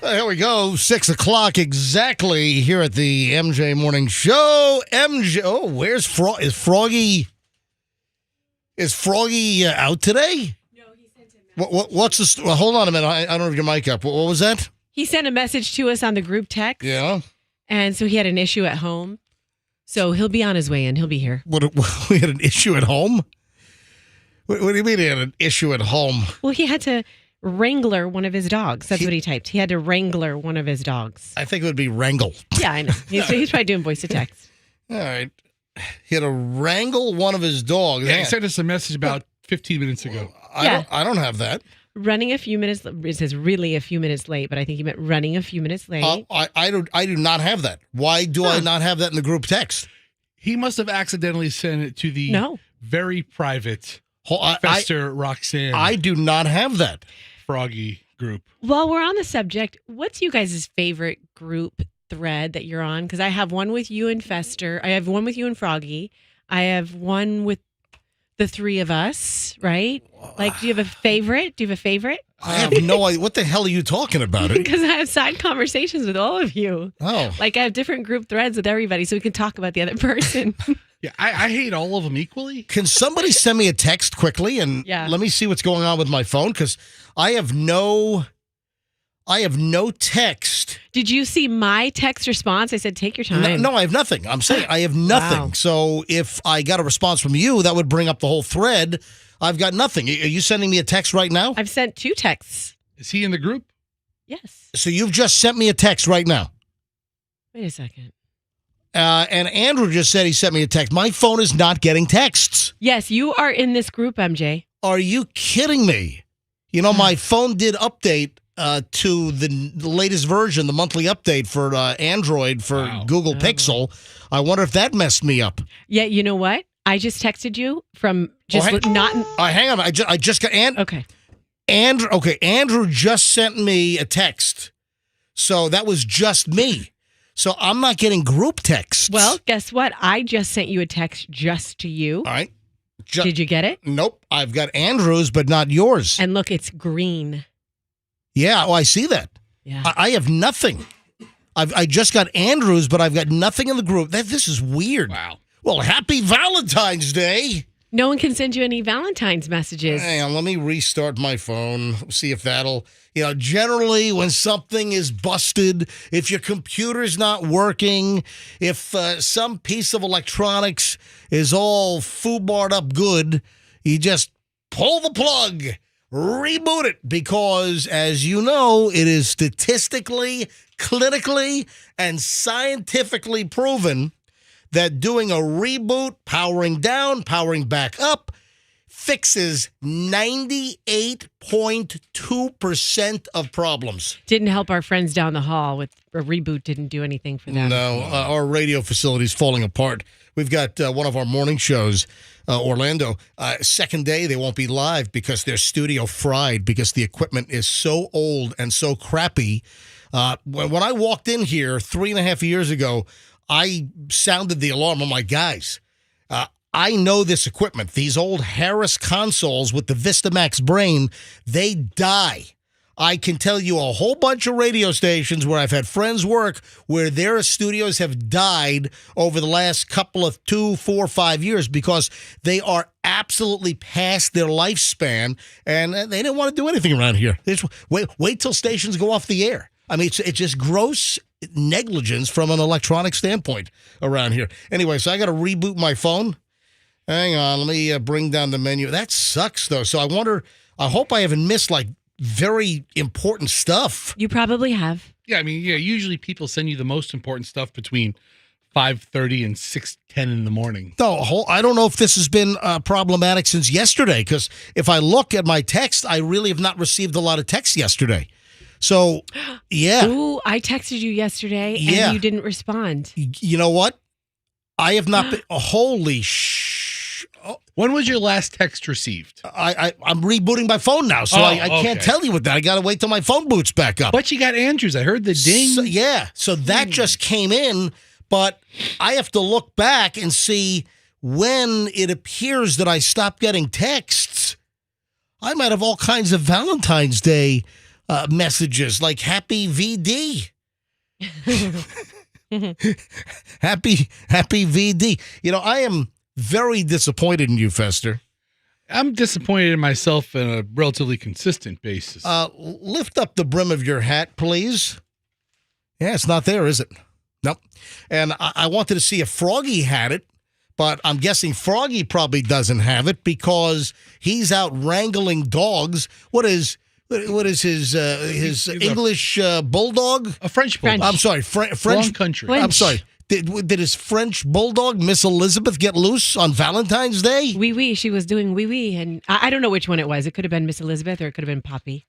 Here we go, 6 o'clock exactly here at the MJ Morning Show. Where's Froggy? Is Froggy out today? No, he sent a message. What's the? Well, hold on a minute. I don't have your mic up. What was that? He sent a message to us on the group text. Yeah. And so he had an issue at home. So he'll be on his way in. He'll be here. We had an issue at home? What do you mean he had an issue at home? Well, he had to wrangler one of his dogs. That's what he typed. He had to wrangler one of his dogs. I think it would be wrangle. Yeah, I know. He's probably doing voice to text. All right. He had to wrangle one of his dogs. Yeah, he sent us a message about 15 minutes ago. I don't have that. Running a few minutes. It says really a few minutes late, but I think he meant running a few minutes late. I do not have that. Why do I not have that in the group text? He must have accidentally sent it to the very private Fester Roxanne. I do not have that. Froggy group. While we're on the subject, what's you guys' favorite group thread that you're on? Because I have one with you and Fester. I have one with you and Froggy. I have one with the three of us, right? Like, do you have a favorite? I have no idea. What the hell are you talking about? Because I have side conversations with all of you. Oh. Like, I have different group threads with everybody so we can talk about the other person. Yeah, I hate all of them equally. Can somebody send me a text quickly and let me see what's going on with my phone? Because I have no text. Did you see my text response? I said, take your time. No, I have nothing. I'm saying I have nothing. Wow. So if I got a response from you, that would bring up the whole thread. I've got nothing. Are you sending me a text right now? I've sent 2 texts. Is he in the group? Yes. So you've just sent me a text right now. Wait a second. And Andrew just said he sent me a text. My phone is not getting texts. Yes, you are in this group, MJ. Are you kidding me? You know, my phone did update to the latest version, the monthly update for Android for Google Pixel. I wonder if that messed me up. Yeah, you know what? I just texted you from just hang on. I just got Okay. Andrew just sent me a text. So that was just me. So I'm not getting group texts. Well, guess what? I just sent you a text just to you. All right. Did you get it? Nope. I've got Andrew's, but not yours. And look, it's green. Yeah, I see that. Yeah. I have nothing. I just got Andrew's, but I've got nothing in the group. This is weird. Wow. Well, happy Valentine's Day. No one can send you any Valentine's messages. Hang on, let me restart my phone, see if that'll, generally when something is busted, if your computer's not working, if some piece of electronics is all foobarred up good, you just pull the plug. reboot it because, as you know, it is statistically, clinically, and scientifically proven that doing a reboot, powering down, powering back up, fixes 98.2% of problems. Didn't help our friends down the hall with a reboot. Didn't do anything for them. No, our radio facility is falling apart. We've got one of our morning shows, Orlando. Second day, they won't be live because their studio fried because the equipment is so old and so crappy. When I walked in here 3.5 years ago, I sounded the alarm. I'm like, guys, I know this equipment. These old Harris consoles with the Vistamax brain, they die. I can tell you a whole bunch of radio stations where I've had friends work where their studios have died over the last couple of 2, 4, 5 years because they are absolutely past their lifespan and they didn't want to do anything around here. They just wait till stations go off the air. I mean, it's just gross negligence from an electronic standpoint around here. Anyway, so I got to reboot my phone. Hang on, let me bring down the menu. That sucks, though. So I hope I haven't missed, like, very important stuff. You probably have. Yeah, I mean, usually people send you the most important stuff between 5:30 and 6:10 in the morning. No, I don't know if this has been problematic since yesterday, because if I look at my text, I really have not received a lot of text yesterday. So, yeah. Ooh, I texted you yesterday, and you didn't respond. You know what? I have not been... holy When was your last text received? I'm rebooting my phone now, so I can't tell you with that. I got to wait till my phone boots back up. But you got Andrews. I heard the ding. So that just came in, but I have to look back and see when it appears that I stopped getting texts. I might have all kinds of Valentine's Day messages, like Happy VD. Happy VD. You know, I am very disappointed in you, Fester. I'm disappointed in myself on a relatively consistent basis. Lift up the brim of your hat, please. Yeah, it's not there, is it? Nope. And I wanted to see if Froggy had it, but I'm guessing Froggy probably doesn't have it because he's out wrangling dogs. What is his English bulldog? A French bulldog. I'm sorry, French. Wrong country. I'm sorry. Did his French bulldog, Miss Elizabeth, get loose on Valentine's Day? Oui. She was doing oui, and I don't know which one it was. It could have been Miss Elizabeth or it could have been Poppy.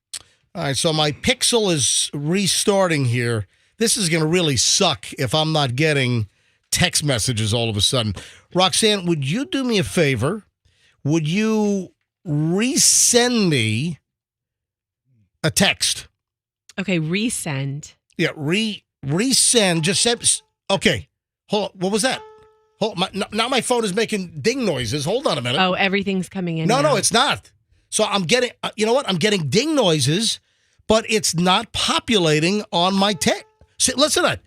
All right, so my Pixel is restarting here. This is going to really suck if I'm not getting text messages all of a sudden. Roxanne, would you do me a favor? Would you resend me a text? Okay, resend. Yeah, resend. Just send. Okay. Hold on. What was that? Now my phone is making ding noises. Hold on a minute. Oh, everything's coming in. No, it's not. So I'm getting, you know what? I'm getting ding noises, but it's not populating on my text. Listen to that.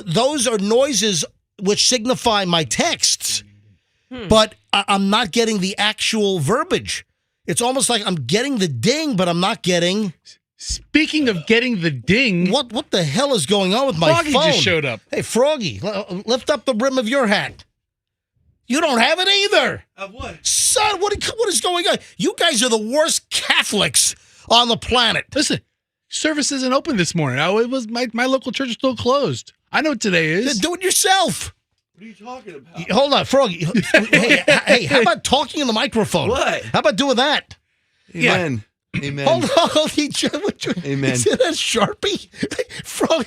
Those are noises which signify my texts, but I'm not getting the actual verbiage. It's almost like I'm getting the ding, but I'm not getting... Speaking of getting the ding, what the hell is going on with my phone? Froggy just showed up. Hey, Froggy, lift up the brim of your hat. You don't have it either. Of what? Son, what is going on? You guys are the worst Catholics on the planet. Listen, service isn't open this morning. It was my local church is still closed. I know what today is. Then do it yourself. What are you talking about? Hold on, Froggy. Hey, how about talking in the microphone? What? How about doing that? Amen. Yeah. Amen. Hold on. Amen. Is it a Sharpie? Frog.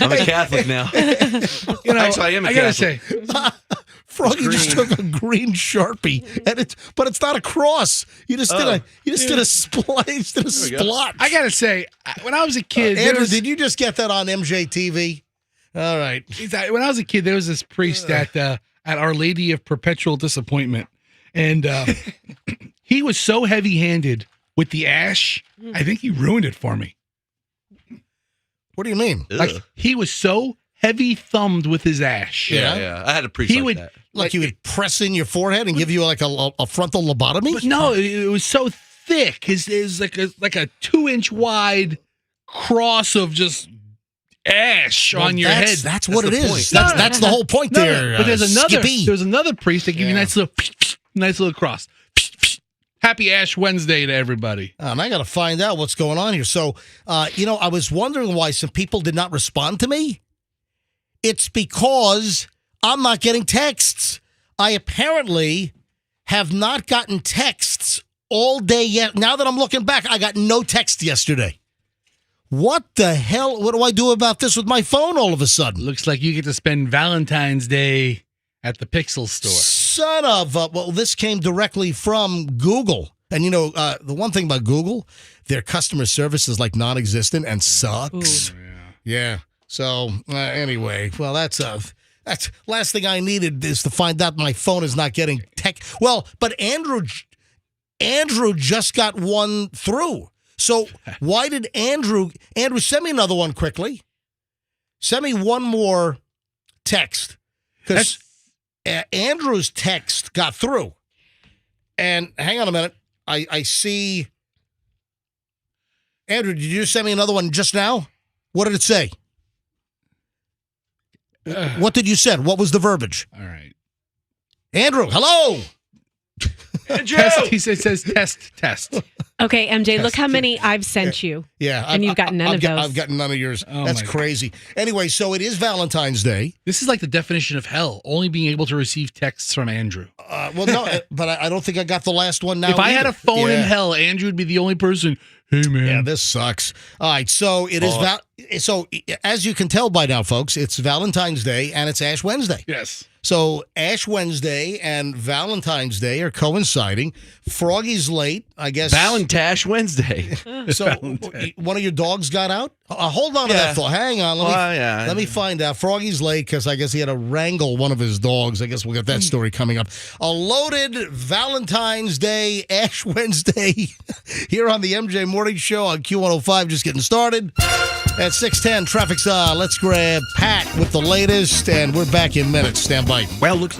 I'm a Catholic now. Actually, I am a Catholic. I gotta say, Froggy just took a green Sharpie, but it's not a cross. You just did a splot. I gotta say, when I was a kid, Andrew, did you just get that on MJTV? All right. When I was a kid, there was this priest at Our Lady of Perpetual Disappointment, and he was so heavy-handed with the ash. I think he ruined it for me. What do you mean? Like he was so heavy-thumbed with his ash. Yeah. I had a priest like that. Like he would press in your forehead and give you like a frontal lobotomy? But no, it was so thick. It was like a 2-inch wide cross of just ash on your head. That's what it is. Point. That's the whole point there. But there's another priest that give you a nice little cross. Happy Ash Wednesday to everybody. And I got to find out what's going on here. So, I was wondering why some people did not respond to me. It's because I'm not getting texts. I apparently have not gotten texts all day yet. Now that I'm looking back, I got no text yesterday. What the hell? What do I do about this with my phone all of a sudden? Looks like you get to spend Valentine's Day at the Pixel store. Son of a... Well, this came directly from Google. And, the one thing about Google, their customer service is like non-existent and sucks. Ooh. Yeah. So, anyway, well, that's last thing I needed is to find out my phone is not getting tech. Well, but Andrew just got one through. So why did Andrew, send me another one quickly. Send me one more text. Because Andrew's text got through. And hang on a minute. I see. Andrew, did you send me another one just now? What did it say? What did you send? What was the verbiage? All right. Andrew, hello. Test, he says test. Okay, MJ, look how many I've sent you. Yeah. And you've got none of those. I've gotten none of yours. Oh, That's my crazy. Anyway, so it is Valentine's Day. This is like the definition of hell, only being able to receive texts from Andrew. Well, no, but I don't think I got the last one now. If I had either. a phone in hell, Andrew would be the only person. Hey, man. Yeah, this sucks. All right, so it is. So as you can tell by now, folks, it's Valentine's Day and it's Ash Wednesday. Yes. So Ash Wednesday and Valentine's Day are coinciding. Froggy's late, I guess. Valentash Wednesday. So one of your dogs got out? Hold on to that thought. Hang on. Let me find out. Froggy's late because I guess he had to wrangle one of his dogs. I guess we'll get that story coming up. A loaded Valentine's Day, Ash Wednesday here on the MJ Morning Show on Q105. Just getting started. At 6:10, traffic's let's grab Pat with the latest, and we're back in minutes. Stand by. Well, looks.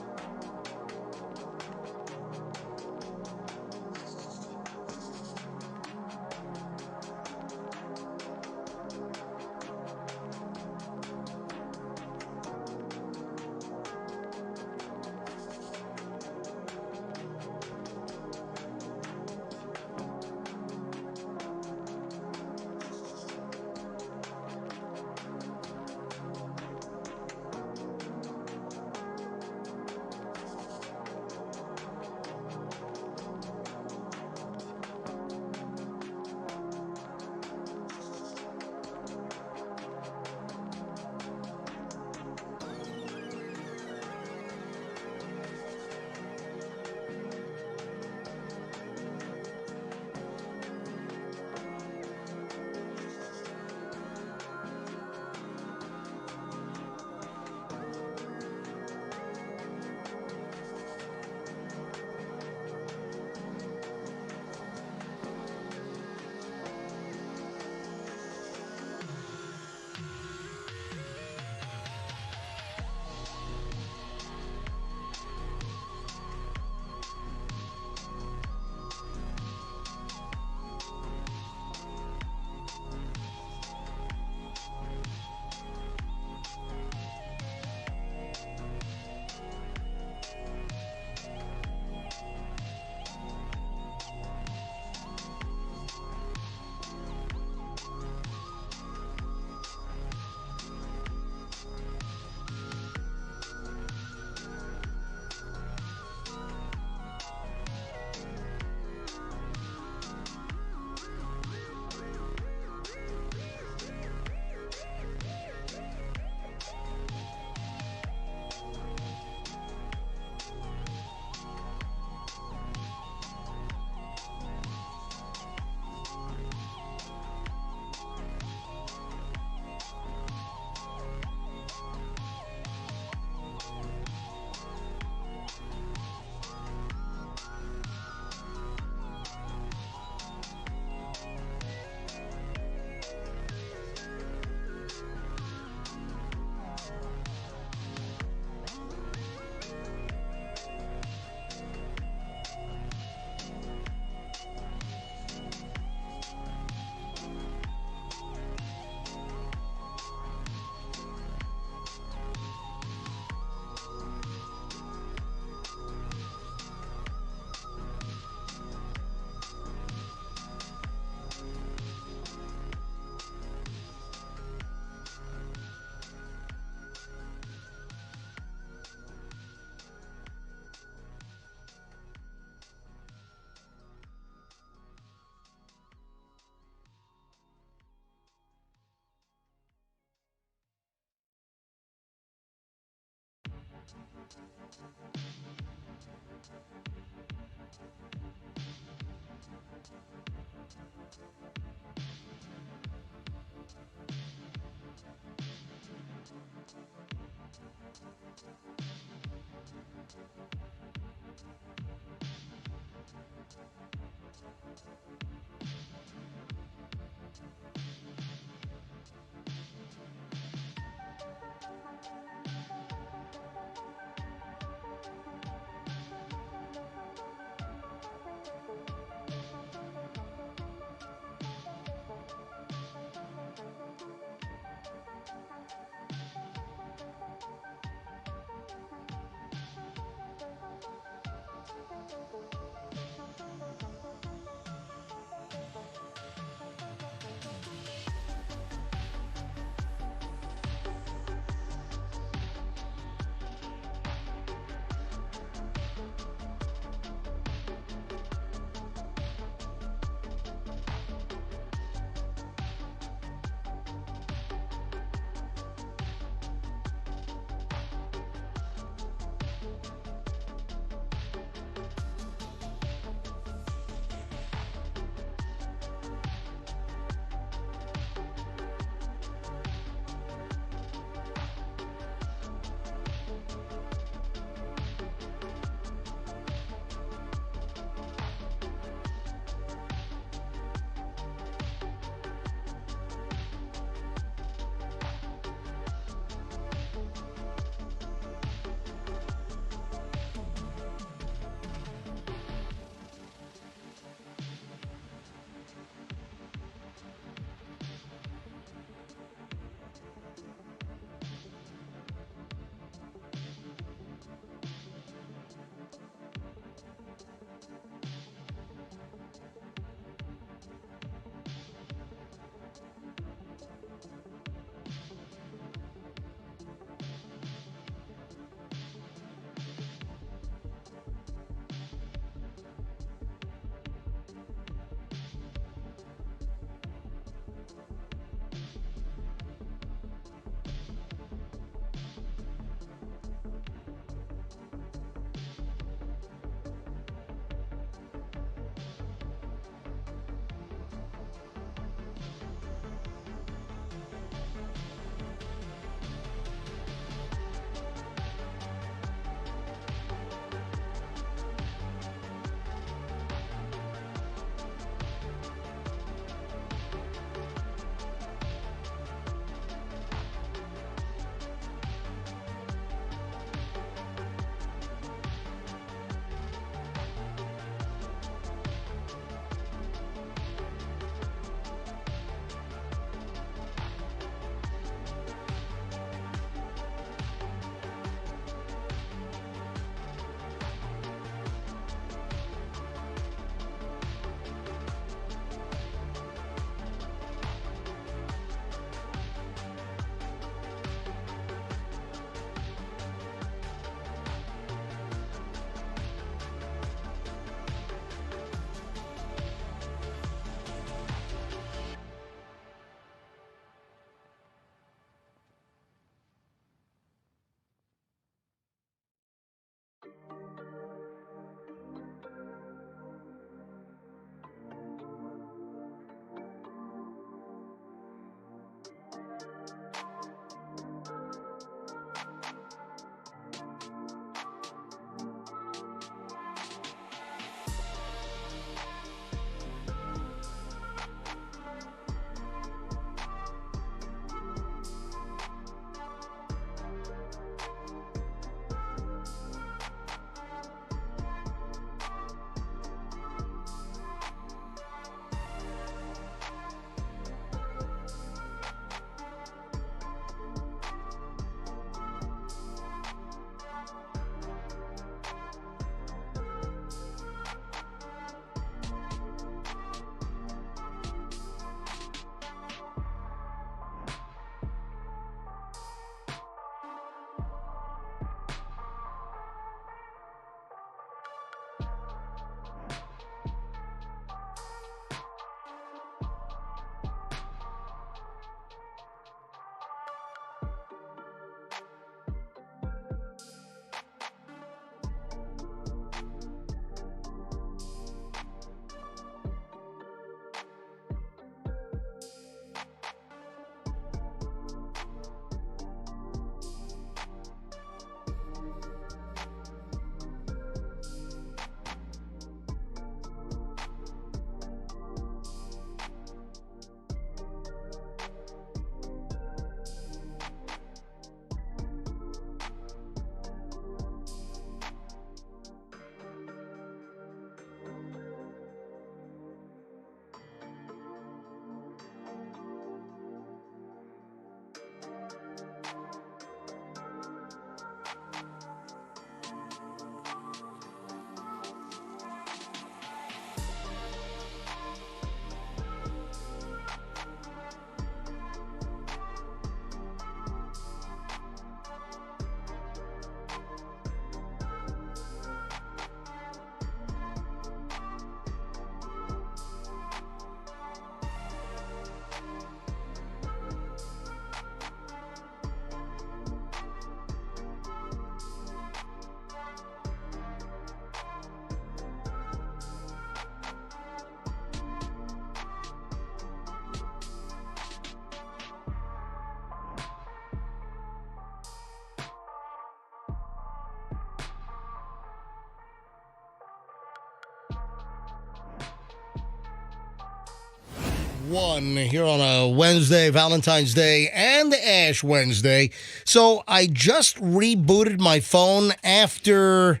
1 here on a Wednesday, Valentine's Day, and Ash Wednesday. So I just rebooted my phone after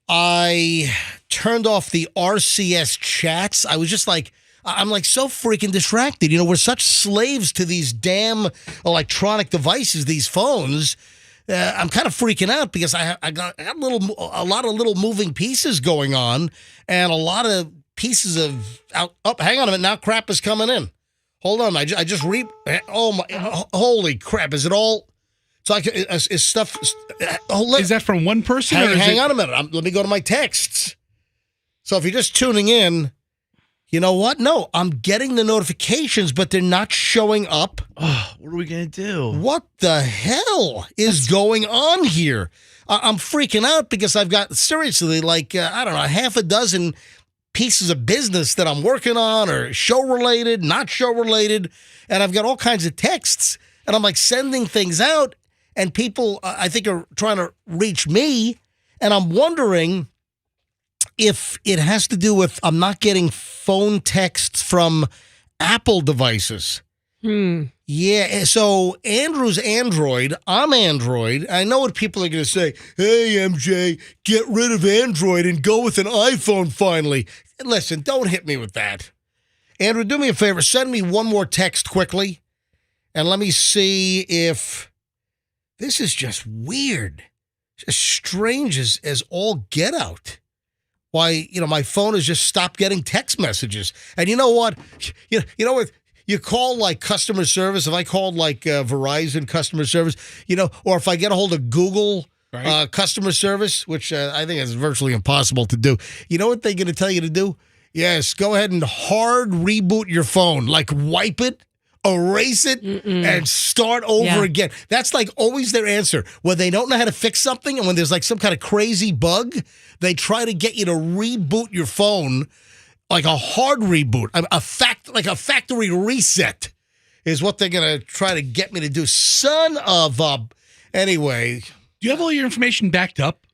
I turned off the RCS chats. I was just like, I'm like so freaking distracted. You know, we're such slaves to these damn electronic devices, these phones. I'm kind of freaking out because I got a lot of little moving pieces going on and a lot of pieces of hang on a minute. Now crap is coming in. Hold on. I just oh my, holy crap. Is it all? It's like, is stuff. Is that from one person? Hang on a minute. Let me go to my texts. So if you're just tuning in, you know what? No, I'm getting the notifications, but they're not showing up. Oh, what are we going to do? What the hell is going on here? I'm freaking out because I've got, seriously, like, I don't know, half a dozen pieces of business that I'm working on or show-related, not show-related, and I've got all kinds of texts, and I'm, like, sending things out, and people, I think, are trying to reach me, and I'm wondering if it has to do with I'm not getting phone texts from Apple devices. Yeah, so Andrew's Android, I'm Android. I know what people are going to say. Hey, MJ, get rid of Android and go with an iPhone finally. Listen, don't hit me with that. Andrew, do me a favor. Send me one more text quickly, and let me see if this is just weird. As strange as all get out. Why, you know, my phone has just stopped getting text messages. And you know what? You know what? You call like customer service. If I called like Verizon customer service, you know, or if I get a hold of Google customer service, which I think is virtually impossible to do. You know what they're going to tell you to do? Yes, go ahead and hard reboot your phone. Like wipe it, erase it, and start over again. That's like always their answer. When they don't know how to fix something and when there's like some kind of crazy bug, they try to get you to reboot your phone. Like a hard reboot, like a factory reset is what they're going to try to get me to do. Son of a... Anyway. Do you have all your information backed up?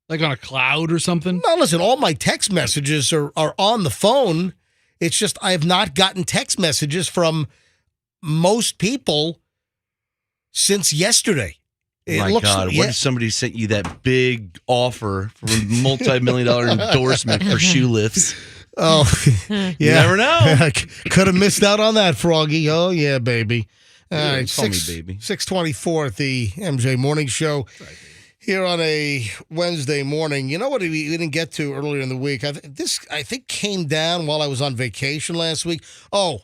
Like on a cloud or something? No, listen, all my text messages are on the phone. It's just I have not gotten text messages from most people since yesterday. My God, what if somebody sent you that big offer for a multi-million-dollar endorsement for shoe lifts? Oh, yeah. You never know. Could have missed out on that, Froggy. Oh, yeah, baby. All right, call me baby. 6:24 at the MJ Morning Show here on a Wednesday morning. You know what we didn't get to earlier in the week? I think came down while I was on vacation last week. Oh,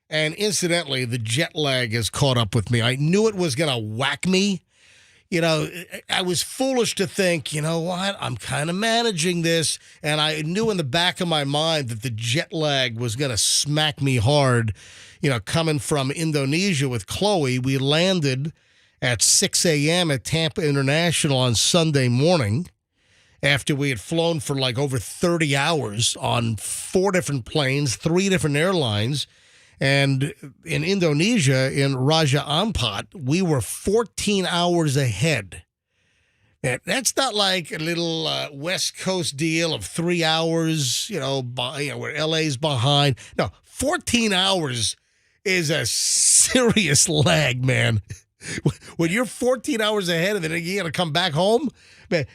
and incidentally, the jet lag has caught up with me. I knew it was going to whack me. You know, I was foolish to think, you know what, I'm kind of managing this. And I knew in the back of my mind that the jet lag was going to smack me hard. You know, coming from Indonesia with Chloe, we landed at 6 a.m. at Tampa International on Sunday morning after we had flown for like over 30 hours on 4 different planes, 3 different airlines. And in Indonesia, in Raja Ampat, we were 14 hours ahead. And that's not like a little West Coast deal of 3 hours, where LA's behind. No, 14 hours is a serious lag, man. When you're 14 hours ahead and then you got to come back home, man,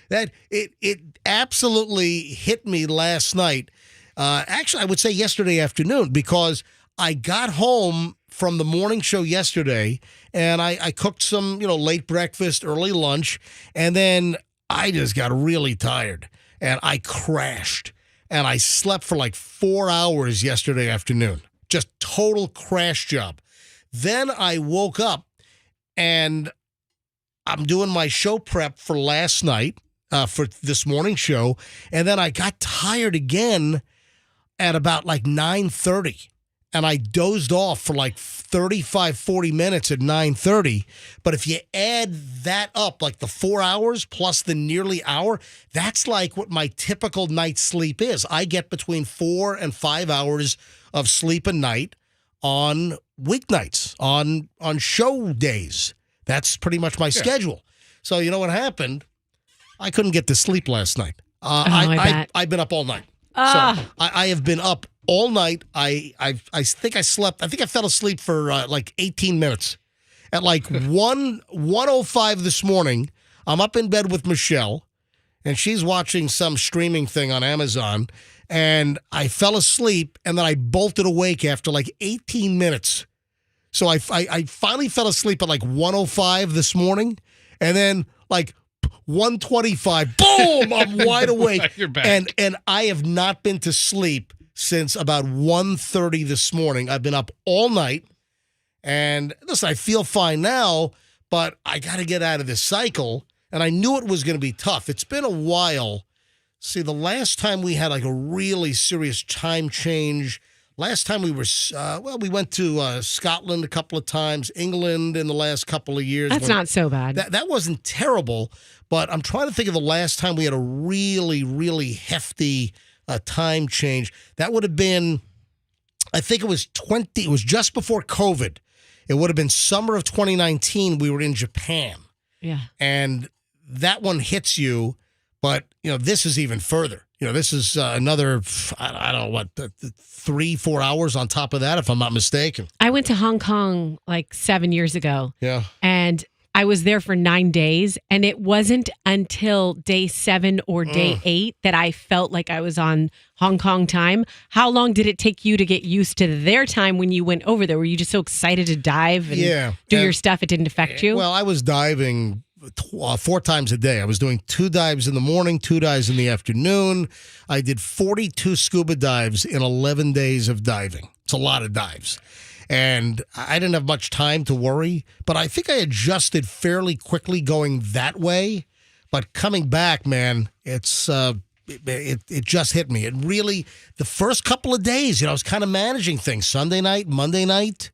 it absolutely hit me last night. Actually, I would say yesterday afternoon, because I got home from the morning show yesterday and I cooked some, late breakfast, early lunch, and then I just got really tired and I crashed and I slept for like 4 hours yesterday afternoon. Just total crash job. Then I woke up and I'm doing my show prep for last night, for this morning show, and then I got tired again at about like 9:30. And I dozed off for like 35, 40 minutes at 9:30. But if you add that up, like the 4 hours plus the nearly hour, that's like what my typical night's sleep is. I get between 4 and 5 hours of sleep a night on weeknights, on show days. That's pretty much my schedule. So you know what happened? I couldn't get to sleep last night. I've been up all night. I have been up all night. I think I slept. I think I fell asleep for like 18 minutes. At like 1:05 this morning, I'm up in bed with Michelle, and she's watching some streaming thing on Amazon, and I fell asleep, and then I bolted awake after like 18 minutes. So I finally fell asleep at like 1:05 this morning, and then like 1:25, boom, I'm wide awake. You're back. And I have not been to sleep since about 1:30 this morning. I've been up all night, and listen, I feel fine now, but I got to get out of this cycle, and I knew it was going to be tough. It's been a while. See, the last time we had like a really serious time change, last time we were, we went to Scotland a couple of times, England in the last couple of years. That's not so bad. That wasn't terrible, but I'm trying to think of the last time we had a really, really hefty time change. That would have been, I think it was just before COVID. It would have been summer of 2019. We were in Japan. Yeah. And that one hits you, but, this is even further. This is another, I don't know, 3-4 hours on top of that, if I'm not mistaken. I went to Hong Kong like 7 years ago. Yeah. And I was there for 9 days. And it wasn't until day 7 or day 8 that I felt like I was on Hong Kong time. How long did it take you to get used to their time when you went over there? Were you just so excited to dive and do your stuff? It didn't affect you? Well, I was diving 4 times a day. I was doing 2 dives in the morning, 2 dives in the afternoon. I did 42 scuba dives in 11 days of diving. It's a lot of dives. And I didn't have much time to worry, but I think I adjusted fairly quickly going that way. But coming back, man, it's it just hit me. It really, the first couple of days, I was kind of managing things. Sunday night, Monday night,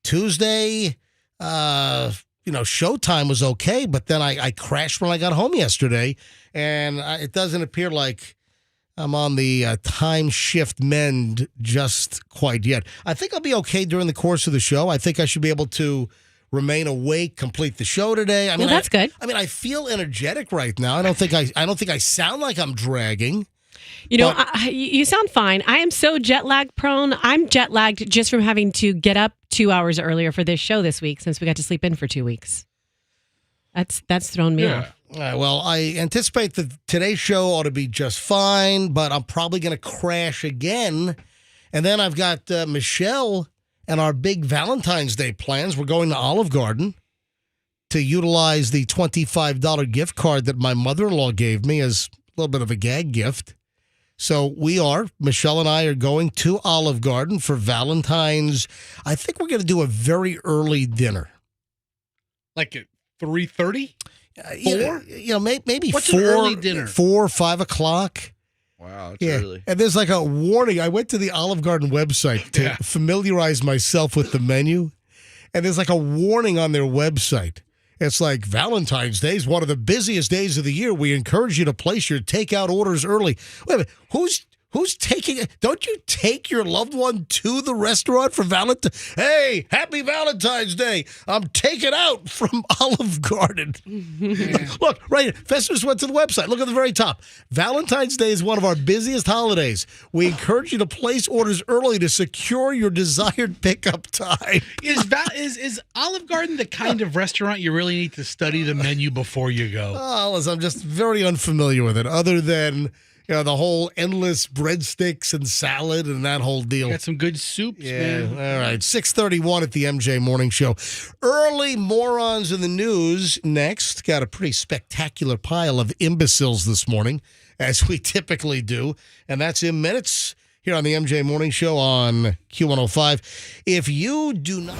Tuesday, showtime was okay, but then I crashed when I got home yesterday, and it doesn't appear like I'm on the time shift mend just quite yet. I think I'll be okay during the course of the show. I think I should be able to remain awake, complete the show today. I mean, that's good. I feel energetic right now. I don't think I sound like I'm dragging. You sound fine. I am so jet lag prone. I'm jet lagged just from having to get up 2 hours earlier for this show this week since we got to sleep in for 2 weeks. That's thrown me off. Well, I anticipate that today's show ought to be just fine, but I'm probably going to crash again. And then I've got Michelle and our big Valentine's Day plans. We're going to Olive Garden to utilize the $25 gift card that my mother-in-law gave me as a little bit of a gag gift. So Michelle and I are going to Olive Garden for Valentine's. I think we're going to do a very early dinner. Like at 3:30? 4? Maybe What's 4. an early dinner? 4 or 5 o'clock. Wow, that's early. And there's like a warning. I went to the Olive Garden website to familiarize myself with the menu. And there's like a warning on their website. It's like, Valentine's Day is one of the busiest days of the year. We encourage you to place your takeout orders early. Wait a minute. Who's taking it? Don't you take your loved one to the restaurant for Valentine? Hey, happy Valentine's Day. I'm taking out from Olive Garden. Look, right here. Festus went to the website. Look at the very top. Valentine's Day is one of our busiest holidays. We encourage you to place orders early to secure your desired pickup time. Is Olive Garden the kind of restaurant you really need to study the menu before you go? Oh, listen, I'm just very unfamiliar with it, other than the whole endless breadsticks and salad and that whole deal. Got some good soups, man. All right. 6:31 at the MJ Morning Show. Early morons in the news next. Got a pretty spectacular pile of imbeciles this morning, as we typically do. And that's in minutes here on the MJ Morning Show on Q105. If you do not...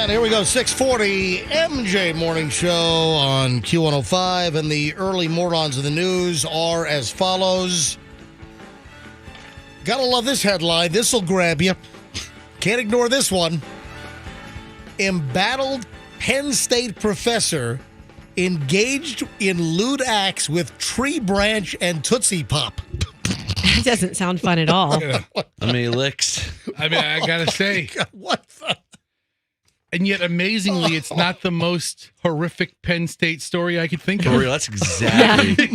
And here we go, 640 MJ Morning Show on Q105. And the early morons of the news are as follows. Gotta love this headline. This'll grab you. Can't ignore this one. Embattled Penn State professor engaged in lewd acts with tree branch and Tootsie Pop. That doesn't sound fun at all. How many licks? I mean, I gotta say, What the? And yet, amazingly, it's not the most horrific Penn State story I could think of. That's exactly,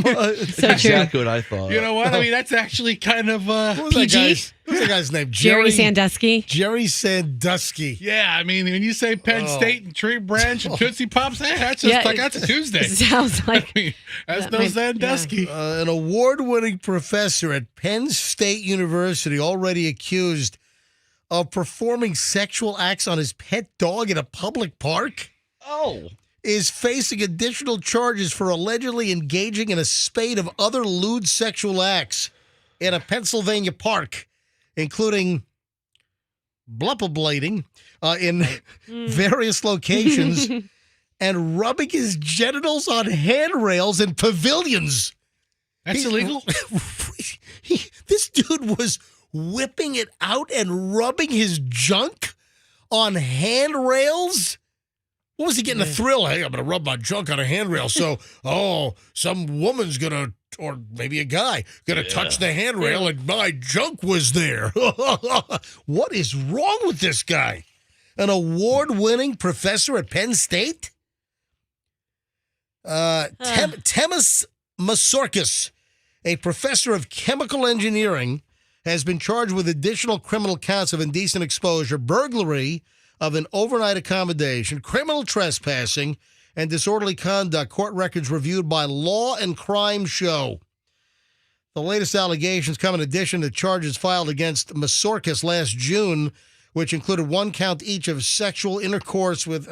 So exactly what I thought. You know what? I mean, that's actually kind of PG? What's the guy's name? Jerry Sandusky. Jerry Sandusky. Yeah, I mean, when you say Penn State and Tree Branch and Tootsie Pops, hey, that's just like that's a Tuesday. Sounds like I mean, that's no Sandusky. An award-winning professor at Penn State University already accused of performing sexual acts on his pet dog in a public park is facing additional charges for allegedly engaging in a spate of other lewd sexual acts in a Pennsylvania park, including bluppablating in various locations and rubbing his genitals on handrails in pavilions. That's illegal? This dude was whipping it out and rubbing his junk on handrails. What was he getting a thrill? Hey, I'm going to rub my junk on a handrail. So, some woman's going to, or maybe a guy, going to touch the handrail and my junk was there. What is wrong with this guy? An award-winning professor at Penn State? Temus Masorkas, a professor of chemical engineering, has been charged with additional criminal counts of indecent exposure, burglary of an overnight accommodation, criminal trespassing, and disorderly conduct, court records reviewed by Law and Crime Show. The latest allegations come in addition to charges filed against Masorkas last June, which included one count each of sexual intercourse with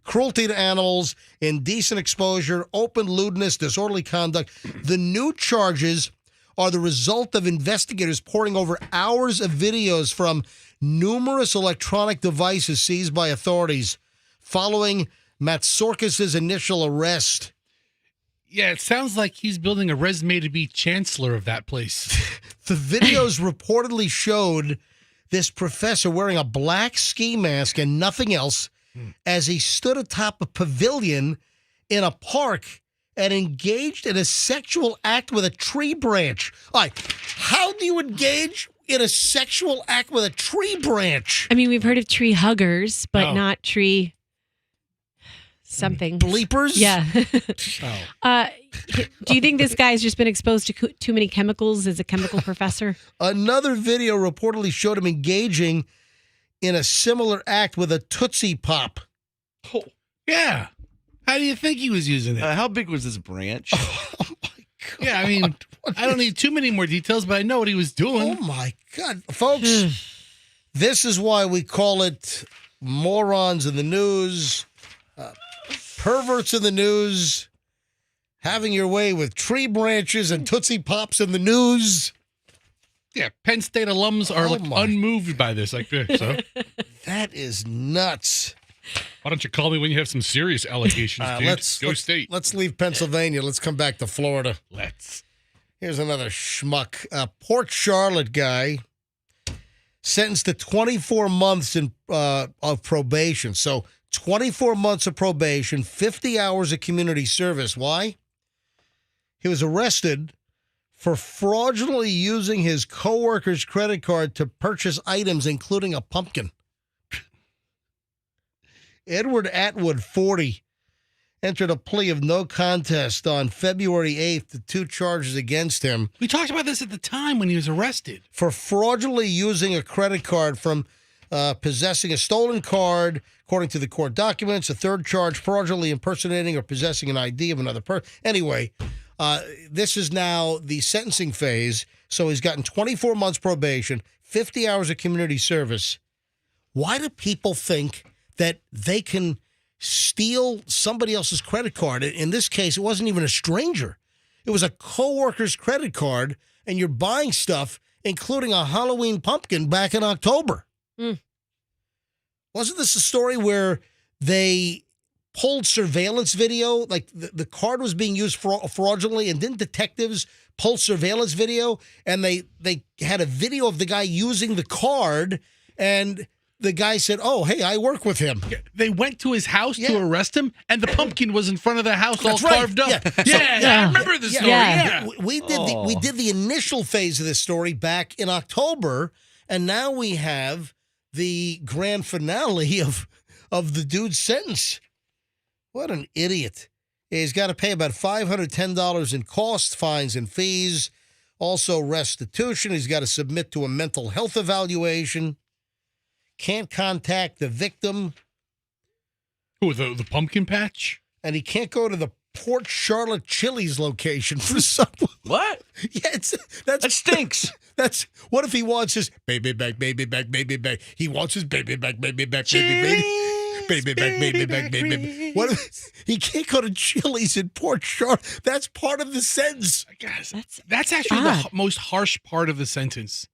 cruelty to animals, indecent exposure, open lewdness, disorderly conduct. The new charges are the result of investigators poring over hours of videos from numerous electronic devices seized by authorities following Matsorkis' initial arrest. Yeah, it sounds like he's building a resume to be chancellor of that place. The videos reportedly showed this professor wearing a black ski mask and nothing else as he stood atop a pavilion in a park and engaged in a sexual act with a tree branch. All right, how do you engage in a sexual act with a tree branch? I mean, we've heard of tree huggers, but not tree something. Bleepers? Yeah. Do you think this guy's just been exposed to too many chemicals as a chemical professor? Another video reportedly showed him engaging in a similar act with a Tootsie Pop. Oh, yeah. How do you think he was using it? How big was this branch? Oh, my God. Yeah, I mean, I don't need too many more details, but I know what he was doing. Oh, my God. Folks, this is why we call it morons in the news, perverts in the news, having your way with tree branches and Tootsie Pops in the news. Yeah, Penn State alums are unmoved by this. Like, so. That is nuts. Why don't you call me when you have some serious allegations, dude? Go State. Let's leave Pennsylvania. Let's come back to Florida. Here's another schmuck. A Port Charlotte guy sentenced to 24 months of probation. So 24 months of probation, 50 hours of community service. Why? He was arrested for fraudulently using his coworker's credit card to purchase items, including a pumpkin. Edward Atwood, 40, entered a plea of no contest on February 8th to 2 charges against him. We talked about this at the time when he was arrested. For fraudulently using a credit card from possessing a stolen card, according to the court documents. A third charge, fraudulently impersonating or possessing an ID of another person. Anyway, this is now the sentencing phase. So he's gotten 24 months probation, 50 hours of community service. Why do people think that they can steal somebody else's credit card? In this case, it wasn't even a stranger. It was a coworker's credit card, and you're buying stuff, including a Halloween pumpkin back in October. Wasn't this a story where they pulled surveillance video? Like the card was being used fraudulently, and didn't detectives pull surveillance video? And they had a video of the guy using the card, and the guy said, "Oh, hey, I work with him." They went to his house to arrest him, and the pumpkin was in front of the house, all That's right. carved up. Yeah. I remember the story. Yeah. We did the initial phase of this story back in October, and now we have the grand finale of the dude's sentence. What an idiot. He's got to pay about $510 in costs, fines, and fees. Also restitution. He's got to submit to a mental health evaluation. Can't contact the victim. Who, the pumpkin patch? And he can't go to the Port Charlotte Chili's location for supper. What? Yeah, That stinks. That's what if he wants his baby back, baby back, baby back. He wants his baby back, baby back, baby back, baby back, baby back. What if he can't go to Chili's in Port Charlotte? That's part of the sentence. Guys, that's actually the most harsh part of the sentence.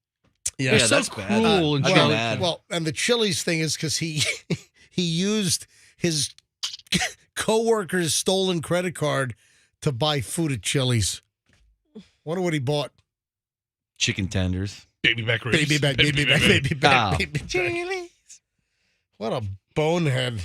Yeah, so that's cruel and bad. Well, and the Chili's thing is because he used his coworker's stolen credit card to buy food at Chili's. Wonder what he bought. Chicken tenders. Baby back ribs. Baby back, baby back, baby back, baby back. Chili's. What a bonehead.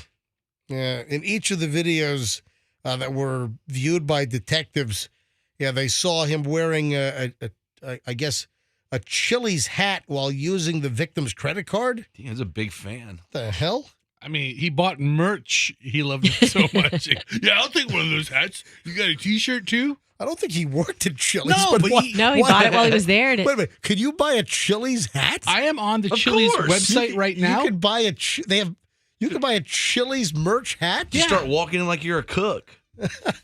Yeah, in each of the videos that were viewed by detectives, they saw him wearing I guess a Chili's hat while using the victim's credit card. He was a big fan. What the hell? I mean, he bought merch. He loved it so much. Yeah, I'll take one of those hats. You got a T-shirt too? I don't think he worked at Chili's. No, but he bought it while he was there. Wait a minute. Could you buy a Chili's hat? I am on the Chili's website right now. You could buy you could buy a Chili's merch hat. You start walking in like you're a cook.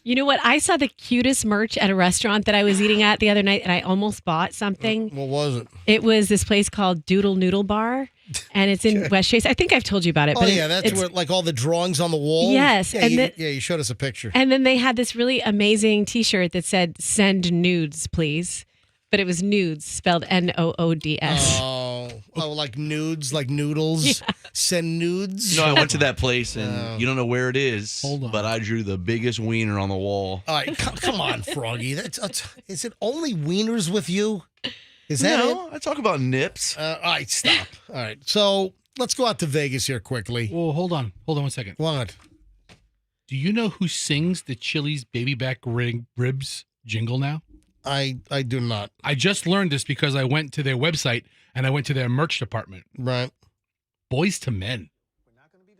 You know what? I saw the cutest merch at a restaurant that I was eating at the other night, and I almost bought something. What was it? It was this place called Doodle Noodle Bar, and it's in West Chase. I think I've told you about it. Oh, but yeah, that's where like all the drawings on the wall. Yes, yeah, and you showed us a picture. And then they had this really amazing T-shirt that said "Send nudes, please," but it was nudes spelled Noods. Oh, like nudes, like noodles. Yeah. Send nudes. You know, I went to that place, and you don't know where it is. Hold on. But I drew the biggest wiener on the wall. All right, come on, Froggy. Is it only wieners with you? Is that it? I talk about nips. All right, stop. All right, so let's go out to Vegas here quickly. Well, hold on 1 second. What? Do you know who sings the Chili's baby back ribs jingle now? I do not. I just learned this because I went to their website and I went to their merch department. Right. Boys to Men.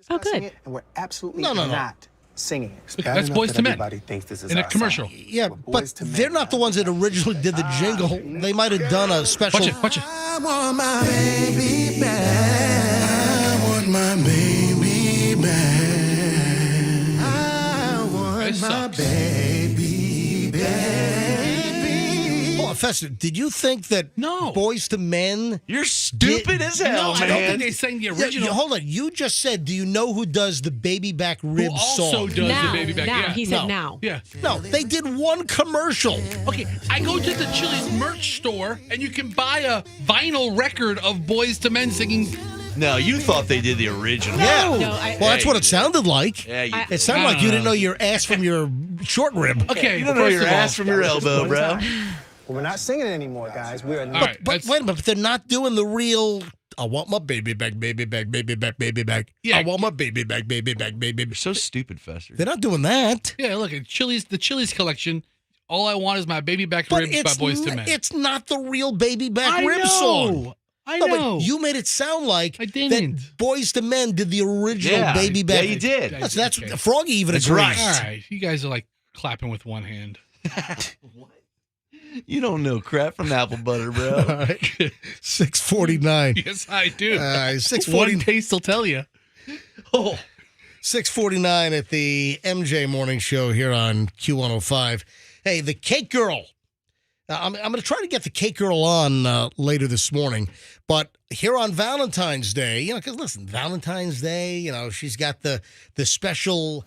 Oh, good. It, and we're absolutely No. not singing it. Look, that's Boys to Men. Everybody thinks this is In a our commercial. song. Yeah, We're but Boys to Men. they're not the ones that originally did the jingle. They might have done a special. Watch it. I want my baby back. I want my baby back. I want This my sucks. baby back. Oh, Fester, did you think that No. Boys to Men? You're stupid as hell, No, I man. don't think they sang the original. Hold on. You just said, do you know who does the baby back Who rib also song? does Now, the baby back. now. Yeah. He said No. now. Yeah. No, they did one commercial. Okay, I go to the Chili's merch store and you can buy a vinyl record of Boys to Men singing. No, you thought they did the original. Yeah. No, I- Well, that's what it sounded like. Yeah, you, It sounded like you didn't know your ass from your short rib. Okay, you don't know first your of all- ass from your elbow, bro. Well, we're not singing it anymore, guys. We're All right, But that's- wait a minute, but they're not doing the real. I want my baby back, baby back, baby back, baby back. Yeah. I want my baby back, baby back, baby back. You're so stupid, Fester. They're not doing that. Yeah, look at the Chili's collection. All I want is my baby back But ribs by Boys to Men. it's not the real baby back I rib know. song. I No, know. but you made it sound like I didn't. that Boys to Men did the original Yeah. baby Yeah, back. you did. That's Okay. Froggy even That's agrees. right. All right, you guys are like clapping with one hand. You don't know crap from apple butter, All bro. right. 649. Yes, I do. 640. One taste will tell you. Oh, 649 at the MJ Morning Show here on Q105. Hey, the Cake Girl. I'm going to try to get the Cake Girl on later this morning. But here on Valentine's Day, because listen, Valentine's Day, she's got the special.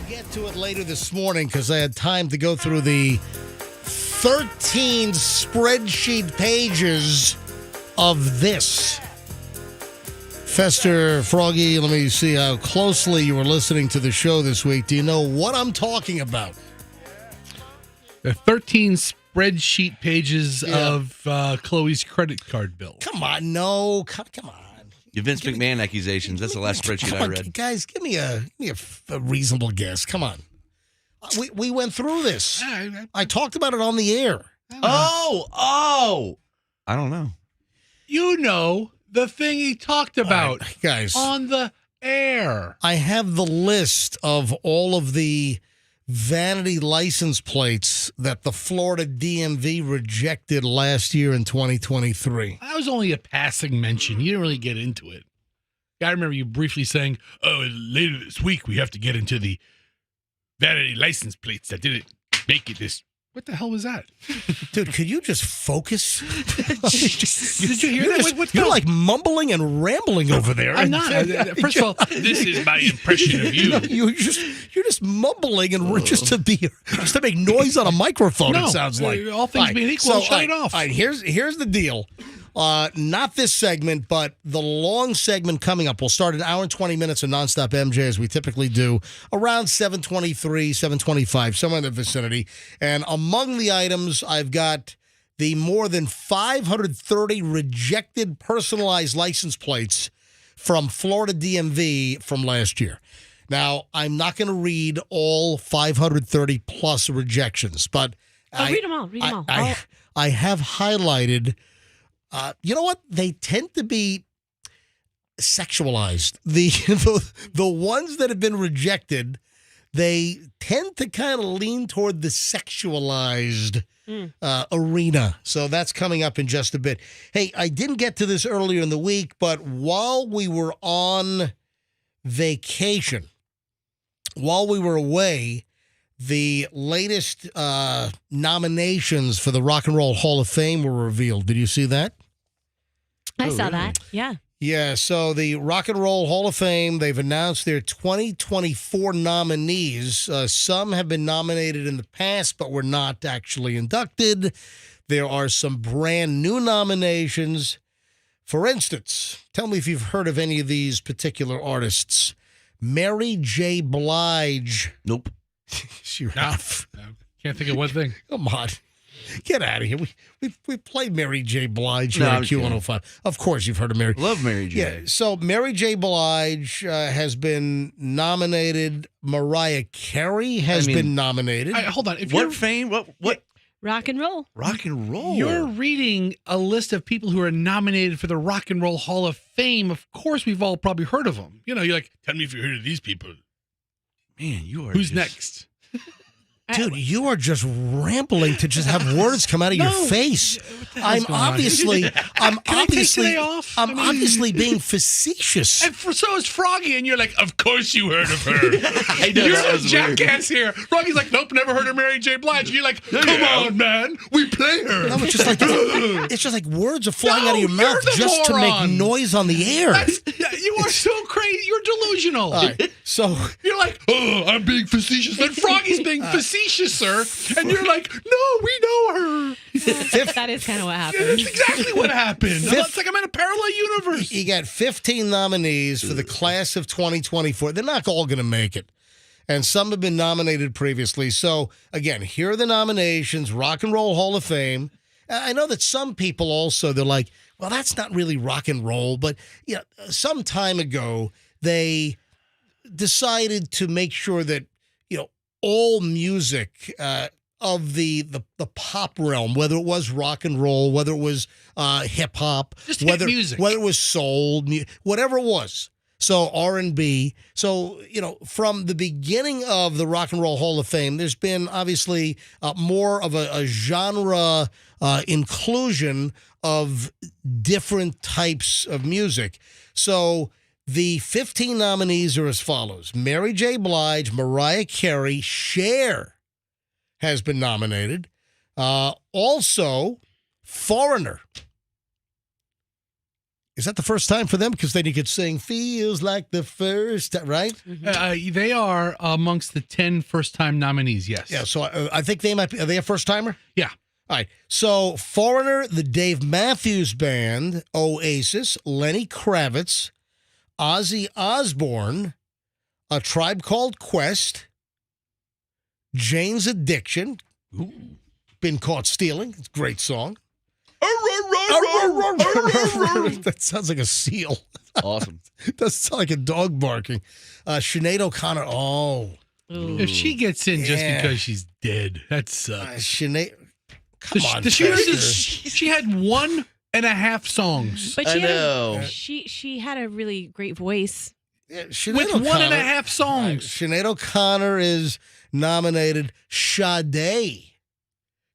Get to it later this morning because I had time to go through the 13 spreadsheet pages of this. Fester, Froggy, let me see how closely you were listening to the show this week. Do you know what I'm talking about? The 13 spreadsheet pages of Chloe's credit card bill. Come on, no. Come on. Your Vince McMahon accusations. That's the last spreadsheet I read. Guys, give me a reasonable guess. Come on. We went through this. I talked about it on the air. Oh. I don't know. You know the thing he talked about, guys, on the air. I have the list of all of the Vanity license plates that the Florida DMV rejected last year in 2023. That was only a passing mention. You didn't really get into it. I remember you briefly saying, "Oh, later this week we have to get into the vanity license plates that didn't make it this." What the hell was that? Dude, could you just focus? Did you hear that? You're like mumbling and rambling over there. I'm not. First of all, this is my impression of you. You're just mumbling and just to make noise on a microphone. No, it sounds like all things being equal, shut it off. All right, here's the deal. Not this segment, but the long segment coming up. We'll start an hour and 20 minutes of nonstop MJ as we typically do around 7:23, 7:25, somewhere in the vicinity. And among the items, I've got the more than 530 rejected personalized license plates from Florida DMV from last year. Now, I'm not going to read all 530 plus rejections, but read them all. Read them all. I have highlighted. You know what? They tend to be sexualized. The ones that have been rejected, they tend to kind of lean toward the sexualized arena. So that's coming up in just a bit. Hey, I didn't get to this earlier in the week, but while we were on vacation, while we were away, the latest nominations for the Rock and Roll Hall of Fame were revealed. Did you see that? I saw that. Yeah. Yeah, so the Rock and Roll Hall of Fame, they've announced their 2024 nominees. Some have been nominated in the past, but were not actually inducted. There are some brand new nominations. For instance, tell me if you've heard of any of these particular artists. Mary J. Blige. Nope. You have. Can't think of one thing. Come on. Get out of here. We played Mary J. Blige here on Q105. Of course you've heard of Mary. Love Mary J. Yeah, so Mary J. Blige has been nominated. Mariah Carey has been nominated. Hold on. What fame? What? Rock and roll. Rock and roll. You're reading a list of people who are nominated for the Rock and Roll Hall of Fame. Of course, we've all probably heard of them. You know, you're like, tell me if you heard of these people. Man, you are. Who's next? Dude, you are just rambling to just have words come out of your face. I'm obviously being facetious. And so is Froggy, and you're like, of course you heard of her. I know, you're a jackass here. Froggy's like, nope, never heard of Mary J. Blige. And you're like, come on, man, we play her. No, it's just like words are flying out of your mouth just to make noise on the air. You are so crazy. You're delusional. All right, so you're like, oh, I'm being facetious. And Froggy's being facetious, sir. And you're like, no, we know her. That is kind of what happened. That's exactly what happened. It's like I'm in a parallel universe. You got 15 nominees for the class of 2024. They're not all going to make it. And some have been nominated previously. So, again, here are the nominations, Rock and Roll Hall of Fame. I know that some people also, they're like, well, that's not really rock and roll. But, you know, some time ago, they decided to make sure that, you know, all music of the pop realm, whether it was rock and roll, whether it was hip hop, whether it was soul, whatever it was. So R&B. So, you know, from the beginning of the Rock and Roll Hall of Fame, there's been obviously more of a genre inclusion of different types of music. So the 15 nominees are as follows. Mary J. Blige, Mariah Carey, Cher has been nominated. Also, Foreigner. Is that the first time for them? Because then you could sing Feels Like the First Time, right? Mm-hmm. They are amongst the 10 first-time nominees, yes. Yeah, so I think they might be. Are they a first-timer? Yeah. All right. So, Foreigner, the Dave Matthews Band, Oasis, Lenny Kravitz, Ozzy Osbourne, A Tribe Called Quest, Jane's Addiction, Been Caught Stealing, it's a great song. That sounds like a seal. Awesome. Doesn't sound like a dog barking. Sinead O'Connor, If she gets in just because she's dead, that sucks. Sinead, come on. She had 1.5 songs. But I know. she had a really great voice. Sinead with O'Connor, 1.5 songs. Sinead O'Connor is nominated. Sade,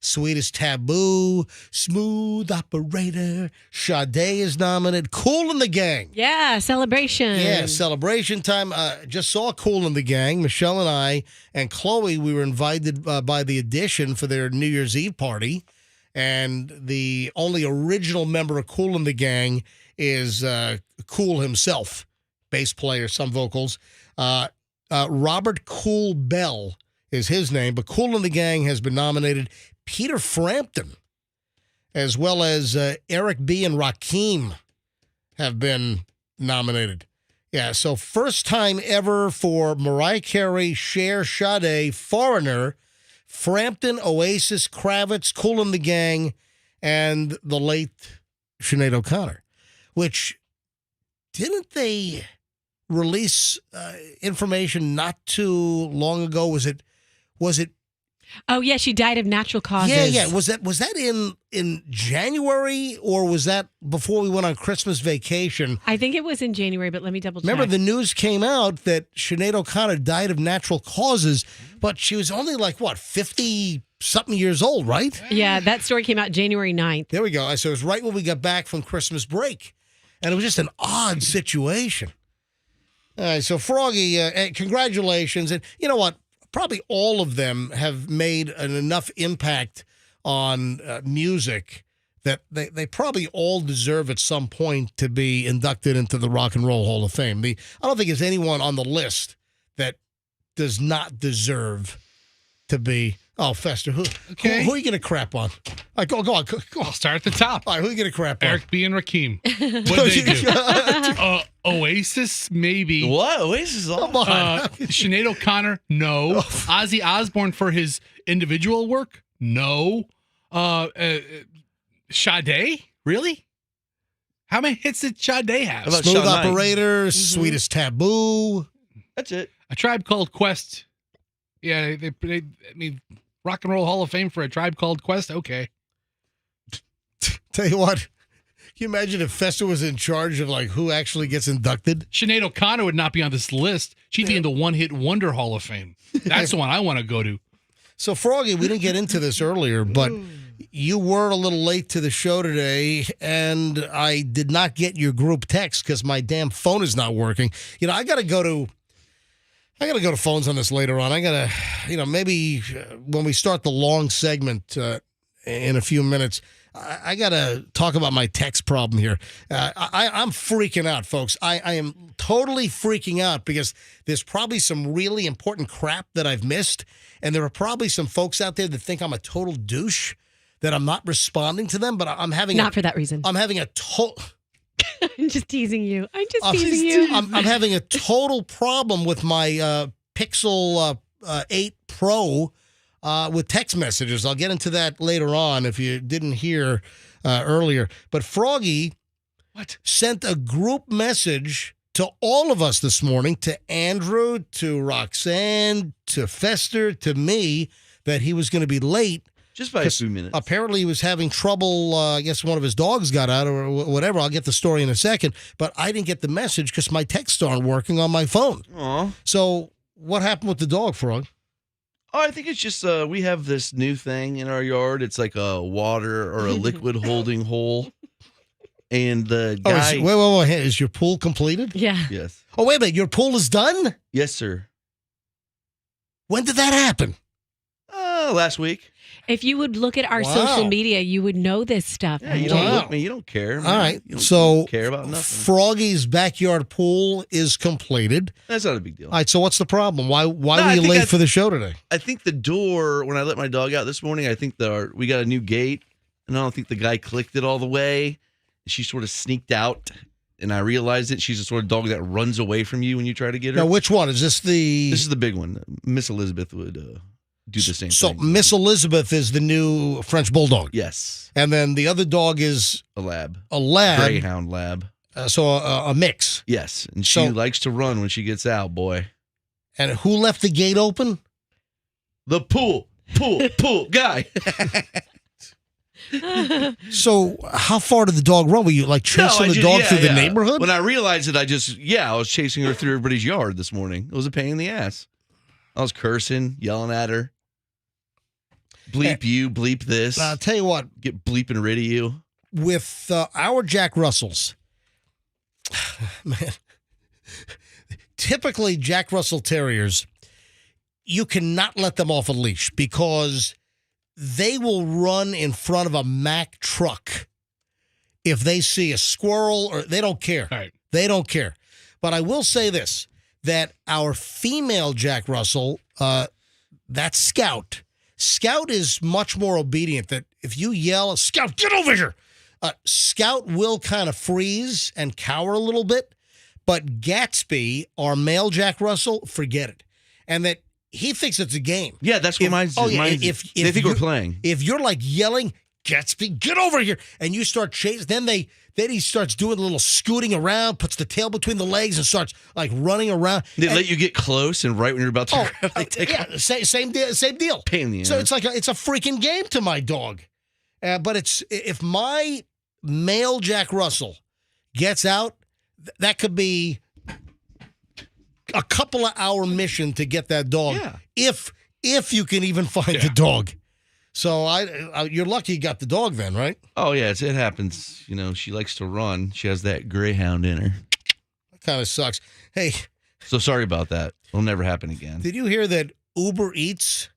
Sweet as Taboo, Smooth Operator. Sade is nominated. Kool and the Gang. Yeah, celebration. Yeah, celebration time. Just saw Kool and the Gang. Michelle and I and Chloe, we were invited by the Edition for their New Year's Eve party. And the only original member of Kool and the Gang is Kool himself, bass player, some vocals. Robert Kool Bell is his name, but Kool and the Gang has been nominated. Peter Frampton, as well as Eric B. and Rakim have been nominated. Yeah, so first time ever for Mariah Carey, Cher, Sade, Foreigner, Frampton, Oasis, Kravitz, Kool and the Gang, and the late Sinead O'Connor, which didn't they release information not too long ago? Was it? Oh yeah, she died of natural causes. Yeah. Was that in January, or was that before we went on Christmas vacation? I think it was in January, but let me double check. Remember, the news came out that Sinead O'Connor died of natural causes, but she was only 50-something years old, right? Yeah, that story came out January 9th. There we go. So it was right when we got back from Christmas break, and it was just an odd situation. All right, so Froggy, congratulations. And you know what? Probably all of them have made enough impact on music that they probably all deserve at some point to be inducted into the Rock and Roll Hall of Fame. I don't think there's anyone on the list that does not deserve to be. Oh, Fester, who are you going to crap on? All right, go on. I'll start at the top. All right, who are you going to crap on? Eric B. and Rakim. What'd they do? Oasis, maybe. What? Oasis is all. Come on. Sinead O'Connor, no. Ozzy Osbourne for his individual work, no. Sade, really? How many hits did Sade have? About Smooth Shawn Operator, Sweet as Taboo. That's it. A Tribe Called Quest. Yeah, I mean, Rock and Roll Hall of Fame for A Tribe Called Quest. Okay. Tell you what, can you imagine if Fester was in charge of who actually gets inducted? Sinead O'Connor would not be on this list. She'd be in the One Hit Wonder Hall of Fame. That's the one I want to go to. So, Froggy, we didn't get into this earlier, but you were a little late to the show today, and I did not get your group text because my damn phone is not working. I got to go to phones on this later on. I got to, maybe when we start the long segment in a few minutes, I got to talk about my text problem here. I'm freaking out, folks. I am totally freaking out because there's probably some really important crap that I've missed, and there are probably some folks out there that think I'm a total douche, that I'm not responding to them, but I'm having Not for that reason. I'm having a total... I'm just teasing you. I'm having a total problem with my Pixel 8 Pro with text messages. I'll get into that later on if you didn't hear earlier. But Froggy sent a group message to all of us this morning, to Andrew, to Roxanne, to Fester, to me, that he was going to be late. Just by a few minutes. Apparently he was having trouble. I guess one of his dogs got out or whatever. I'll get the story in a second. But I didn't get the message because my texts aren't working on my phone. Aw. So what happened with the dog, Frog? Oh, I think it's just we have this new thing in our yard. It's like a water or a liquid holding hole. And the guy... Wait. Is your pool completed? Yeah. Yes. Oh, wait a minute. Your pool is done? Yes, sir. When did that happen? Last week. If you would look at our social media, you would know this stuff. Yeah, you don't look me. You don't care. All right. You don't care about nothing. Froggy's backyard pool is completed. That's not a big deal. All right. So what's the problem? Why were you late for the show today? I think the door, when I let my dog out this morning, I think we got a new gate, and I don't think the guy clicked it all the way. She sort of sneaked out, and I realized it. She's the sort of dog that runs away from you when you try to get her. Now, which one? Is this the... This is the big one. Miss Elizabeth would do the same thing. So Miss Elizabeth is the new French Bulldog? Yes. And then the other dog is... A lab. A lab. Greyhound lab. So a mix. Yes. And she likes to run when she gets out, boy. And who left the gate open? The pool guy. So how far did the dog run? Were you like chasing the dog through the neighborhood? When I realized it, I was chasing her through everybody's yard this morning. It was a pain in the ass. I was cursing, yelling at her. Bleep you, bleep this. I'll tell you what. Get bleeping rid of you. With our Jack Russells, man, typically Jack Russell Terriers, you cannot let them off a leash because they will run in front of a Mack truck if they see a squirrel, or they don't care. Right. They don't care. But I will say this, that our female Jack Russell, that Scout is much more obedient. That if you yell, Scout, get over here, Scout will kind of freeze and cower a little bit. But Gatsby, our male Jack Russell, forget it. And that he thinks it's a game. Yeah, that's what mine's. If they think we're playing. If you're like yelling, Gatsby, get over here, and you start chasing, then he starts doing a little scooting around, puts the tail between the legs, and starts like running around. They let you get close, and right when you're about to grab, they take yeah, same deal. Pain in the ass. So it's like it's a freaking game to my dog. But if my male Jack Russell gets out, that could be a couple of hour mission to get that dog. Yeah. If you can even find the dog. So you're lucky you got the dog then, right? Oh yeah, it happens. You know, she likes to run. She has that greyhound in her. That kind of sucks. Hey, so sorry about that. It'll never happen again. Did you hear that Uber Eats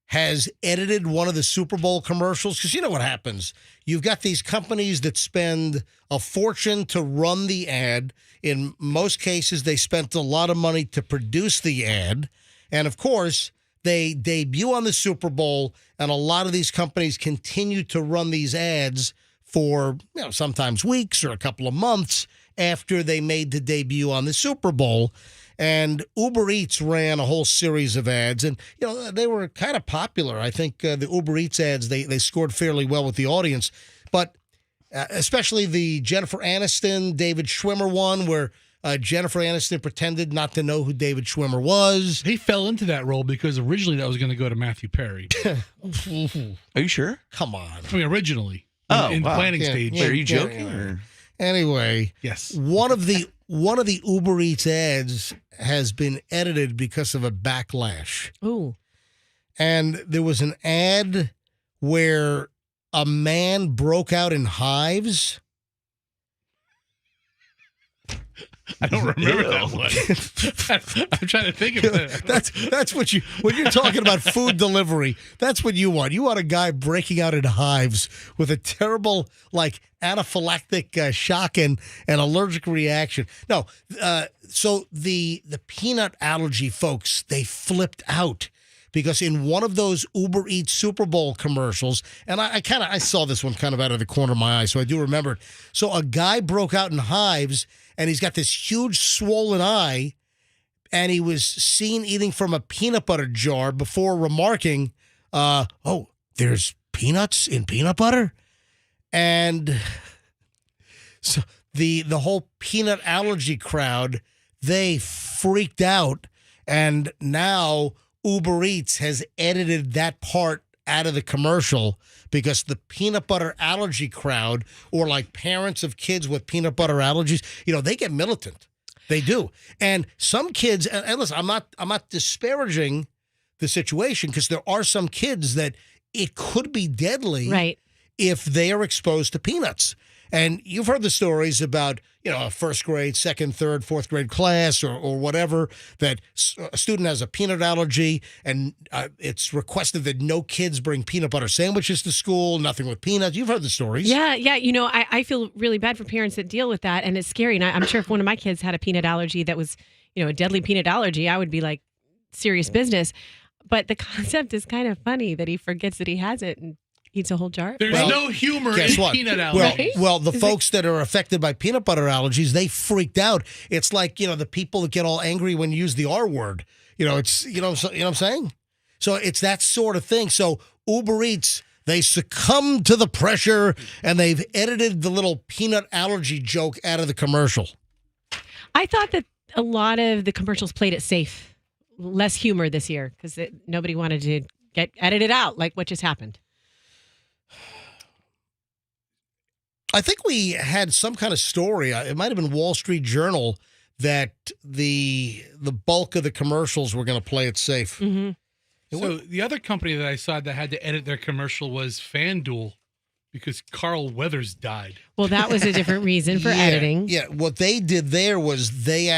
has edited one of the Super Bowl commercials? Because you know what happens. You've got these companies that spend a fortune to run the ad. In most cases, they spent a lot of money to produce the ad. And, of course, they debut on the Super Bowl, and a lot of these companies continue to run these ads for sometimes weeks or a couple of months after they made the debut on the Super Bowl. And Uber Eats ran a whole series of ads, and they were kind of popular. I think the Uber Eats ads, they scored fairly well with the audience, but especially the Jennifer Aniston, David Schwimmer one, where Jennifer Aniston pretended not to know who David Schwimmer was. He fell into that role because originally that was going to go to Matthew Perry. Are you sure? Come on. I mean, originally. In wow. planning stage. Are you joking? Or? Anyway, yes. One of the Uber Eats ads has been edited because of a backlash. Ooh. And there was an ad where a man broke out in hives. I don't remember that one. I'm trying to think of it. That's what when you're talking about food delivery, that's what you want. You want a guy breaking out in hives with a terrible, like, anaphylactic shock and allergic reaction. No, so the peanut allergy folks, they flipped out. Because in one of those Uber Eats Super Bowl commercials, and I saw this one kind of out of the corner of my eye, so I do remember it. So a guy broke out in hives, and he's got this huge swollen eye, and he was seen eating from a peanut butter jar before remarking, oh, there's peanuts in peanut butter? And so the whole peanut allergy crowd, they freaked out, and now Uber Eats has edited that part out of the commercial because the peanut butter allergy crowd, or like parents of kids with peanut butter allergies, they get militant. They do. And some kids, and listen, I'm not disparaging the situation, because there are some kids that it could be deadly, right, if they are exposed to peanuts. And you've heard the stories about, a first grade, second, third, fourth grade class or whatever, that a student has a peanut allergy, and it's requested that no kids bring peanut butter sandwiches to school, nothing with peanuts. You've heard the stories. Yeah. I feel really bad for parents that deal with that, and it's scary. And I'm sure if one of my kids had a peanut allergy that was, a deadly peanut allergy, I would be like, serious business. But the concept is kind of funny that he forgets that he has it and eats a whole jar. There's no humor in peanut allergies. Well, the folks that are affected by peanut butter allergies, they freaked out. It's like, the people that get all angry when you use the R word. It's, you know what I'm saying? So it's that sort of thing. So Uber Eats, they succumbed to the pressure, and they've edited the little peanut allergy joke out of the commercial. I thought that a lot of the commercials played it safe. Less humor this year, because nobody wanted to get edited out like what just happened. I think we had some kind of story. It might have been Wall Street Journal that the bulk of the commercials were going to play it safe. Mm-hmm. So the other company that I saw that had to edit their commercial was FanDuel because Carl Weathers died. Well, that was a different reason for Yeah, editing. Yeah, what they did there was they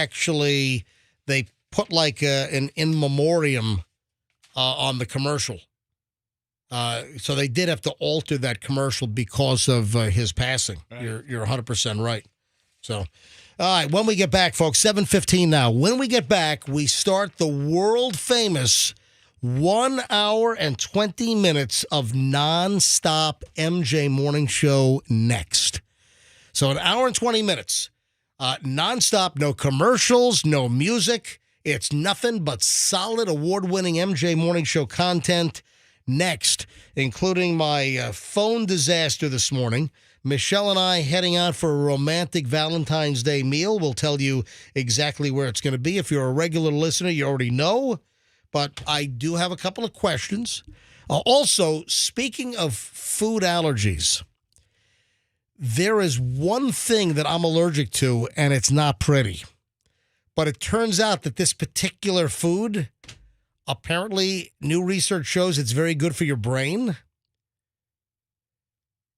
put like an in memoriam on the commercial. So they did have to alter that commercial because of his passing. Right. You're 100% right. So, all right, when we get back, folks, 7:15 now. When we get back, we start the world famous 1 hour and 20 minutes of nonstop MJ Morning Show next. So an hour and 20 minutes, nonstop, no commercials, no music. It's nothing but solid award-winning MJ Morning Show content next, including my phone disaster this morning. Michelle and I heading out for a romantic Valentine's Day meal. We'll tell you exactly where it's going to be. If you're a regular listener, you already know. But I do have a couple of questions. Also, speaking of food allergies, there is one thing that I'm allergic to, and it's not pretty. But it turns out that this particular food, apparently, new research shows it's very good for your brain.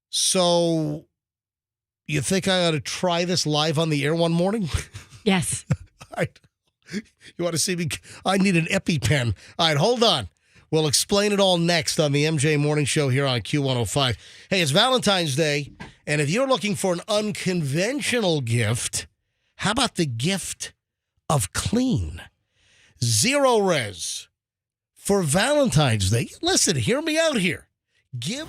So, you think I ought to try this live on the air one morning? Yes. You want to see me? I need an EpiPen. All right, hold on. We'll explain it all next on the MJ Morning Show here on Q105. Hey, it's Valentine's Day, and if you're looking for an unconventional gift, how about the gift of clean? Zero res for Valentine's Day. Listen, hear me out here. Give...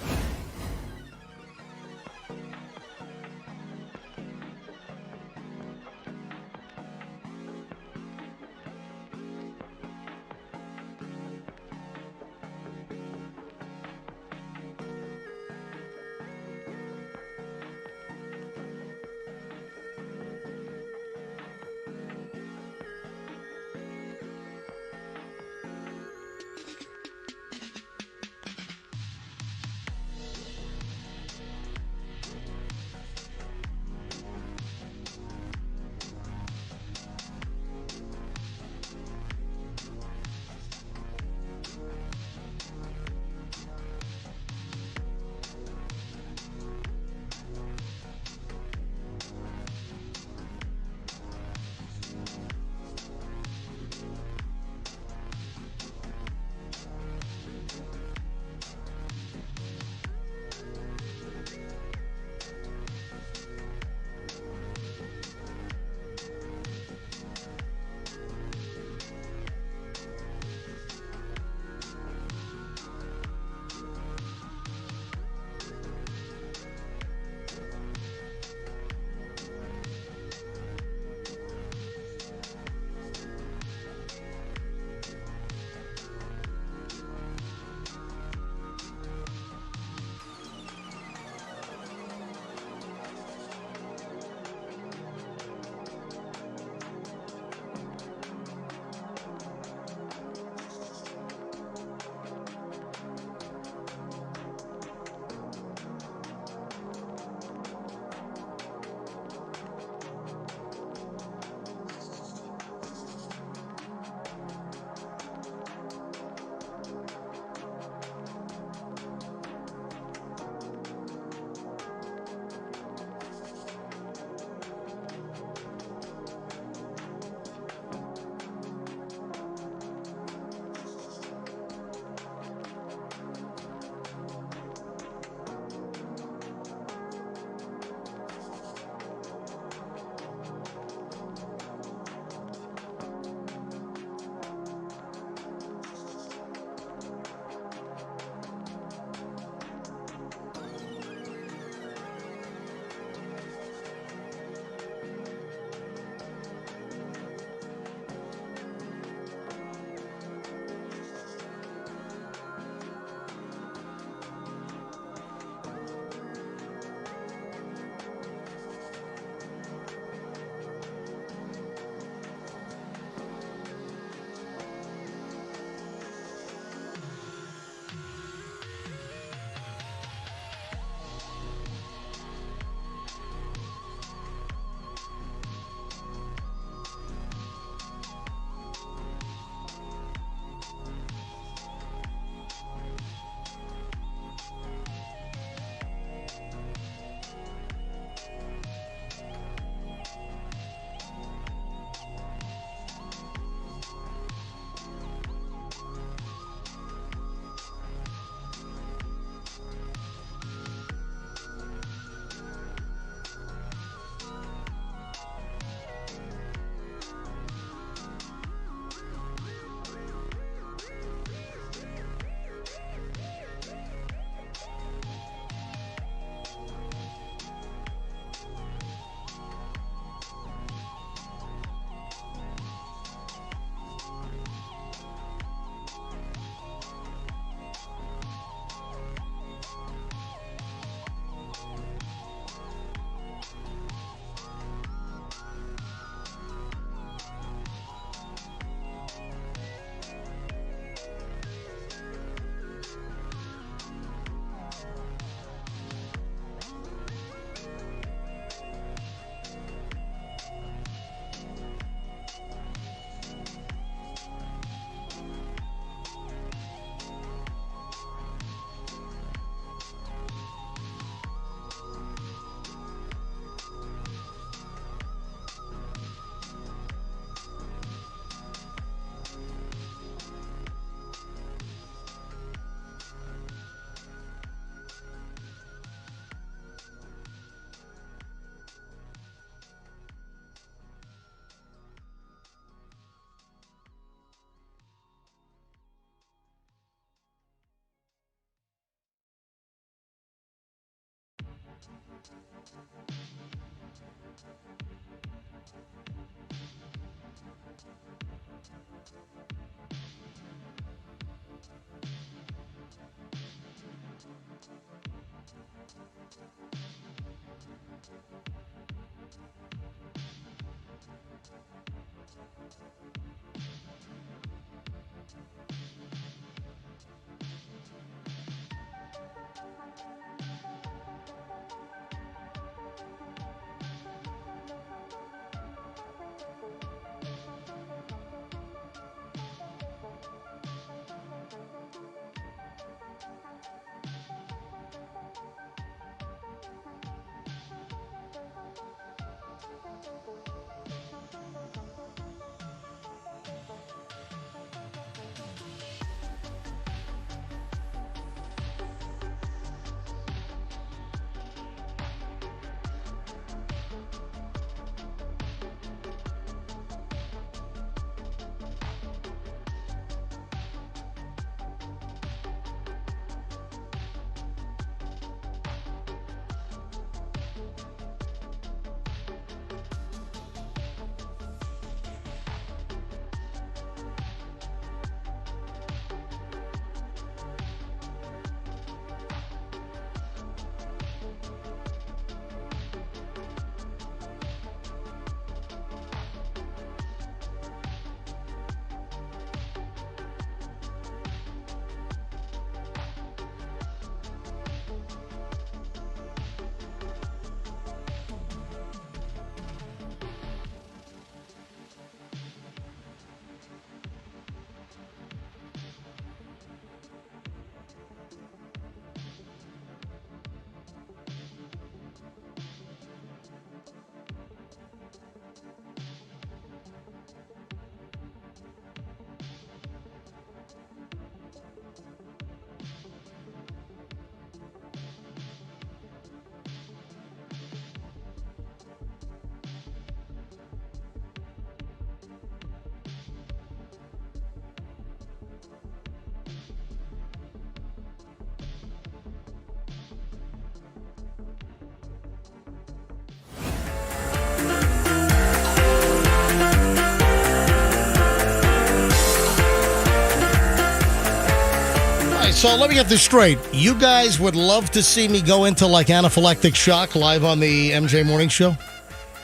So let me get this straight. You guys would love to see me go into like anaphylactic shock live on the MJ Morning Show?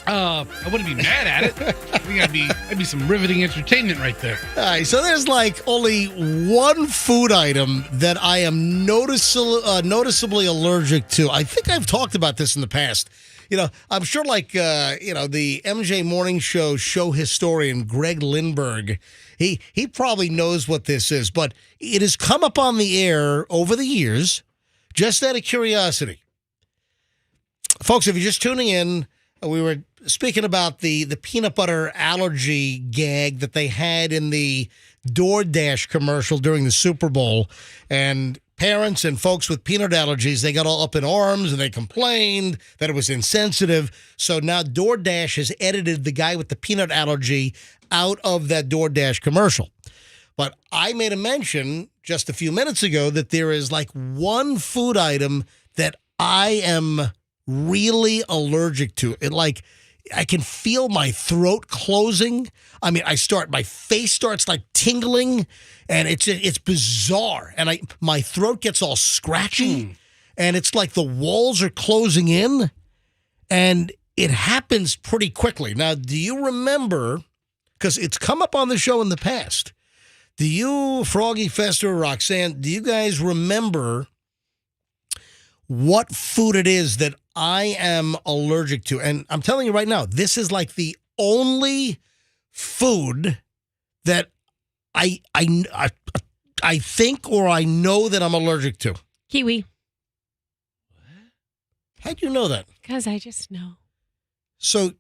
I wouldn't be mad at it. I think that'd be some riveting entertainment right there. All right, so there's like only one food item that I am noticeably allergic to. I think I've talked about this in the past. You know, I'm sure like, the MJ Morning Show historian, Greg Lindberg, he probably knows what this is, but it has come up on the air over the years, just out of curiosity. Folks, if you're just tuning in, we were speaking about the peanut butter allergy gag that they had in the DoorDash commercial during the Super Bowl. And parents and folks with peanut allergies, they got all up in arms and they complained that it was insensitive. So now DoorDash has edited the guy with the peanut allergy out of that DoorDash commercial. But I made a mention just a few minutes ago that there is like one food item that I am really allergic to. It like, I can feel my throat closing. I mean, my face starts like tingling, and it's bizarre. And my throat gets all scratchy, and it's like the walls are closing in, and it happens pretty quickly. Now, do you remember, because it's come up on the show in the past, do you, Froggy, Fester, Roxanne, do you guys remember what food it is that I am allergic to? And I'm telling you right now, this is like the only food that I think or I know that I'm allergic to. Kiwi. How'd you know that? Because I just know. So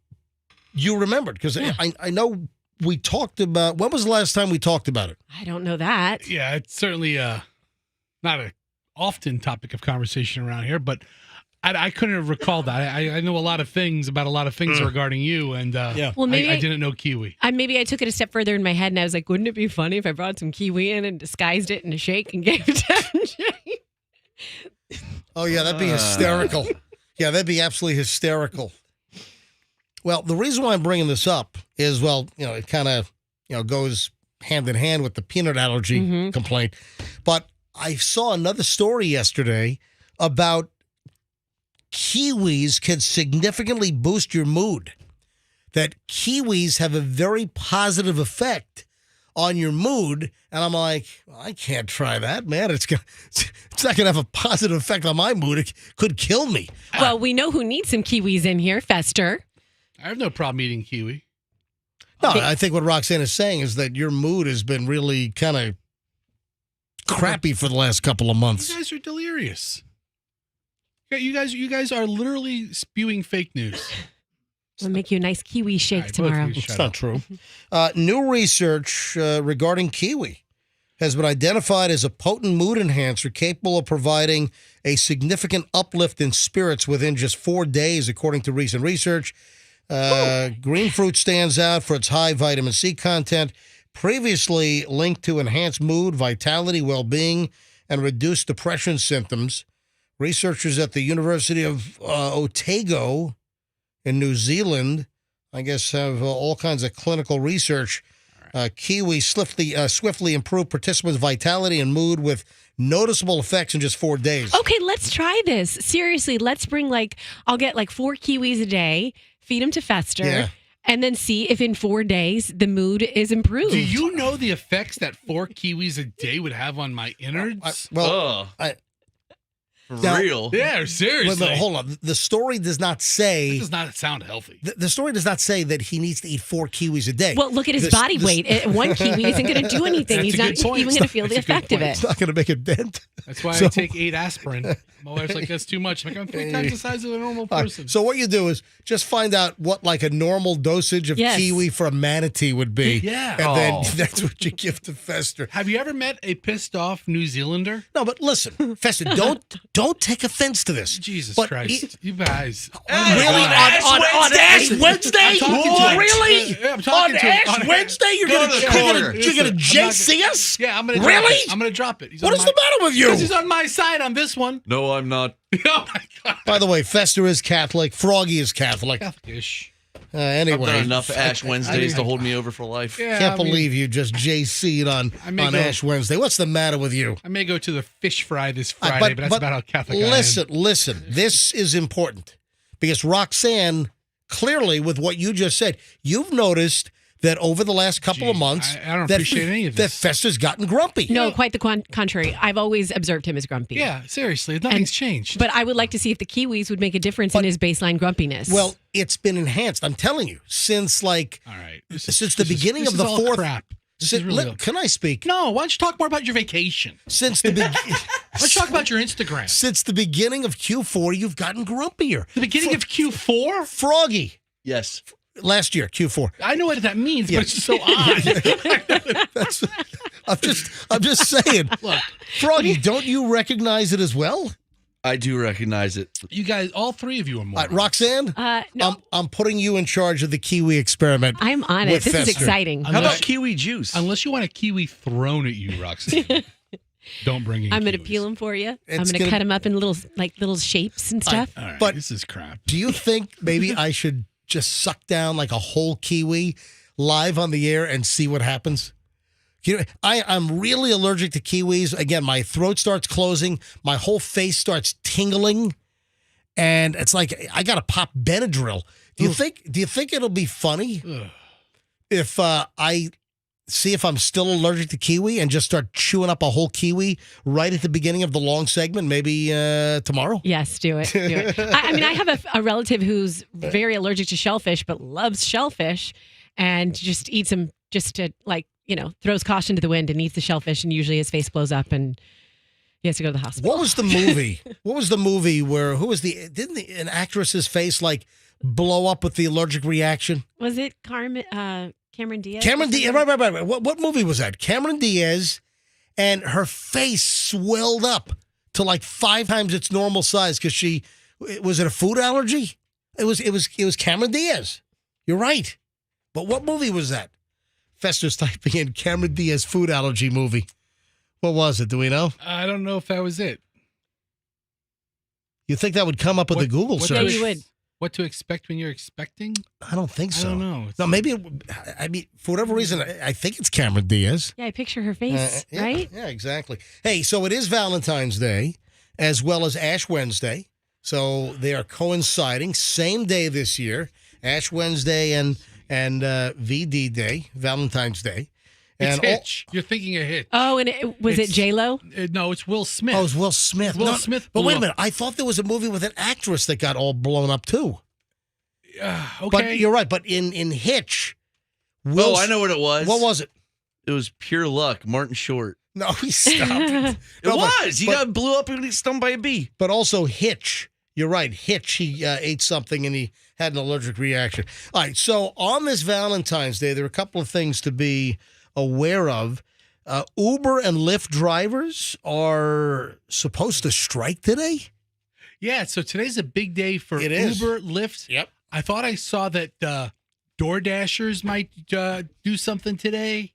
you remembered, because I know we talked about, when was the last time we talked about it? I don't know that. Yeah, it's certainly not a often topic of conversation around here, but I couldn't have recalled that. I know a lot of things about a lot of things regarding you, and well, maybe I didn't know kiwi. Maybe I took it a step further in my head, and I was like, wouldn't it be funny if I brought some kiwi in and disguised it in a shake and gave it to MJ? Oh, yeah, that'd be hysterical. Yeah, that'd be absolutely hysterical. Well, the reason why I'm bringing this up is, well, it kind of, goes hand in hand with the peanut allergy complaint. But I saw another story yesterday about kiwis can significantly boost your mood. That kiwis have a very positive effect on your mood. And I'm like, well, I can't try that, man. It's not going to have a positive effect on my mood. It could kill me. Well, we know who needs some kiwis in here, Fester. I have no problem eating kiwi. No, I think what Roxanne is saying is that your mood has been really kind of crappy for the last couple of months. You guys are delirious. You guys are literally spewing fake news. We'll make you a nice kiwi shake tomorrow. It's not true. New research regarding kiwi has been identified as a potent mood enhancer capable of providing a significant uplift in spirits within just 4 days, according to recent research. Green fruit stands out for its high vitamin C content, previously linked to enhanced mood, vitality, well-being, and reduced depression symptoms. Researchers at the University of Otago in New Zealand, I guess, have all kinds of clinical research. Kiwi swiftly improved participants' vitality and mood with noticeable effects in just 4 days. Okay, let's try this. Seriously, let's bring I'll get 4 kiwis a day, feed them to Fester, and then see if in 4 days the mood is improved. Do you know the effects that 4 kiwis a day would have on my innards? For real? Yeah, seriously. Well, hold on. The story does not say... This does not sound healthy. The story does not say that he needs to eat 4 kiwis a day. Well, look at his body weight. 1 kiwi isn't going to do anything. He's not even going to feel the effect of it. It's not going to make a dent. That's why I take 8 aspirin. My wife's like, that's too much. I'm 3 times the size of a normal person. So what you do is just find out what a normal dosage of kiwi for a manatee would be. Yeah. And then that's what you give to Fester. Have you ever met a pissed off New Zealander? No, but listen, Fester, don't take offense to this. Jesus but Christ. You guys. Really? On Ash Wednesday? Really? I'm talking to him. On Wednesday? You're going to JC us? Yeah, I'm going to Really? I'm going to drop it. What is the matter with you? Because he's on my side on this one. No, I'm not. Oh, my God. By the way, Fester is Catholic. Froggy is Catholic. Catholic-ish. I've Anyway, done enough Ash Wednesdays to hold me over for life. Yeah, can't believe you just JC'd on Ash Wednesday. What's the matter with you? I may go to the fish fry this Friday, but that's about how Catholic I am. Listen. This is important because Roxanne, clearly, with what you just said, you've noticed that over the last couple of months, I don't appreciate any of that this. Fester's gotten grumpy. No, quite the contrary. I've always observed him as grumpy. Yeah, seriously, nothing's changed. But I would like to see if the Kiwis would make a difference in his baseline grumpiness. Well, it's been enhanced. I'm telling you, since All right, since the beginning of the all fourth. crap. This is really all- Can I speak? No, why don't you talk more about your vacation? Since the Why don't you talk about your Instagram? since the beginning of Q4, you've gotten grumpier. The beginning of Q4? Froggy. Yes. Last year, Q4. I know what that means, but it's just so odd. I'm just saying. Look, Froggy, don't you recognize it as well? I do recognize it. you guys, all three of you are morons. Roxanne, no, I'm putting you in charge of the Kiwi experiment. I'm on it. with This is Fester. exciting. How about kiwi juice? Unless you want a kiwi thrown at you, Roxanne. Don't bring in I'm going to kiwis. peel them for you. I'm It's going to gonna- cut them up in little shapes and stuff. All right, But- this is crap. Do you think maybe I should just suck down like a whole kiwi live on the air and see what happens? You know, I'm really allergic to kiwis. Again, my throat starts closing. My whole face starts tingling. And it's like I got to pop Benadryl. Do you think it'll be funny Ugh. if I see if I'm still allergic to kiwi and just start chewing up a whole kiwi right at the beginning of the long segment, maybe tomorrow? Yes, do it. Do it. I mean, I have a relative who's very allergic to shellfish, but loves shellfish and just eats them just to throws caution to the wind and eats the shellfish, and usually his face blows up and he has to go to the hospital. What was the movie? What was the movie where didn't an actress's face like blow up with the allergic reaction? Was it Cameron Diaz? Cameron Diaz. Right. What movie was that? Cameron Diaz, and her face swelled up to like 5 times its normal size because was it a food allergy? It was Cameron Diaz. You're right. But what movie was that? Fester's typing in Cameron Diaz food allergy movie. What was it? Do we know? I don't know if that was it. You think that would come up with the Google what search? Yeah, you would. What to expect when you're expecting? I don't think so. I don't know. No, maybe. I mean, for whatever reason, I think it's Cameron Diaz. Yeah, I picture her face, Yeah, right? Yeah, exactly. Hey, so it is Valentine's Day as well as Ash Wednesday. So they are coinciding, same day this year, Ash Wednesday and VD Day, Valentine's Day. It's And Hitch. You're thinking of Hitch. Oh, and was it J-Lo? No, it's Will Smith. Oh, it's Will Smith. Will Smith But blew wait a up. minute. I thought there was a movie with an actress that got all blown up too. Okay. But you're right. But in Hitch, I know what it was. What was it? It was Pure Luck, Martin Short. No, he stopped. It was. He got blew up and he stung by a bee. But also Hitch. You're right. Hitch, he ate something and he had an allergic reaction. All right. So on this Valentine's Day, there are a couple of things to be aware of. Uber and Lyft drivers are supposed to strike today. Yeah, so today's a big day for It is. Uber, Lyft. Yep. I thought I saw that Door Dashers might do something today.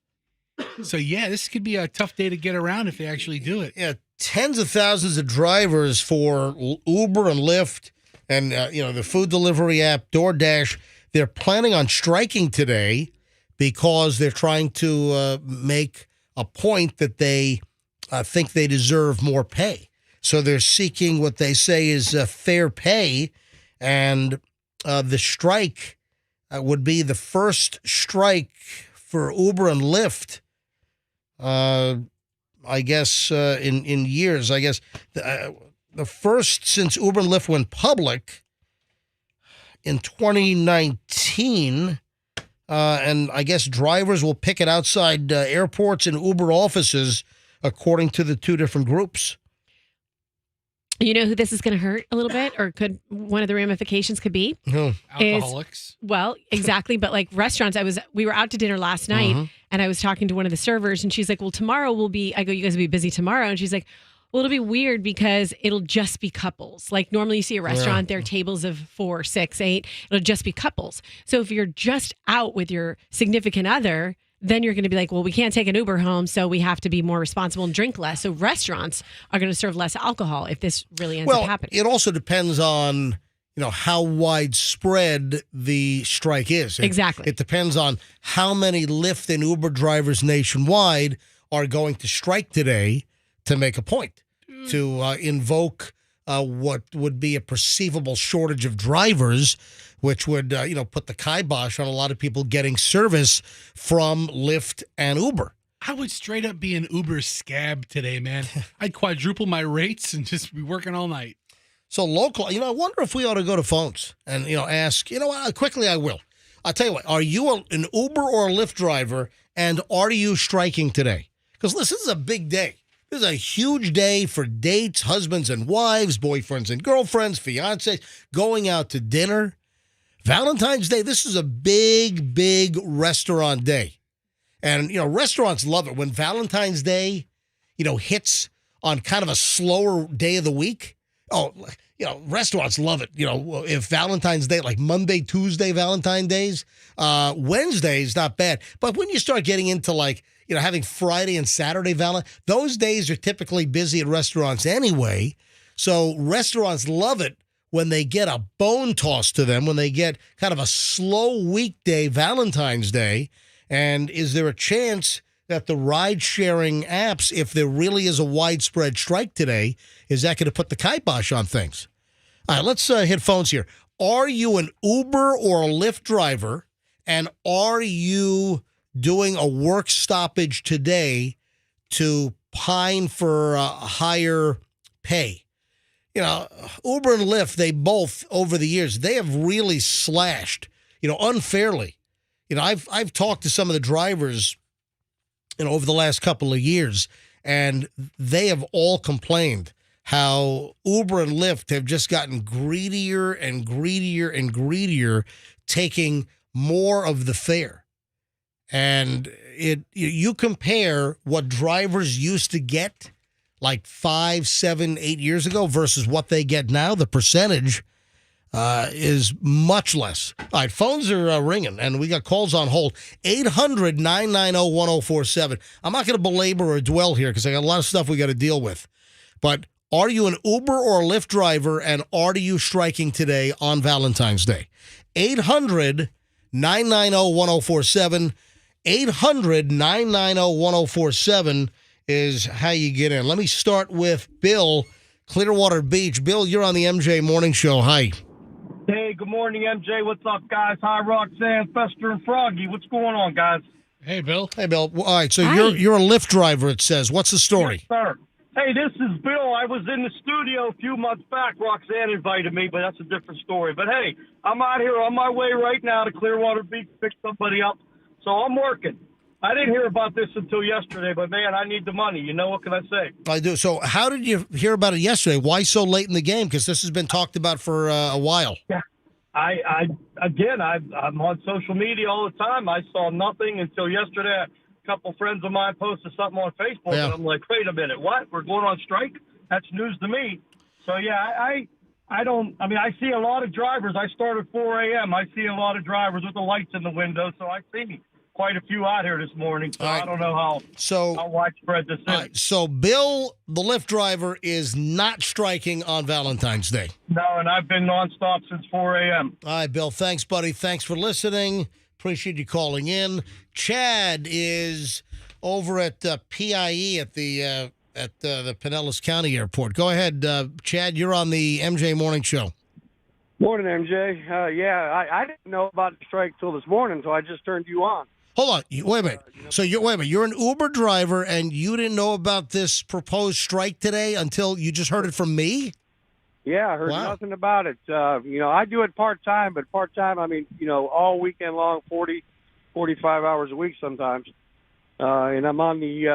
So, yeah, this could be a tough day to get around if they actually do it. Yeah, tens of thousands of drivers for Uber and Lyft and, the food delivery app, DoorDash. They're planning on striking today because they're trying to make a point that they think they deserve more pay. So they're seeking what they say is fair pay, and the strike would be the first strike for Uber and Lyft, I guess, in years. I guess the first since Uber and Lyft went public in 2019. And I guess drivers will picket outside airports and Uber offices, according to the two different groups. You know who this is going to hurt a little bit, or could one of the ramifications could be? Oh. Alcoholics. Well, exactly. But like restaurants, we were out to dinner last night, and I was talking to one of the servers, and she's like, "Well, tomorrow will be." I go, "You guys will be busy tomorrow," and she's like, "Well, it'll be weird because it'll just be couples. Like normally you see a restaurant, there are tables of 4, 6, 8. It'll just be couples. So if you're just out with your significant other, then you're going to be like, well, we can't take an Uber home, so we have to be more responsible and drink less. So restaurants are going to serve less alcohol if this really ends up happening. It also depends on, how widespread the strike is. Exactly. It depends on how many Lyft and Uber drivers nationwide are going to strike today to make a point, to invoke what would be a perceivable shortage of drivers, which would, put the kibosh on a lot of people getting service from Lyft and Uber. I would straight up be an Uber scab today, man. I'd quadruple my rates and just be working all night. So local, I wonder if we ought to go to phones and, ask, what, quickly I will. I'll tell you what, are you an Uber or a Lyft driver, and are you striking today? Because this is a big day. This is a huge day for dates, husbands and wives, boyfriends and girlfriends, fiancés, going out to dinner. Valentine's Day, this is a big, big restaurant day. And, restaurants love it when Valentine's Day, hits on kind of a slower day of the week. Oh, restaurants love it. If Valentine's Day, like Monday, Tuesday, Valentine's Days, Wednesday's not bad. But when you start getting into having Friday and Saturday those days are typically busy at restaurants anyway. So restaurants love it when they get a bone tossed to them, when they get kind of a slow weekday Valentine's Day. And is there a chance that the ride-sharing apps, if there really is a widespread strike today, is that going to put the kibosh on things? All right, let's hit phones here. Are you an Uber or a Lyft driver, and are you doing a work stoppage today to pine for higher pay? Uber and Lyft, they both, over the years, they have really slashed, unfairly. I've talked to some of the drivers, over the last couple of years, and they have all complained how Uber and Lyft have just gotten greedier and greedier and greedier, taking more of the fare. And you compare what drivers used to get like 5, 7, 8 years ago versus what they get now, the percentage is much less. All right, phones are ringing, and we got calls on hold. 800-990-1047. I'm not going to belabor or dwell here because I got a lot of stuff we got to deal with. But are you an Uber or a Lyft driver, and are you striking today on Valentine's Day? 800-990-1047. 800-990-1047 is how you get in. Let me start with Bill, Clearwater Beach. Bill, you're on the MJ Morning Show. Hi. Hey, good morning, MJ. What's up, guys? Hi, Roxanne, Fester, and Froggy. What's going on, guys? Hey, Bill. Hey, Bill. All right, so Hi. you're a Lyft driver, it says. What's the story? Yes, sir. Hey, this is Bill. I was in the studio a few months back. Roxanne invited me, but that's a different story. But, hey, I'm out here on my way right now to Clearwater Beach to pick somebody up. So I'm working. I didn't hear about this until yesterday, but, man, I need the money. What can I say? I do. So how did you hear about it yesterday? Why so late in the game? Because this has been talked about for a while. Yeah. I'm on social media all the time. I saw nothing until yesterday. A couple friends of mine posted something on Facebook, and I'm like, wait a minute, what? We're going on strike? That's news to me. So, yeah, I see a lot of drivers. I start at 4 a.m. I see a lot of drivers with the lights in the window, so I see quite a few out here this morning. So I don't know how widespread this is. Right. So Bill, the Lyft driver, is not striking on Valentine's Day. No, and I've been nonstop since 4 a.m. All right, Bill. Thanks, buddy. Thanks for listening. Appreciate you calling in. Chad is over at PIE at the Pinellas County Airport. Go ahead, Chad. You're on the MJ Morning Show. Morning, MJ. I didn't know about the strike till this morning, so I just turned you on. Hold on. Wait a minute. So you're an Uber driver, and you didn't know about this proposed strike today until you just heard it from me? Yeah, I heard nothing about it. I do it part-time, but part-time, all weekend long, 40, 45 hours a week sometimes. And I'm on the,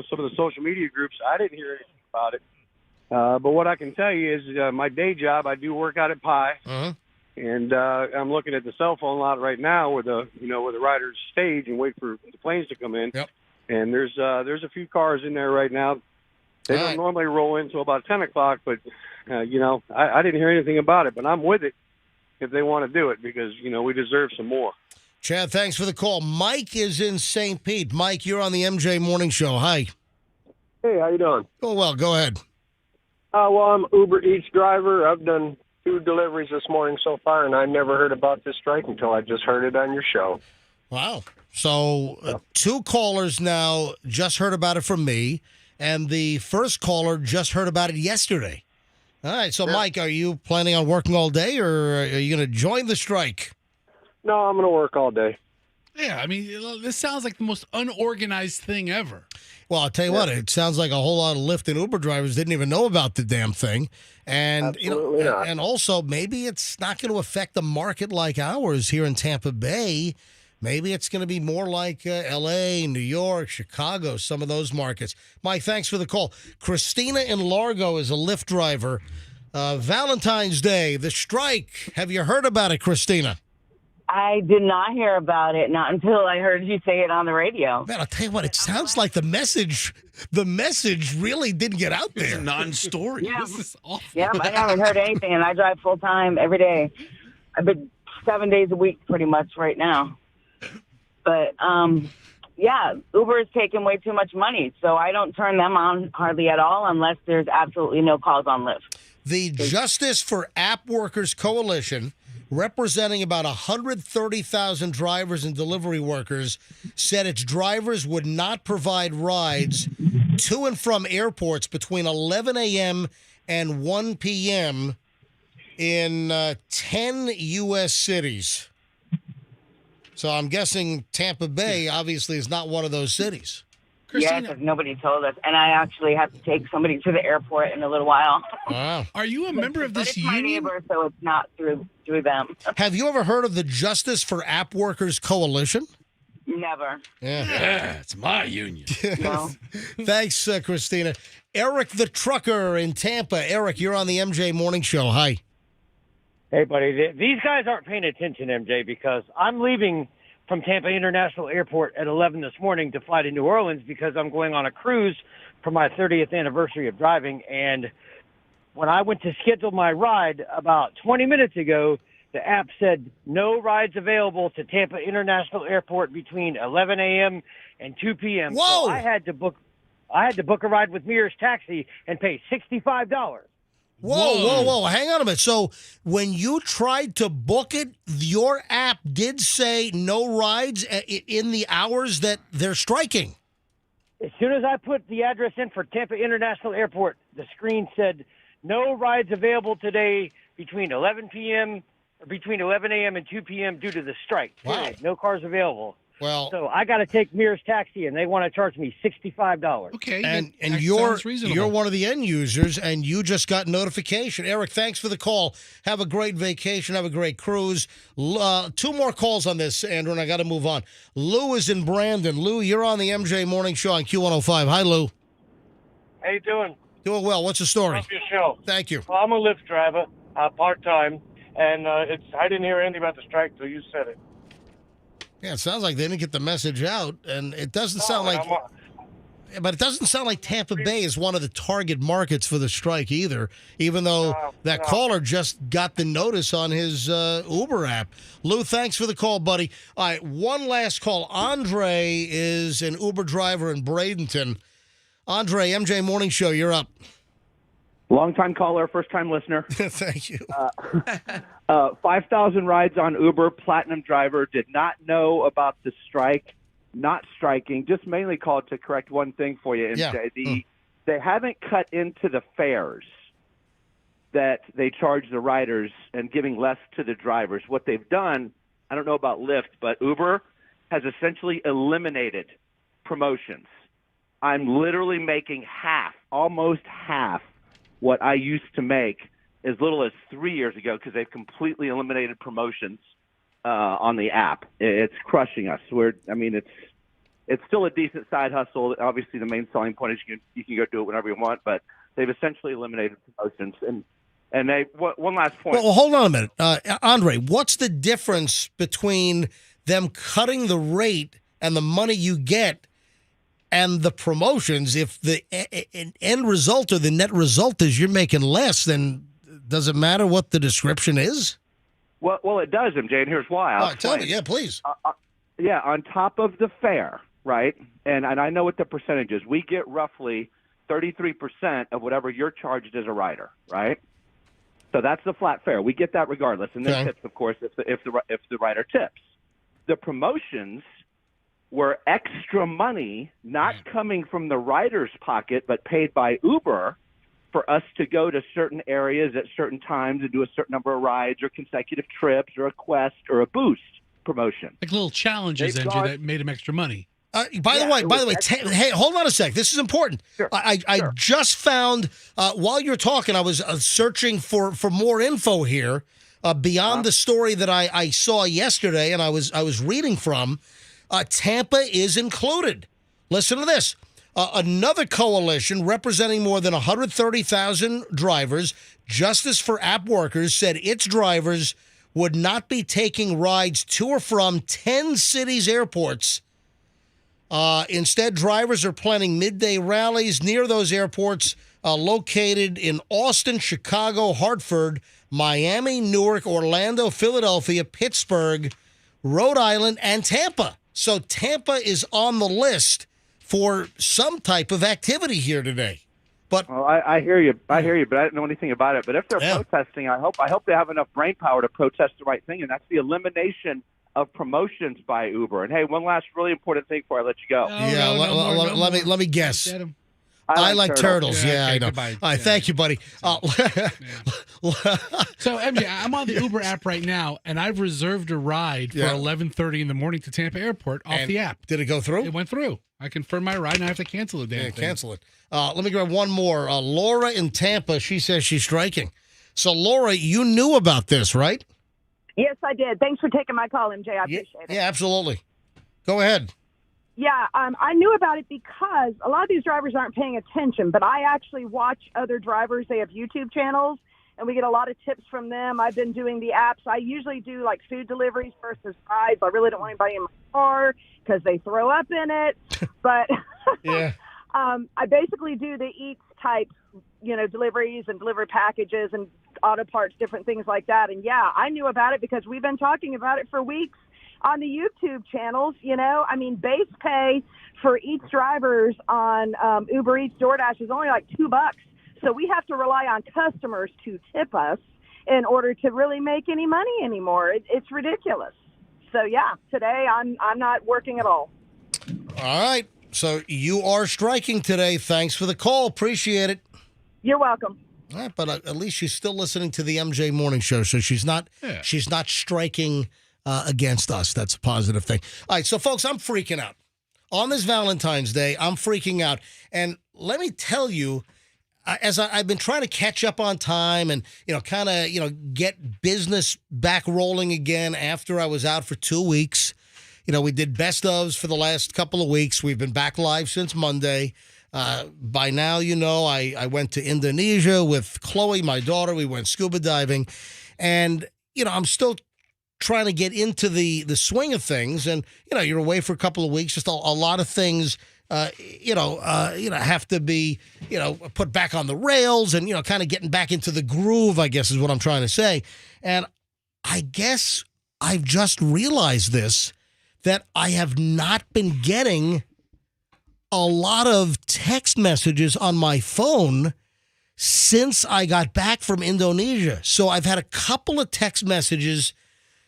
some of the social media groups. I didn't hear anything about it. But what I can tell you is my day job, I do work out at Pi. Uh-huh. And I'm looking at the cell phone lot right now where the riders stage and wait for the planes to come in. Yep. And there's a few cars in there right now. They don't normally roll in until about 10 o'clock, but, I didn't hear anything about it. But I'm with it if they want to do it because, we deserve some more. Chad, thanks for the call. Mike is in St. Pete. Mike, you're on the MJ Morning Show. Hi. Hey, how you doing? Oh, well, go ahead. I'm Uber Eats driver. I've done 2 deliveries this morning so far, and I never heard about this strike until I just heard it on your show. Wow. So 2 callers now just heard about it from me, and the first caller just heard about it yesterday. All right. So, Mike, are you planning on working all day, or are you going to join the strike? No, I'm going to work all day. Yeah, I mean, this sounds like the most unorganized thing ever. Well, I'll tell you what, it sounds like a whole lot of Lyft and Uber drivers didn't even know about the damn thing. And Absolutely not. And also maybe it's not going to affect a market like ours here in Tampa Bay. Maybe it's going to be more like L.A., New York, Chicago, some of those markets. Mike, thanks for the call. Christina in Largo is a Lyft driver. Valentine's Day, the strike. Have you heard about it, Christina? I did not hear about it, not until I heard you say it on the radio. Man, I'll tell you what, it sounds like the message really didn't get out there. It's a non-story. Yeah. This is awful. Yeah, I haven't heard anything, and I drive full-time every day. I've been 7 days a week pretty much right now. But, yeah, Uber is taking way too much money, so I don't turn them on hardly at all unless there's absolutely no calls on Lyft. The Justice for App Workers Coalition, representing about 130,000 drivers and delivery workers, said its drivers would not provide rides to and from airports between 11 a.m. and 1 p.m. in 10 U.S. cities. So I'm guessing Tampa Bay obviously is not one of those cities. Yes, if nobody told us. And I actually have to take somebody to the airport in a little while. Wow. Are you a member of But this it's my union? neighbor, so it's not through them. Have you ever heard of the Justice for App Workers Coalition? Never. Yeah, it's my union. No. Thanks, Christina. Eric the trucker in Tampa. Eric, you're on the MJ Morning Show. Hi. Hey, buddy. These guys aren't paying attention, MJ, because I'm leaving from Tampa International Airport at 11 this morning to fly to New Orleans because I'm going on a cruise for my 30th anniversary of driving. And when I went to schedule my ride about 20 minutes ago, the app said no rides available to Tampa International Airport between 11 a.m. and 2 p.m. Whoa! So I had to book a ride with Mirror's Taxi and pay $65. Whoa. Hang on a minute. So when you tried to book it, your app did say no rides in the hours that they're striking. As soon as I put the address in for Tampa International Airport, the screen said no rides available today between 11 p.m. or between 11 a.m. and 2 p.m. due to the strike. Wow. No cars available. Well, So I got to take Mirror's Taxi, and they want to charge me $65. Okay, and that you're sounds reasonable. you're one of the end users, and you just got notification. Eric, thanks for the call. Have a great vacation. Have a great cruise. 2 more calls on this, Andrew, and I got to move on. Lou is in Brandon. Lou, you're on the MJ Morning Show on Q105. Hi, Lou. How you doing? Doing well. What's the story? Love your show. Thank you. Well, I'm a Lyft driver, part-time, and I didn't hear anything about the strike till you said it. Yeah, it sounds like they didn't get the message out, and it doesn't sound like. But it doesn't sound like Tampa Bay is one of the target markets for the strike either, even though that caller just got the notice on his Uber app. Lou, thanks for the call, buddy. All right, one last call. Andre is an Uber driver in Bradenton. Andre, MJ Morning Show, you're up. Long-time caller, first-time listener. Thank you. 5,000 rides on Uber, platinum driver, did not know about the strike, not striking, just mainly called to correct one thing for you, MJ. Yeah. They haven't cut into the fares that they charge the riders and giving less to the drivers. What they've done, I don't know about Lyft, but Uber has essentially eliminated promotions. I'm literally making almost half what I used to make as little as 3 years ago because they've completely eliminated promotions on the app. It's crushing us. It's still a decent side hustle. Obviously, the main selling point is you can go do it whenever you want, but they've essentially eliminated promotions. And they one last point. Well, hold on a minute. Andre, what's the difference between them cutting the rate and the money you get and the promotions? If the end result or the net result is you're making less, then does it matter what the description is? Well, it does, MJ, and here's why. Tell me. Yeah, please. On top of the fare, right? And I know what the percentage is. We get roughly 33% of whatever you're charged as a rider, right? So that's the flat fare. We get that regardless, and then tips, of course, if the rider tips. The promotions were extra money, not coming from the rider's pocket, but paid by Uber for us to go to certain areas at certain times and do a certain number of rides or consecutive trips or a quest or a boost promotion. Like little challenges, MJ, that made him extra money. By the way, hey, hold on a sec. This is important. Sure. I just found, while you're talking, I was searching for more info here beyond the story that I saw yesterday and I was reading from. Tampa is included. Listen to this. Another coalition representing more than 130,000 drivers, Justice for App Workers, said its drivers would not be taking rides to or from 10 cities' airports. Instead, drivers are planning midday rallies near those airports located in Austin, Chicago, Hartford, Miami, Newark, Orlando, Philadelphia, Pittsburgh, Rhode Island, and Tampa. So Tampa is on the list for some type of activity here today. But I hear you, but I don't know anything about it. But if they're protesting, I hope they have enough brain power to protest the right thing, and that's the elimination of promotions by Uber. And hey, one last really important thing before I let you go. Let me guess. I like turtles. Yeah, I know. goodbye. All right, thank you, buddy. So, MJ, I'm on the Uber app right now, and I've reserved a ride for 11:30 in the morning to Tampa Airport off the app. Did it go through? It went through. I confirmed my ride, and I have to cancel it. Cancel it. Let me grab one more. Laura in Tampa, she says she's striking. So, Laura, you knew about this, right? Yes, I did. Thanks for taking my call, MJ. I appreciate it. Yeah, absolutely. Go ahead. Yeah, I knew about it because a lot of these drivers aren't paying attention, but I actually watch other drivers. They have YouTube channels, and we get a lot of tips from them. I've been doing the apps. I usually do, like, food deliveries versus rides. I really don't want anybody in my car because they throw up in it. But I basically do the Eats type, deliveries and delivery packages and auto parts, different things like that. And, yeah, I knew about it because we've been talking about it for weeks on the YouTube channels. Base pay for Eats drivers on Uber Eats, DoorDash is only like $2. So we have to rely on customers to tip us in order to really make any money anymore. It's ridiculous. So, yeah, today I'm not working at all. All right. So you are striking today. Thanks for the call. Appreciate it. You're welcome. All right, but at least she's still listening to the MJ Morning Show, so she's not striking against us. That's a positive thing. All right, so folks, I'm freaking out. On this Valentine's Day, I'm freaking out. And let me tell you, as I've been trying to catch up on time and, get business back rolling again after I was out for 2 weeks. We did best ofs for the last couple of weeks. We've been back live since Monday. By now, I went to Indonesia with Chloe, my daughter. We went scuba diving. And, I'm still trying to get into the swing of things. And, you're away for a couple of weeks. Just a lot of things, have to be, put back on the rails and, kind of getting back into the groove, I guess is what I'm trying to say. And I guess I've just realized this, that I have not been getting a lot of text messages on my phone since I got back from Indonesia. So I've had a couple of text messages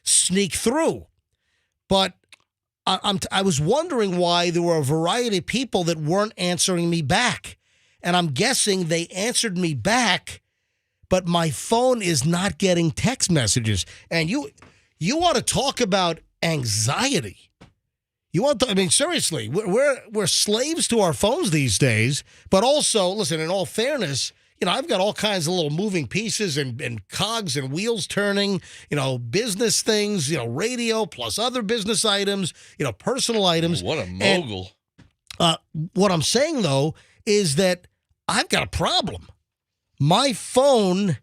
sneak through. But I was wondering why there were a variety of people that weren't answering me back. And I'm guessing they answered me back, but my phone is not getting text messages. And you want to talk about anxiety. Seriously, we're slaves to our phones these days. But also, listen, in all fairness, I've got all kinds of little moving pieces and cogs and wheels turning, business things, radio plus other business items, personal items. What a mogul. And, what I'm saying, though, is that I've got a problem. My phone,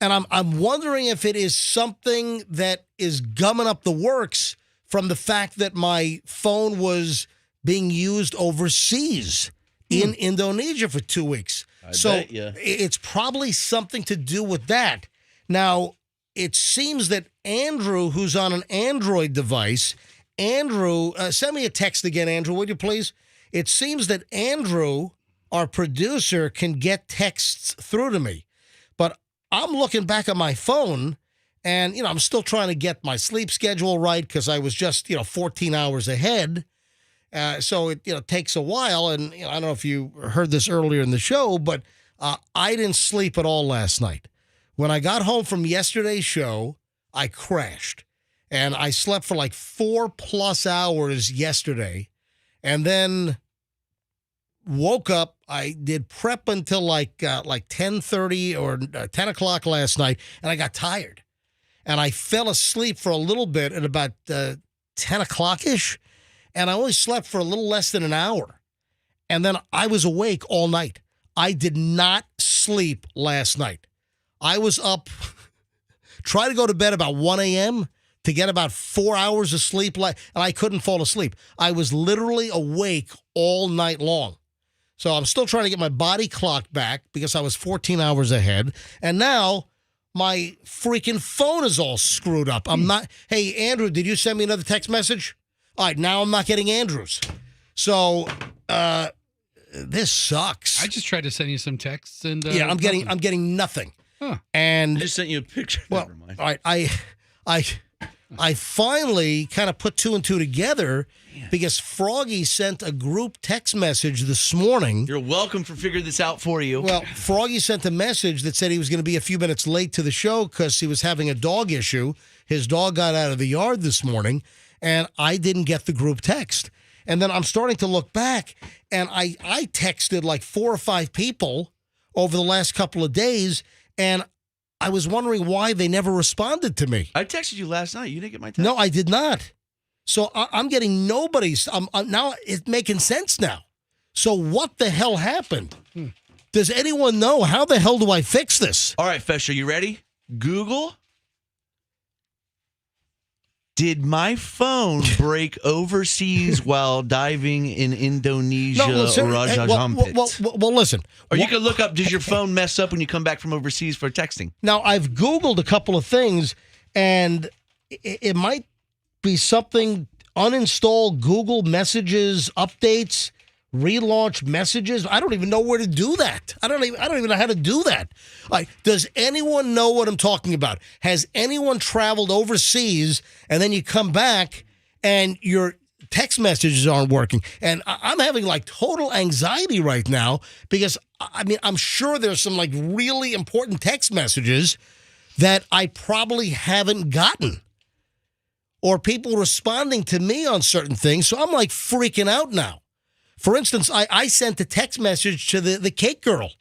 and I'm wondering if it is something that is gumming up the works from the fact that my phone was being used overseas in Indonesia for 2 weeks. It's probably something to do with that. Now, it seems that Andrew, who's on an Android device, send me a text again, Andrew, would you please? It seems that Andrew, our producer, can get texts through to me. But I'm looking back at my phone, and, I'm still trying to get my sleep schedule right because I was just, 14 hours ahead. So it, takes a while. And I don't know if you heard this earlier in the show, but I didn't sleep at all last night. When I got home from yesterday's show, I crashed. And I slept for like 4+ hours yesterday. And then woke up. I did prep until like 10:30 or 10 o'clock last night, and I got tired. And I fell asleep for a little bit at about 10 o'clock-ish, and I only slept for a little less than an hour. And then I was awake all night. I did not sleep last night. I was up, trying to go to bed about 1 a.m., to get about 4 hours of sleep, and I couldn't fall asleep. I was literally awake all night long. So I'm still trying to get my body clock back because I was 14 hours ahead. And now my freaking phone is all screwed up. I'm not, hey, Andrew, did you send me another text message? All right, now I'm not getting Andrew's. So this sucks. I just tried to send you some texts, and yeah, I'm getting nothing. Huh. And I just sent you a picture. Well, Never mind. All right, I finally kind of put two and two together because Froggy sent a group text message this morning. You're welcome for figuring this out for you. Well, Froggy sent a message that said he was going to be a few minutes late to the show because he was having a dog issue. His dog got out of the yard this morning, and I didn't get the group text. And then I'm starting to look back, and I texted like 4 or 5 people over the last couple of days, and I was wondering why they never responded to me. I texted you last night. You didn't get my text? No, I did not. So I'm getting nobody's. Now it's making sense now. So what the hell happened? Does anyone know? How the hell do I fix this? All right, Fesher, you ready? Google. Did my phone break overseas while diving in Indonesia or Raja well, listen. Or you could look up, does your phone mess up when you come back from overseas for texting? Now, I've Googled a couple of things, and it might be something uninstall Google Messages, updates, relaunch messages. I don't even know where to do that. I don't even know how to do that. Like, does anyone know what I'm talking about? Has anyone traveled overseas and then you come back and your text messages aren't working? And I'm having like total anxiety right now because I'm sure there's some like really important text messages that I probably haven't gotten, or people responding to me on certain things. So I'm like freaking out now. For instance, I sent a text message to the cake girl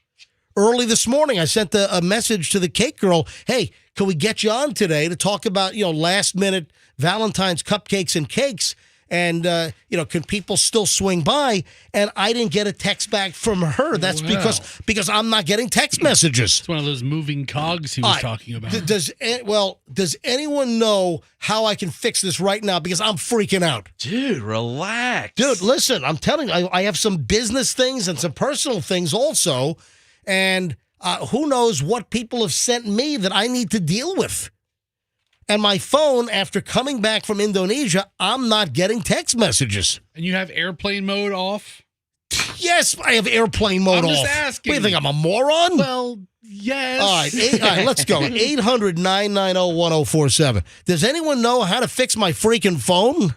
early this morning. I sent a message to the cake girl. Hey, can we get you on today to talk about, last minute Valentine's cupcakes and cakes? And, can people still swing by? And I didn't get a text back from her. That's because I'm not getting text messages. It's one of those moving cogs he was talking about. Does anyone know how I can fix this right now? Because I'm freaking out. Dude, relax. Dude, listen, I'm telling you, I have some business things and some personal things also. And who knows what people have sent me that I need to deal with. And my phone, after coming back from Indonesia, I'm not getting text messages. And you have airplane mode off? Yes, I have airplane mode off. I'm just asking. What, do you think I'm a moron? Well, yes. All right, let's go. 800-990-1047. Does anyone know how to fix my freaking phone?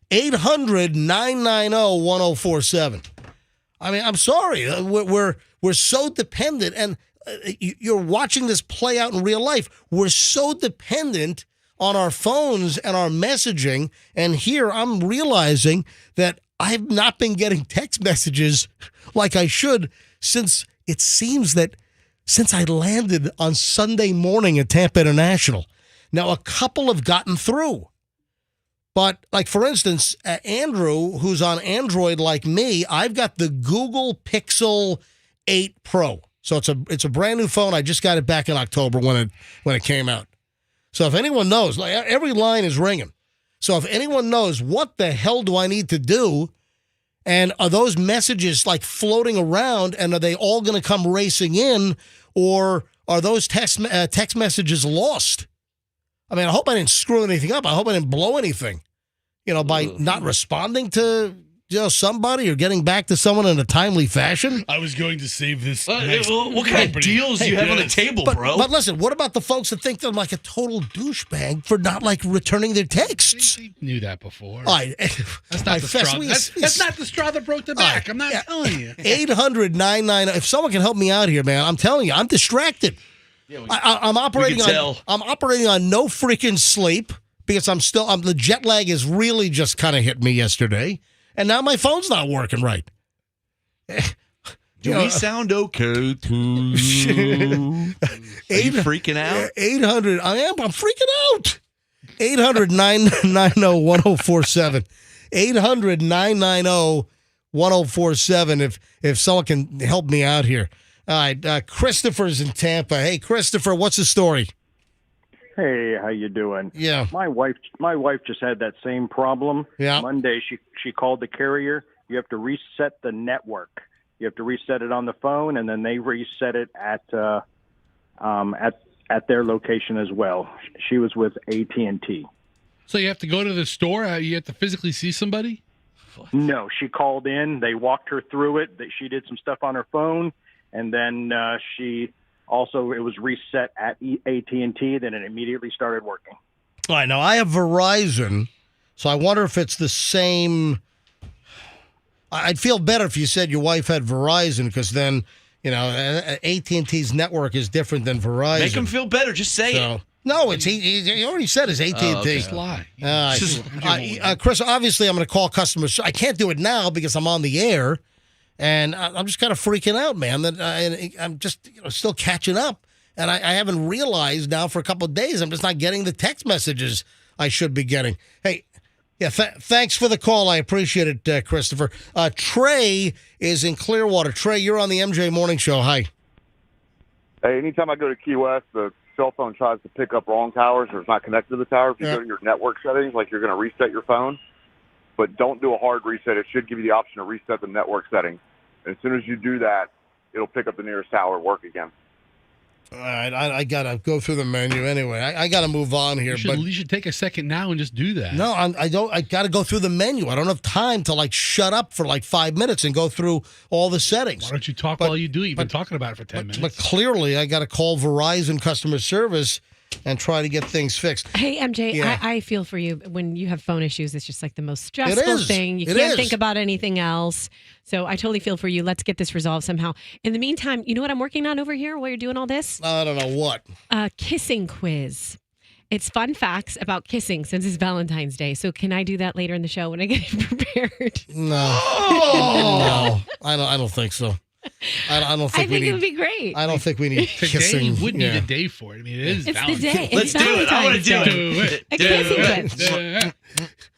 800-990-1047. I mean, I'm sorry. We're so dependent, and you're watching this play out in real life. We're so dependent on our phones and our messaging. And here I'm realizing that I've not been getting text messages like I should since it seems that since I landed on Sunday morning at Tampa International. Now, a couple have gotten through. But, like, for instance, Andrew, who's on Android like me, I've got the Google Pixel 8 Pro. So it's a brand new phone. I just got it back in October when it came out. So if anyone knows, like, every line is ringing. So if anyone knows what the hell do I need to do, and are those messages like floating around, and are they all going to come racing in, or are those text messages lost? I mean, I hope I didn't screw anything up. I hope I didn't blow anything, by not responding to somebody or getting back to someone in a timely fashion? I was going to save this. What kind of deals do you have on the table, bro? But listen, what about the folks that think they're like a total douchebag for not like returning their texts? They knew that before. That's not the straw. That's not the straw that broke the back. I'm not telling you. 800-990. If someone can help me out here, man, I'm telling you, I'm distracted. I'm operating on no freaking sleep because the jet lag has really just kind of hit me yesterday, and now my phone's not working right. Do we sound okay to you? Are you freaking out? 800. I'm freaking out. 800-990-1047. 800-990-1047. If someone can help me out here. All right, Christopher's in Tampa. Hey, Christopher, what's the story? Hey, how you doing? Yeah. My wife just had that same problem. Yeah. Monday she called the carrier. You have to reset the network. You have to reset it on the phone, and then they reset it at their location as well. She was with AT&T. So you have to go to the store? You have to physically see somebody? No, she called in. They walked her through it. She did some stuff on her phone, and then it was reset at AT&T. Then it immediately started working. All right, now I have Verizon, so I wonder if it's the same. I'd feel better if you said your wife had Verizon, because then, AT&T's network is different than Verizon. Make him feel better. Just say it. No, it's he already said it's AT&T. Okay. Lie. Chris, obviously I'm going to call customers. I can't do it now because I'm on the air, and I'm just kind of freaking out, man. That I'm just still catching up, and I haven't realized now for a couple of days I'm just not getting the text messages I should be getting. Hey. Yeah, thanks for the call. I appreciate it, Christopher. Trey is in Clearwater. Trey, you're on the MJ Morning Show. Hi. Hey, anytime I go to Key West, the cell phone tries to pick up wrong towers or it's not connected to the tower. If you go to your network settings, like you're going to reset your phone, but don't do a hard reset. It should give you the option to reset the network settings. And as soon as you do that, it'll pick up the nearest tower and work again. All right, I got to go through the menu anyway. I got to move on here. You should take a second now and just do that. No, I don't. I got to go through the menu. I don't have time to shut up for 5 minutes and go through all the settings. Why don't you talk while you do it? You've been talking about it for 10 minutes. But clearly, I got to call Verizon customer service and try to get things fixed. Hey, MJ, Yeah. I feel for you. When you have phone issues, it's just the most stressful thing. You can't think about anything else. So I totally feel for you. Let's get this resolved somehow. In the meantime, you know what I'm working on over here while you're doing all this? I don't know what. Kissing quiz. It's fun facts about kissing since it's Valentine's Day. So can I do that later in the show when I get prepared? No. No. I don't think so. I don't think it would be great. I don't think we need kissing. Today would need a day for it. I mean, it is It's Valentine's the day. Let's do it. I want to do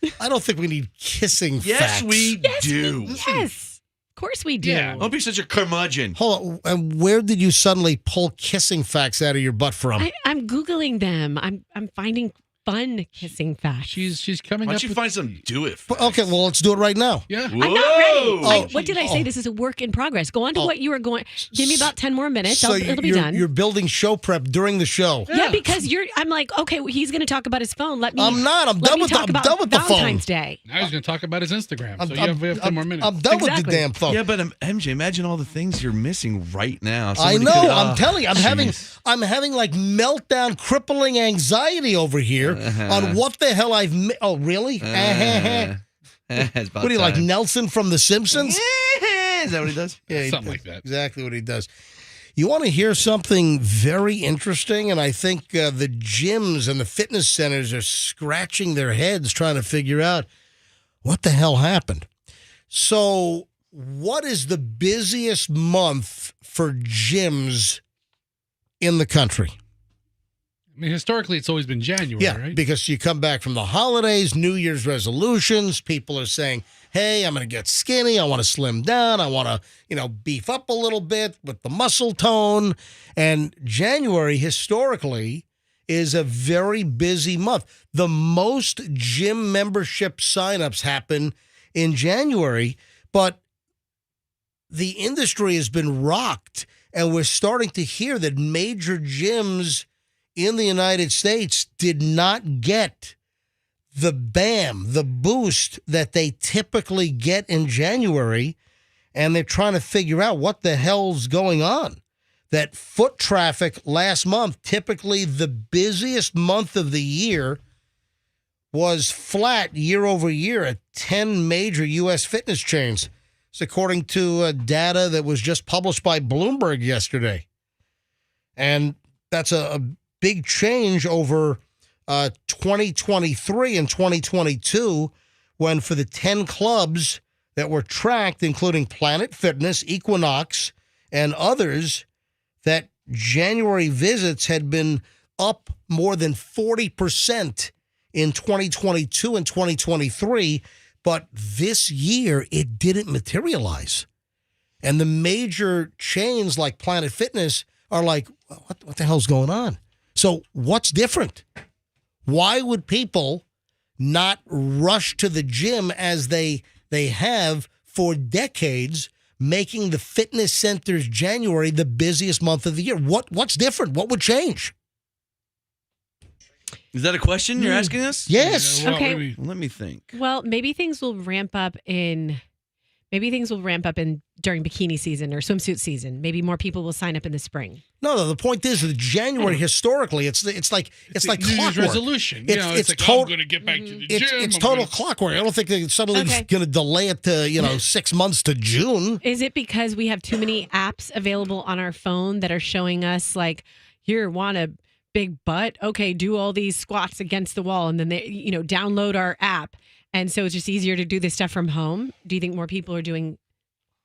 it. I don't think we need kissing Yes, facts. we do. Yes. Of course we do. Yeah. Don't be such a curmudgeon. Hold on. And where did you suddenly pull kissing facts out of your butt from? I'm Googling them. I'm finding fun kissing facts. She's coming Why up don't you with... find some do it? Okay, well, let's do it right now. Yeah. I'm not ready. What did I say? This is a work in progress. Go on to what you were going. Give me about 10 more minutes. It'll be done. You're building show prep during the show. Yeah, because I'm like, okay, well, he's going to talk about his phone. Let me. I'm not. I'm done with the phone. Valentine's Day. Now he's going to talk about his Instagram. We have 10 more minutes. I'm done with the damn phone. Yeah, but MJ, imagine all the things you're missing right now. I know. I'm telling you, I'm having meltdown, crippling anxiety over here on what the hell I've. Oh, really? What do you like, Nelson from The Simpsons? Is that what he does? Yeah, Something like that. Exactly what he does. You want to hear something very interesting? And I think the gyms and the fitness centers are scratching their heads trying to figure out what the hell happened. So, what is the busiest month for gyms in the country? I mean, historically, it's always been January, right? Because you come back from the holidays, New Year's resolutions. People are saying, hey, I'm going to get skinny. I want to slim down. I want to, beef up a little bit with the muscle tone. And January, historically, is a very busy month. The most gym membership signups happen in January, but the industry has been rocked, and we're starting to hear that major gyms in the United States did not get the bam, the boost that they typically get in January, and they're trying to figure out what the hell's going on. That foot traffic last month, typically the busiest month of the year, was flat year over year at 10 major U.S. fitness chains. It's according to data that was just published by Bloomberg yesterday. And that's a big change over 2023 and 2022, when for the 10 clubs that were tracked, including Planet Fitness, Equinox, and others, that January visits had been up more than 40% in 2022 and 2023, but this year it didn't materialize. And the major chains like Planet Fitness are like, what the hell's going on? So what's different? Why would people not rush to the gym as they have for decades, making the fitness centers January the busiest month of the year? What's different? What would change? Is that a question you're asking us? Yes. Yeah, well, Okay. maybe- Let me think. Well, maybe things will ramp up in during bikini season or swimsuit season. Maybe more people will sign up in the spring. No, the point is that January historically, it's like a clockwork. New Year's resolution. You know, it's like, I'm going to get back to the gym. It's I'm total gonna- clockwork. I don't think they're suddenly Okay. going to delay it to 6 months to June. Is it because we have too many apps available on our phone that are showing us like, here, want a big butt? Okay, do all these squats against the wall, and then they, download our app, and so it's just easier to do this stuff from home. Do you think more people are doing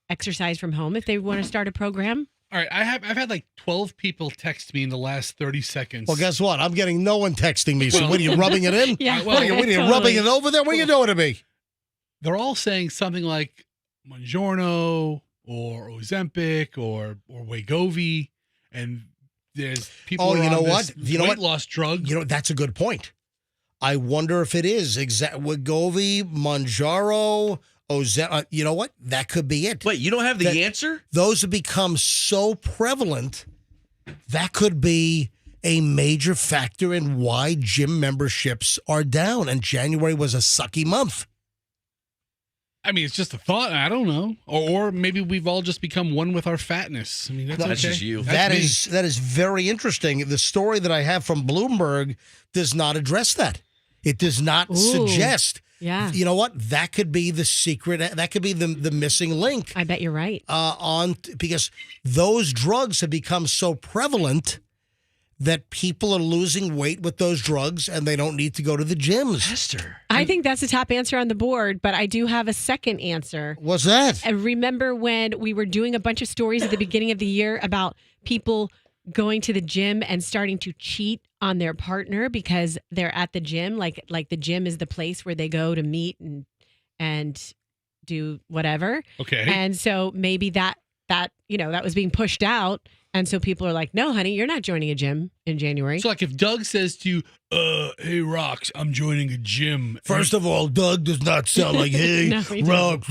exercise from home if they want to start a program? All right, I've had like 12 people text me in the last 30 seconds. Well, guess what? I'm getting no one texting me. So what are you rubbing it in? Yeah, What are you totally. rubbing it over there? What are you doing to me? They're all saying something like Buongiorno or Ozempic or Wegovy, and there's people. Oh, who are you know on what? this You know weight what? loss drug. That's a good point. I wonder if it is Wegovy, Mounjaro, you know what? That could be it. Wait, you don't have the answer? Those have become so prevalent. That could be a major factor in why gym memberships are down. And January was a sucky month. I mean, it's just a thought. I don't know, or maybe we've all just become one with our fatness. I mean, that's okay. just you. That's me. That is very interesting. The story that I have from Bloomberg does not address that. It does not suggest. Yeah. You know what? That could be the secret. That could be the missing link. I bet you're right. Because those drugs have become so prevalent that people are losing weight with those drugs and they don't need to go to the gyms. Esther. I think that's the top answer on the board, but I do have a second answer. What's that? And remember when we were doing a bunch of stories at the beginning of the year about people going to the gym and starting to cheat on their partner because they're at the gym, like the gym is the place where they go to meet and do whatever. Okay. And so maybe that was being pushed out. And so people are like, no, honey, you're not joining a gym in January. So, like, if Doug says to you, hey, Rox, I'm joining a gym. First of all, Doug does not sound like, hey, No, he Rox.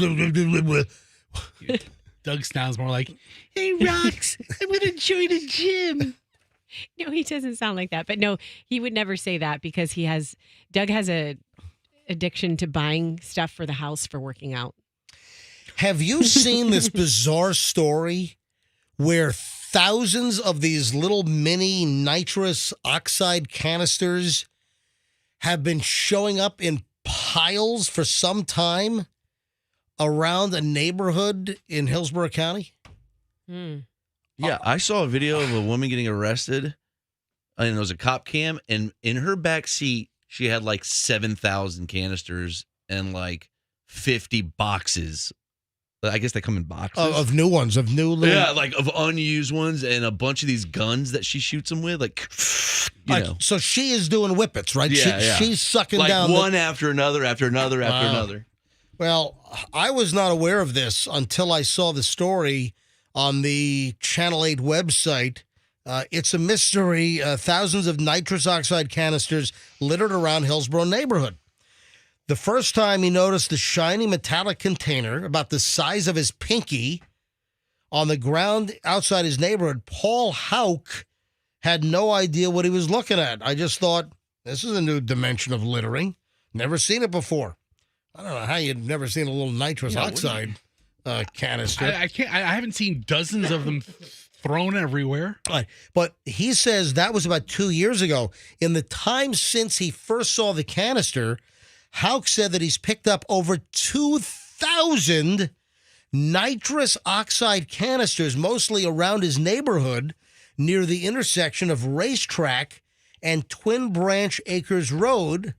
Doug sounds more like, hey, Rox, I'm going to join a gym. No, he doesn't sound like that. But no, he would never say that because Doug has a addiction to buying stuff for the house for working out. Have you seen this bizarre story where thousands of these little mini nitrous oxide canisters have been showing up in piles for some time around a neighborhood in Hillsborough County? Yeah, I saw a video of a woman getting arrested, and it was a cop cam, and in her back seat, she had like 7,000 canisters and like 50 boxes. I guess they come in boxes. Of new ones, of new little... Yeah, like of unused ones and a bunch of these guns that she shoots them with. Like, you know. So she is doing whippets, right? Yeah, She's sucking like down... one after another, after another, after another. Well, I was not aware of this until I saw the story on the Channel 8 website. It's a mystery. Thousands of nitrous oxide canisters littered around Hillsborough neighborhood. The first time he noticed the shiny metallic container about the size of his pinky on the ground outside his neighborhood, Paul Hauk had no idea what he was looking at. I just thought, this is a new dimension of littering. Never seen it before. I don't know how you'd never seen a little nitrous oxide canister. I can't. I haven't seen dozens of them thrown everywhere. Right. But he says that was about 2 years ago. In the time since he first saw the canister, Houck said that he's picked up over 2,000 nitrous oxide canisters, mostly around his neighborhood near the intersection of Racetrack and Twin Branch Acres Road,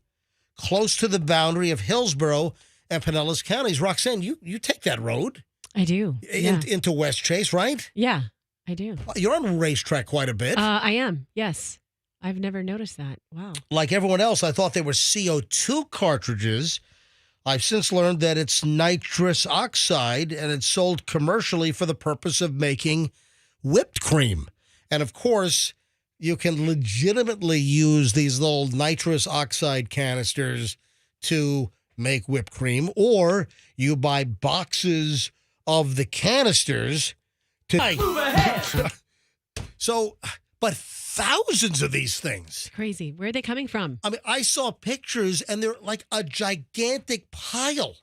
close to the boundary of Hillsborough and Pinellas counties. Roxanne, you take that road. I do. Into West Chase, right? Yeah, I do. You're on Racetrack quite a bit. I am, yes. I've never noticed that. Wow. Like everyone else, I thought they were CO2 cartridges. I've since learned that it's nitrous oxide, and it's sold commercially for the purpose of making whipped cream. And of course, you can legitimately use these little nitrous oxide canisters to make whipped cream, or you buy boxes of the canisters to move ahead. So, but thousands of these things. It's crazy. Where are they coming from? I mean, I saw pictures and they're like a gigantic pile.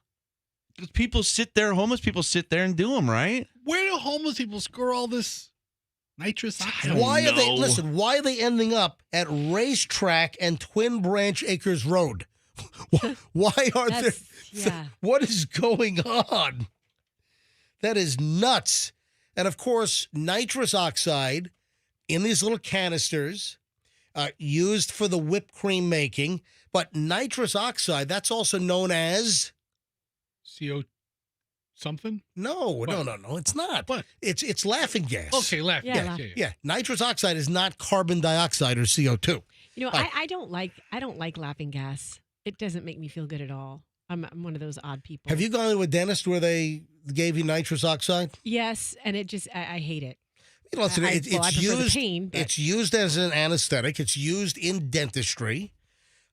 People sit there, homeless people sit there and do them, right? Where do homeless people score all this nitrous oxide? Why are they ending up at Racetrack and Twin Branch Acres Road? Why are there? Yeah. What is going on? That is nuts. And of course, nitrous oxide in these little canisters, used for the whipped cream making. But nitrous oxide, that's also known as CO something? No, it's not. What? It's laughing gas. Okay, laughing gas. Yeah. Nitrous oxide is not carbon dioxide or CO2. You know, I don't like laughing gas. It doesn't make me feel good at all. I'm one of those odd people. Have you gone to a dentist where they gave you nitrous oxide? Yes, and it just I hate it. Listen, I it's prefer used. the pain, but... It's used as an anesthetic. It's used in dentistry,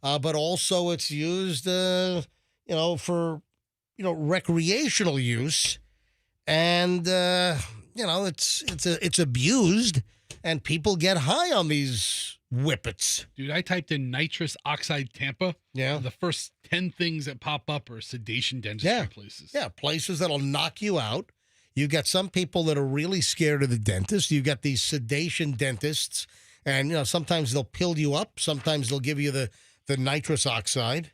but also it's used, for recreational use, and it's abused, and people get high on these whippets. Dude, I typed in nitrous oxide Tampa. Yeah. The first 10 things that pop up are sedation dentistry places. Yeah, places that'll knock you out. You got some people that are really scared of the dentist. You got these sedation dentists, and sometimes they'll pill you up. Sometimes they'll give you the nitrous oxide.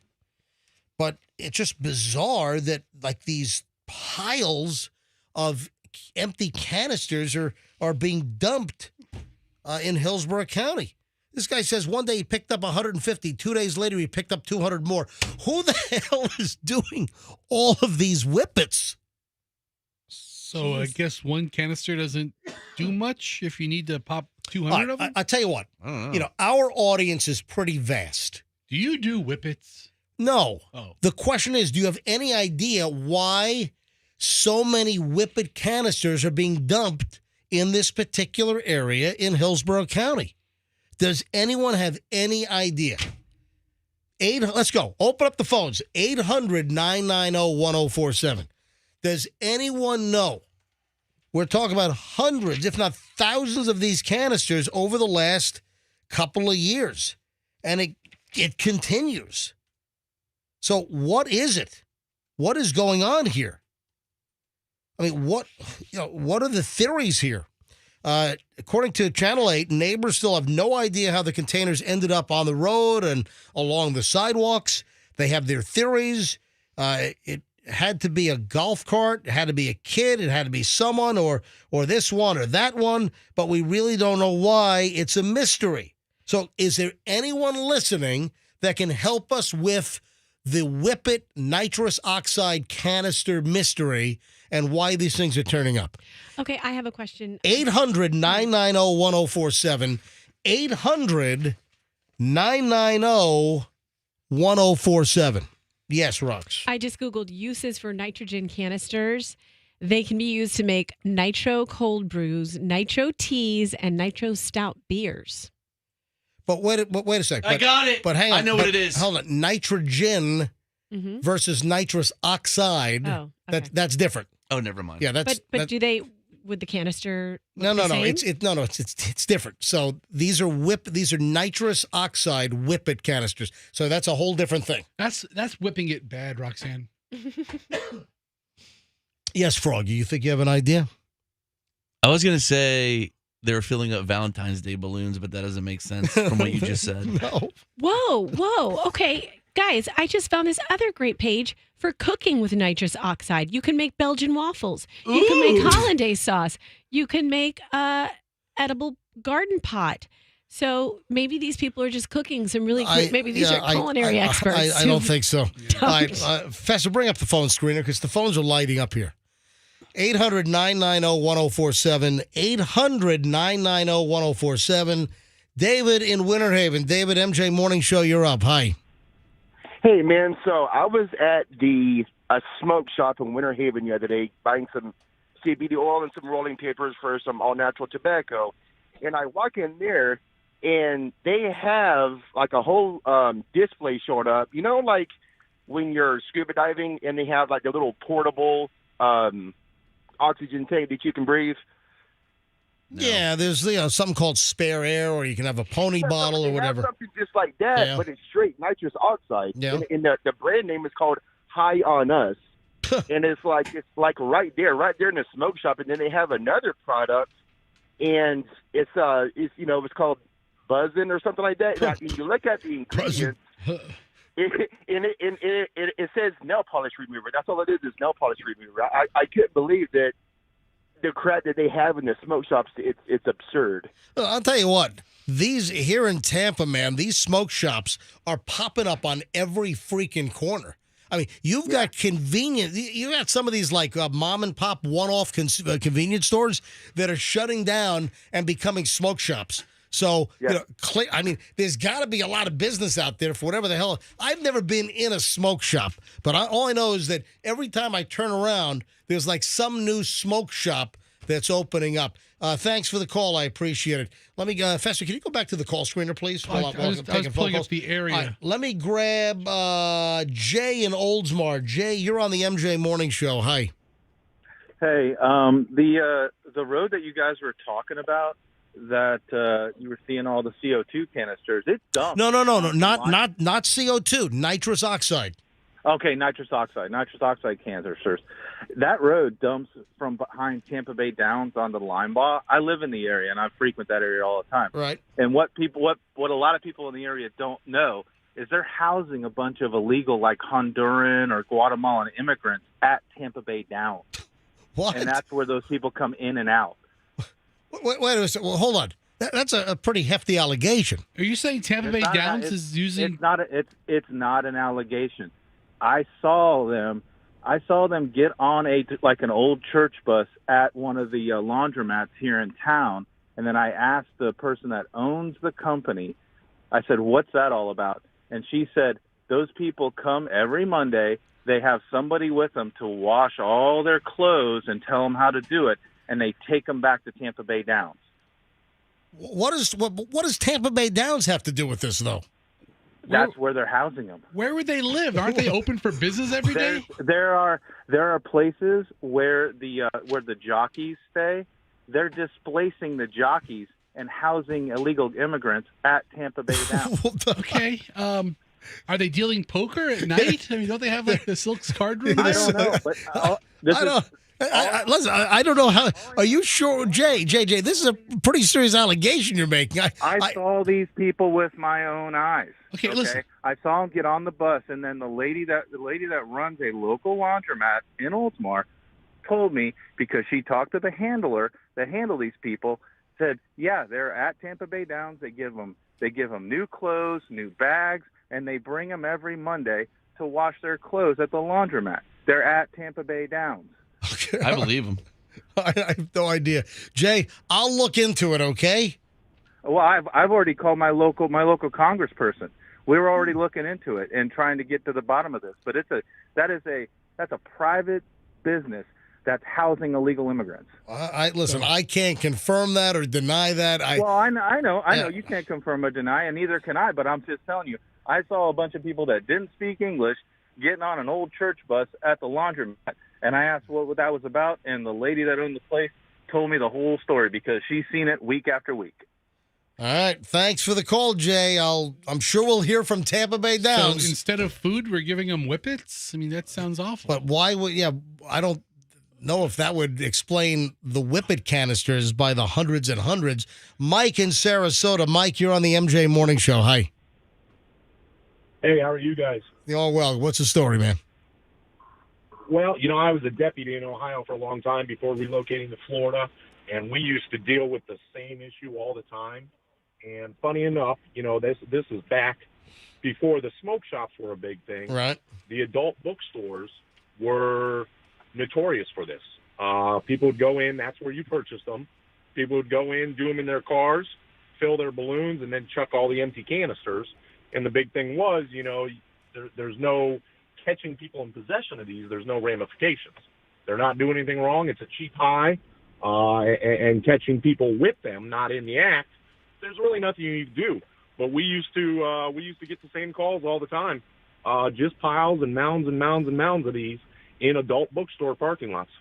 But it's just bizarre that like these piles of empty canisters are being dumped in Hillsborough County. This guy says one day he picked up 150. 2 days later, he picked up 200 more. Who the hell is doing all of these whippets? So I guess one canister doesn't do much if you need to pop 200 of them? I tell you what, our audience is pretty vast. Do you do whippets? No. Oh. The question is, do you have any idea why so many whippet canisters are being dumped in this particular area in Hillsborough County? Does anyone have any idea? Let's go. Open up the phones. 800-990-1047. Does anyone know? We're talking about hundreds, if not thousands of these canisters over the last couple of years. And it continues. So what is it? What is going on here? I mean, what are the theories here? According to Channel 8, neighbors still have no idea how the containers ended up on the road and along the sidewalks. They have their theories. It had to be a golf cart. It had to be a kid. It had to be someone or this one or that one. But we really don't know why. It's a mystery. So is there anyone listening that can help us with the Whippet nitrous oxide canister mystery and why these things are turning up? Okay, I have a question. 800-990-1047. 800-990-1047. Yes, Rox. I just Googled uses for nitrogen canisters. They can be used to make nitro cold brews, nitro teas, and nitro stout beers. But wait a second. I got it. But hang on. I know what it is. Hold on. Nitrogen versus nitrous oxide. Oh, okay. That's different. Oh, never mind. Yeah, But do they would the canister No. look the same? It's different. So these are nitrous oxide whippet canisters. So that's a whole different thing. That's whipping it bad, Roxanne. Yes, Froggy, you think you have an idea? I was going to say they were filling up Valentine's Day balloons, but that doesn't make sense from what you just said. No. Whoa. Okay, guys, I just found this other great page for cooking with nitrous oxide. You can make Belgian waffles. You can make hollandaise sauce. You can make edible garden pot. So maybe these people are just cooking some really good, maybe these are culinary experts. I don't think so. All right, Fester, bring up the phone screener because the phones are lighting up here. 800-990-1047. 800-990-1047. David in Winter Haven. David, MJ Morning Show, you're up. Hi. Hey, man. So I was at the smoke shop in Winter Haven the other day buying some CBD oil and some rolling papers for some all-natural tobacco. And I walk in there, and they have like a whole display showed up. You know, like when you're scuba diving and they have like a little portable oxygen tank that you can breathe? No. Yeah, there's something called spare air, or you can have a pony bottle or whatever. Something just like that, but it's straight nitrous oxide. Yeah. And the brand name is called High on Us. And it's like right there in the smoke shop. And then they have another product, and it's called Buzzin' or something like that. Now, when you look at the ingredients, it says nail polish remover. That's all it is nail polish remover. I couldn't believe that the crap that they have in the smoke shops, it's absurd. I'll tell you what, these here in Tampa, man, these smoke shops are popping up on every freaking corner. I mean, you've got you got some of these like mom and pop one-off convenience stores that are shutting down and becoming smoke shops. So, there's got to be a lot of business out there for whatever the hell. I've never been in a smoke shop, but all I know is that every time I turn around, there's like some new smoke shop that's opening up. Thanks for the call. I appreciate it. Let me, Fester, can you go back to the call screener, please? I was pulling up the area. Right, let me grab Jay in Oldsmar. Jay, you're on the MJ Morning Show. Hi. Hey, the road that you guys were talking about, that you were seeing all the CO2 canisters. It's dumb. No, not CO2, nitrous oxide. Okay, nitrous oxide canisters. That road dumps from behind Tampa Bay Downs onto the Linebaugh. I live in the area and I frequent that area all the time. Right. And what a lot of people in the area don't know is they're housing a bunch of illegal, like Honduran or Guatemalan immigrants at Tampa Bay Downs. What? And that's where those people come in and out. Wait a second. Well, hold on. That's a pretty hefty allegation. Are you saying Tampa Bay Downs is using? It's not an allegation. I saw them get on an old church bus at one of the laundromats here in town, and then I asked the person that owns the company. I said, "What's that all about?" And she said, "Those people come every Monday. They have somebody with them to wash all their clothes and tell them how to do it, and they take them back to Tampa Bay Downs." What does Tampa Bay Downs have to do with this, though? That's where they're housing them. Where would they live? Aren't they open for business every day? There are places where the jockeys stay. They're displacing the jockeys and housing illegal immigrants at Tampa Bay Downs. Okay. Are they dealing poker at night? I mean, don't they have like the Silks card room? I don't know. But listen, I don't know how. Are you sure, JJ? This is a pretty serious allegation you're making. I saw these people with my own eyes. Okay, listen. I saw them get on the bus, and then the lady that runs a local laundromat in Oldsmar told me, because she talked to the handler that handle these people, said, yeah, they're at Tampa Bay Downs. They give them new clothes, new bags, and they bring them every Monday to wash their clothes at the laundromat. They're at Tampa Bay Downs. Okay, I believe him. I have no idea. Jay, I'll look into it, okay? Well, I've already called my local congressperson. We were already looking into it and trying to get to the bottom of this. But that's a private business that's housing illegal immigrants. Listen, I can't confirm that or deny that. I know you can't confirm or deny, and neither can I. But I'm just telling you, I saw a bunch of people that didn't speak English getting on an old church bus at the laundromat. And I asked what that was about, and the lady that owned the place told me the whole story because she's seen it week after week. All right. Thanks for the call, Jay. I'm sure we'll hear from Tampa Bay Downs. So instead of food, we're giving them whippets? I mean, that sounds awful. But why would, I don't know if that would explain the whippet canisters by the hundreds and hundreds. Mike in Sarasota. Mike, you're on the MJ Morning Show. Hi. Hey, how are you guys? Oh, well, what's the story, man? Well, I was a deputy in Ohio for a long time before relocating to Florida, and we used to deal with the same issue all the time. And funny enough, this is back before the smoke shops were a big thing. Right. The adult bookstores were notorious for this. People would go in, that's where you purchased them. People would go in, do them in their cars, fill their balloons, and then chuck all the empty canisters. And the big thing was, there's no catching people in possession of these. There's no ramifications. They're not doing anything wrong. It's a cheap high, and catching people with them, not in the act. There's really nothing you need to do. But we used to get the same calls all the time, just piles and mounds and mounds and mounds of these in adult bookstore parking lots.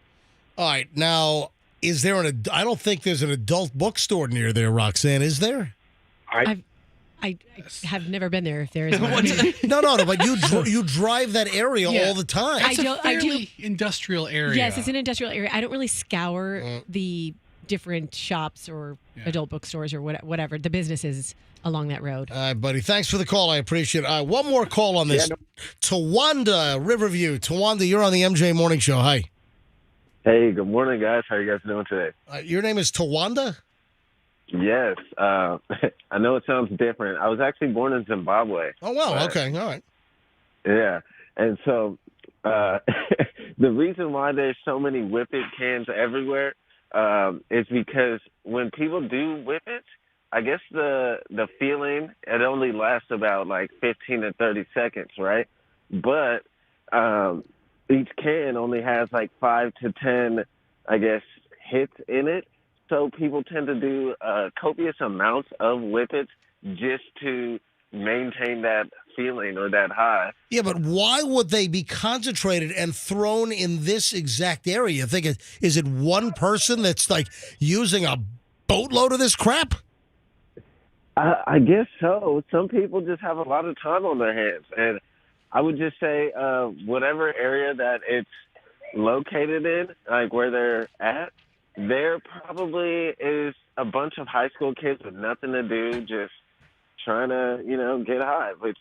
All right, now is there I don't think there's an adult bookstore near there, Roxanne. Is there? I have never been there. If there is one. No, but you drive that area all the time. It's a fairly industrial area. Yes, it's an industrial area. I don't really scour the different shops or adult bookstores or whatever the businesses along that road. All right, buddy. Thanks for the call. I appreciate it. One more call on this. Tawanda, Riverview. Tawanda, you're on the MJ Morning Show. Hi. Hey, good morning, guys. How are you guys doing today? Your name is Tawanda? Yes. I know it sounds different. I was actually born in Zimbabwe. Oh, wow. Okay. All right. Yeah. And so the reason why there's so many whippet cans everywhere is because when people do whippets, I guess the feeling, it only lasts about like 15 to 30 seconds, right? But each can only has like 5 to 10, I guess, hits in it. So people tend to do copious amounts of whippets just to maintain that feeling or that high. Yeah, but why would they be concentrated and thrown in this exact area? Is it one person that's like using a boatload of this crap? I guess so. Some people just have a lot of time on their hands. And I would just say whatever area that it's located in, like where they're at, there probably is a bunch of high school kids with nothing to do, just trying to, get high. Which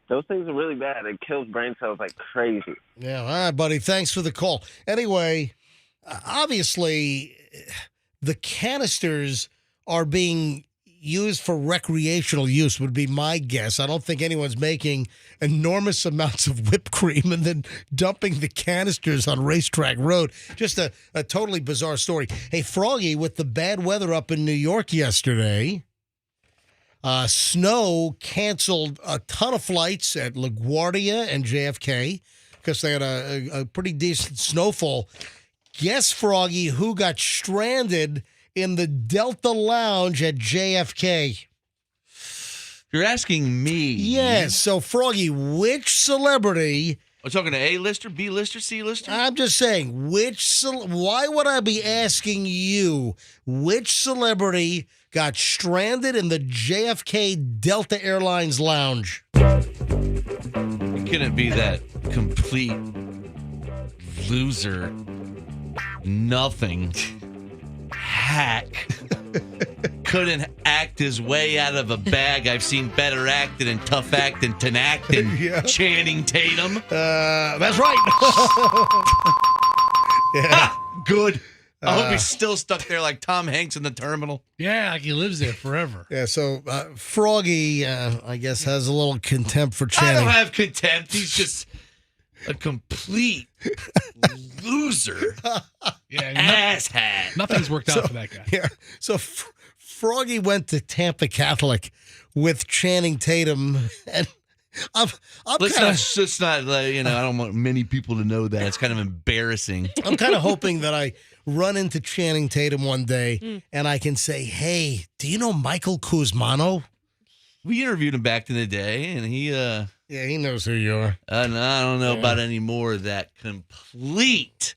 those things are really bad. It kills brain cells like crazy. Yeah. All right, buddy. Thanks for the call. Anyway, obviously, the canisters are being used for recreational use would be my guess. I don't think anyone's making enormous amounts of whipped cream and then dumping the canisters on Racetrack Road. Just a totally bizarre story. Hey, Froggy, with the bad weather up in New York yesterday, snow canceled a ton of flights at LaGuardia and JFK because they had a pretty decent snowfall. Guess, Froggy, who got stranded in the Delta Lounge at JFK? You're asking me. Yes. So, Froggy, which celebrity... We're talking to A-lister, B-lister, C-lister? I'm just saying, why would I be asking you which celebrity got stranded in the JFK Delta Airlines lounge? It couldn't be that complete loser, nothing hack. Couldn't act his way out of a bag. I've seen better acting and tough acting than acting. Yeah. Channing Tatum. That's right. Yeah. Good. I hope he's still stuck there like Tom Hanks in the terminal. Yeah, like he lives there forever. Yeah, so Froggy, I guess, has a little contempt for I Channing. don't have contempt. He's just a complete loser. Yeah, asshat. Nothing's worked out for that guy. Yeah. So Froggy went to Tampa Catholic with Channing Tatum, and Let's not, I don't want many people to know that. It's kind of embarrassing. I'm kind of hoping that I run into Channing Tatum one day and I can say, hey, do you know Michael Kuzmano? We interviewed him back in the day, and he... yeah, he knows who you are. I don't know about any more of that complete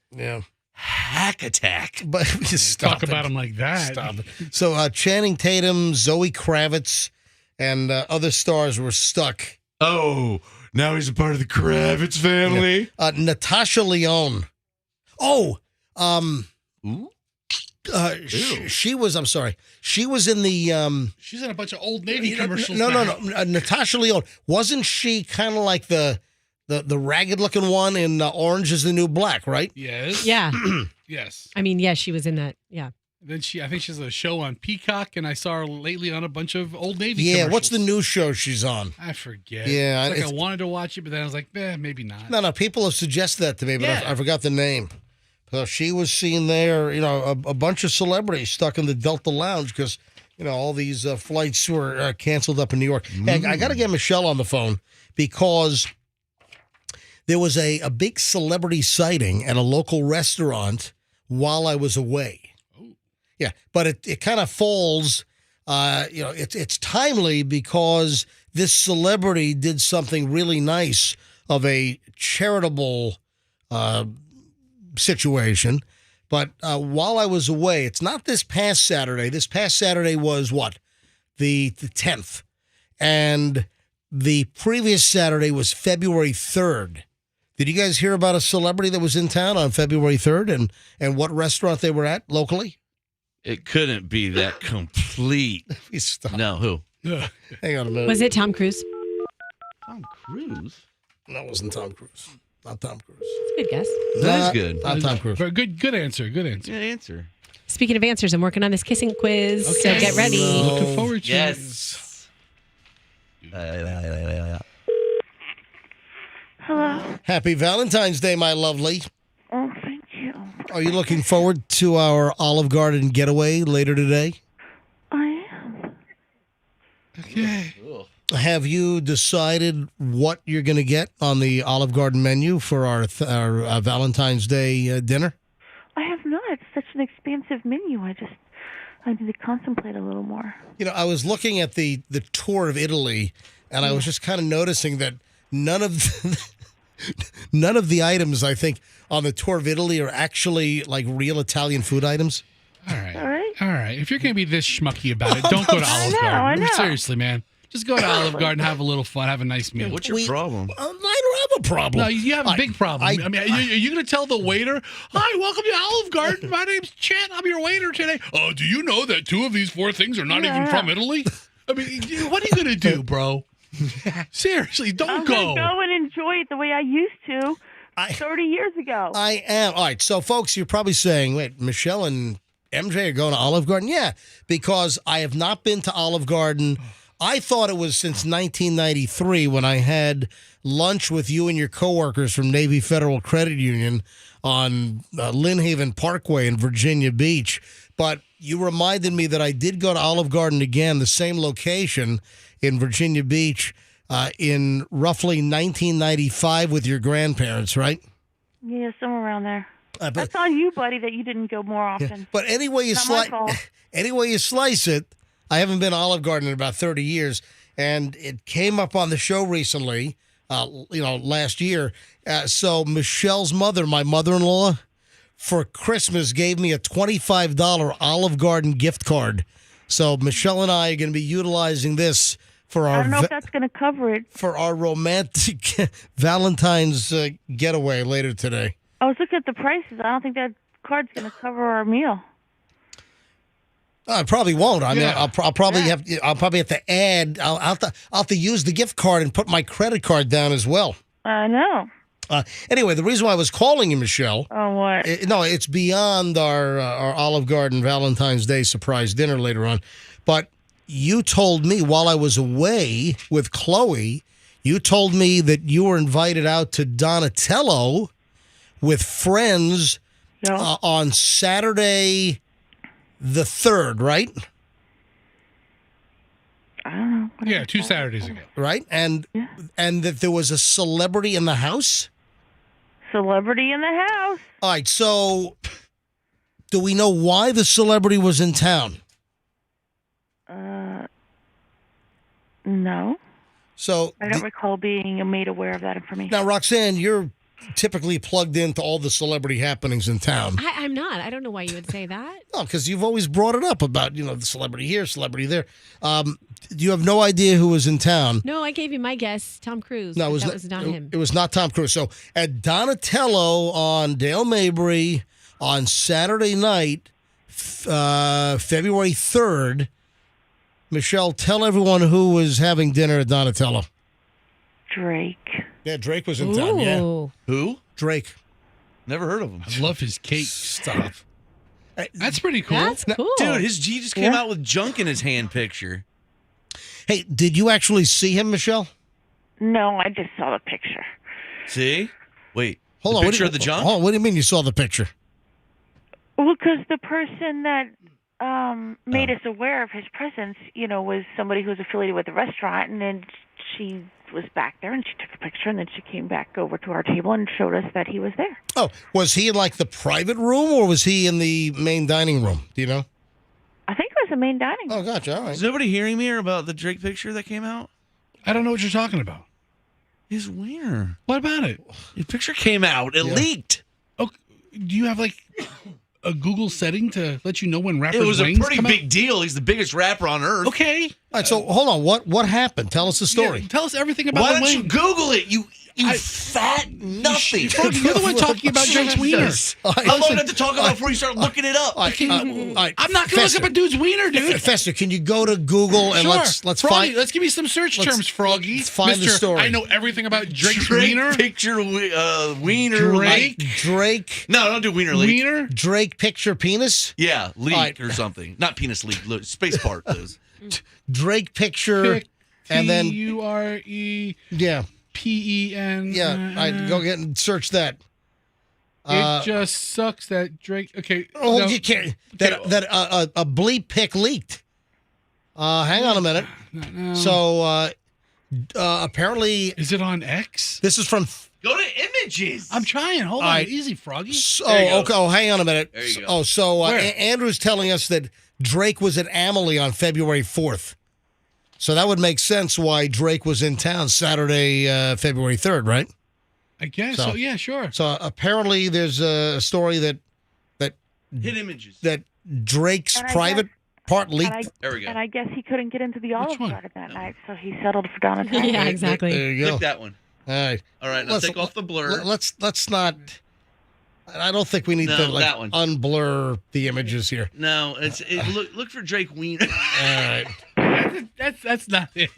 hack attack. But stop Talk about him like that. Stop it. So Channing Tatum, Zoe Kravitz, and other stars were stuck. Oh, now he's a part of the Kravitz family. Natasha Lyonne. Oh, she was. I'm sorry. She was in the. She's in a bunch of Old Navy commercials. No. Natasha Lyonne, wasn't she kind of like the ragged looking one in Orange Is the New Black, right? Yes. Yeah. Yes. I mean, yes, she was in that. Yeah. Then I think she has a show on Peacock, and I saw her lately on a bunch of Old Navy Yeah, commercials. what's the new show she's on? I forget. Yeah, It's like I wanted to watch it, but then I was like, maybe not. No, people have suggested that to me, but I forgot the name. So she was seen there, a bunch of celebrities stuck in the Delta Lounge because, all these flights were canceled up in New York. Hey, I got to get Michelle on the phone because there was a big celebrity sighting at a local restaurant while I was away. Yeah, but it kind of falls, it's timely because this celebrity did something really nice of a charitable situation. But while I was away, it's not this past Saturday. This past Saturday was what? The 10th. And the previous Saturday was February 3rd. Did you guys hear about a celebrity that was in town on February 3rd and what restaurant they were at locally? It couldn't be that complete. No, who? Hang on a minute. Was it Tom Cruise? Tom Cruise? No, it wasn't Tom Cruise. Not Tom Cruise. Good guess. That is good. Not Tom Cruise. Good answer. Good answer. Good answer. Speaking of answers, I'm working on this kissing quiz, so Okay. get ready. Looking forward to Yes. Hello. Happy Valentine's Day, my lovely. Oh, thank you. Are you looking forward to our Olive Garden getaway later today? I am. Okay. Have you decided what you're going to get on the Olive Garden menu for our Valentine's Day dinner? I have not. It's such an expansive menu. I need to contemplate a little more. I was looking at the tour of Italy, and I was just kind of noticing that none of the items, I think, on the tour of Italy are actually like real Italian food items. All right. If you're going to be this schmucky about it, don't go to Olive Garden. I know. Seriously, man. Just go to Olive Garden, have a little fun, have a nice meal. What's your problem? I don't have a problem. No, you have a big problem. I mean, are you going to tell the waiter, "Hi, welcome to Olive Garden. My name's Chet. I'm your waiter today." Oh, do you know that 2 of these 4 things are not even from Italy? I mean, what are you going to do, bro? Seriously, don't go. I'm going to go and enjoy it the way I used to 30 years ago. I am. All right. So, folks, you're probably saying, wait, Michelle and MJ are going to Olive Garden? Yeah, because I have not been to Olive Garden. I thought it was since 1993 when I had lunch with you and your coworkers from Navy Federal Credit Union on Lynn Haven Parkway in Virginia Beach. But you reminded me that I did go to Olive Garden again, the same location in Virginia Beach in roughly 1995 with your grandparents, right? Yeah, somewhere around there. That's on you, buddy, that you didn't go more often. But any way you slice it, I haven't been to Olive Garden in about 30 years, and it came up on the show recently, last year. So Michelle's mother, my mother-in-law, for Christmas gave me a $25 Olive Garden gift card. So Michelle and I are going to be utilizing this for our. I don't know if that's going to cover it. For our romantic Valentine's getaway later today. I was looking at the prices. I don't think that card's going to cover our meal. I probably won't. I mean, I'll probably have to add. I'll have to use the gift card and put my credit card down as well. I know. Anyway, the reason why I was calling you, Michelle. Oh, what? It's beyond our Olive Garden Valentine's Day surprise dinner later on. But you told me while I was away with Chloe, you told me that you were invited out to Donatello with friends on Saturday the 3rd, right? I don't know. Yeah, 2 Saturdays ago. Right? And that there was a celebrity in the house? Celebrity in the house. All right, so do we know why the celebrity was in town? No. So I don't recall being made aware of that information. Now, Roxanne, you're typically plugged into all the celebrity happenings in town. I'm not. I don't know why you would say that. No, because you've always brought it up about, the celebrity here, celebrity there. You have no idea who was in town. No, I gave you my guess, Tom Cruise. No, that was not him. It was not Tom Cruise. So at Donatello on Dale Mabry on Saturday night, February 3rd, Michelle, tell everyone who was having dinner at Donatello. Drake. Yeah, Drake was in town, yeah. Who? Drake. Never heard of him. I love his cake stuff. That's pretty cool. That's cool. Dude, he just came out with junk in his hand picture. Hey, did you actually see him, Michelle? No, I just saw the picture. See? Wait. Hold on. Picture of the junk? Oh, what do you mean you saw the picture? Well, because the person that made us aware of his presence, was somebody who was affiliated with the restaurant, and then she was back there, and she took a picture, and then she came back over to our table and showed us that he was there. Oh, was he in like the private room, or was he in the main dining room? Do you know? I think it was the main dining room. Oh, gotcha. All right. Is nobody hearing me about the Drake picture that came out? I don't know what you're talking about. His wiener. What about it? The picture came out. It leaked. Oh, do you have like a Google setting to let you know when rappers' It was a wings pretty come big deal. He's the biggest rapper on earth. Okay. All right, so hold on. What happened? Tell us the story. Yeah, tell us everything about Why the don't you wing. Google it? You fat nothing. You're the one talking about Drake's wiener. How long did to talk about before you start looking it up? I'm not going to look up a dude's wiener, dude. Fester, can you go to Google and Sure. let's Froggy, find? let's give me some search terms, Froggy. Let's find the Mr. story. I know everything about Drake's Drake wiener. picture wiener. Drake. No, don't do wiener leak. Wiener. Drake picture penis. Yeah, leak Right. or something. Not penis leak. Space part is. Drake picture, and then P-U-R-E. yeah, P-E-N. yeah. I'd go get and search that. It just sucks that Drake. Okay. Oh, no. you can't. That a bleep pic leaked. Hang on a minute. No. So apparently, is it on X? This is from. Go to images. I'm trying. Hold on. right. Easy, Froggy. Okay. Oh, hang on a minute. There you go. Oh, so Where? Andrew's telling us that Drake was at Amelie on February 4th. So that would make sense why Drake was in town Saturday, February 3rd, right? I guess so. Yeah, sure. So apparently there's a story that Hit images. that Drake's And I private part leaked. There we go. And I guess he couldn't get into the Olive one? Garden that night, so he settled for Donatello. Yeah, exactly. There you go. Click that one. All right. All right, now take off the blur. Let's not. I don't think we need No, to that one. unblur the images here. No, look for Drake wiener. All right. That's not it.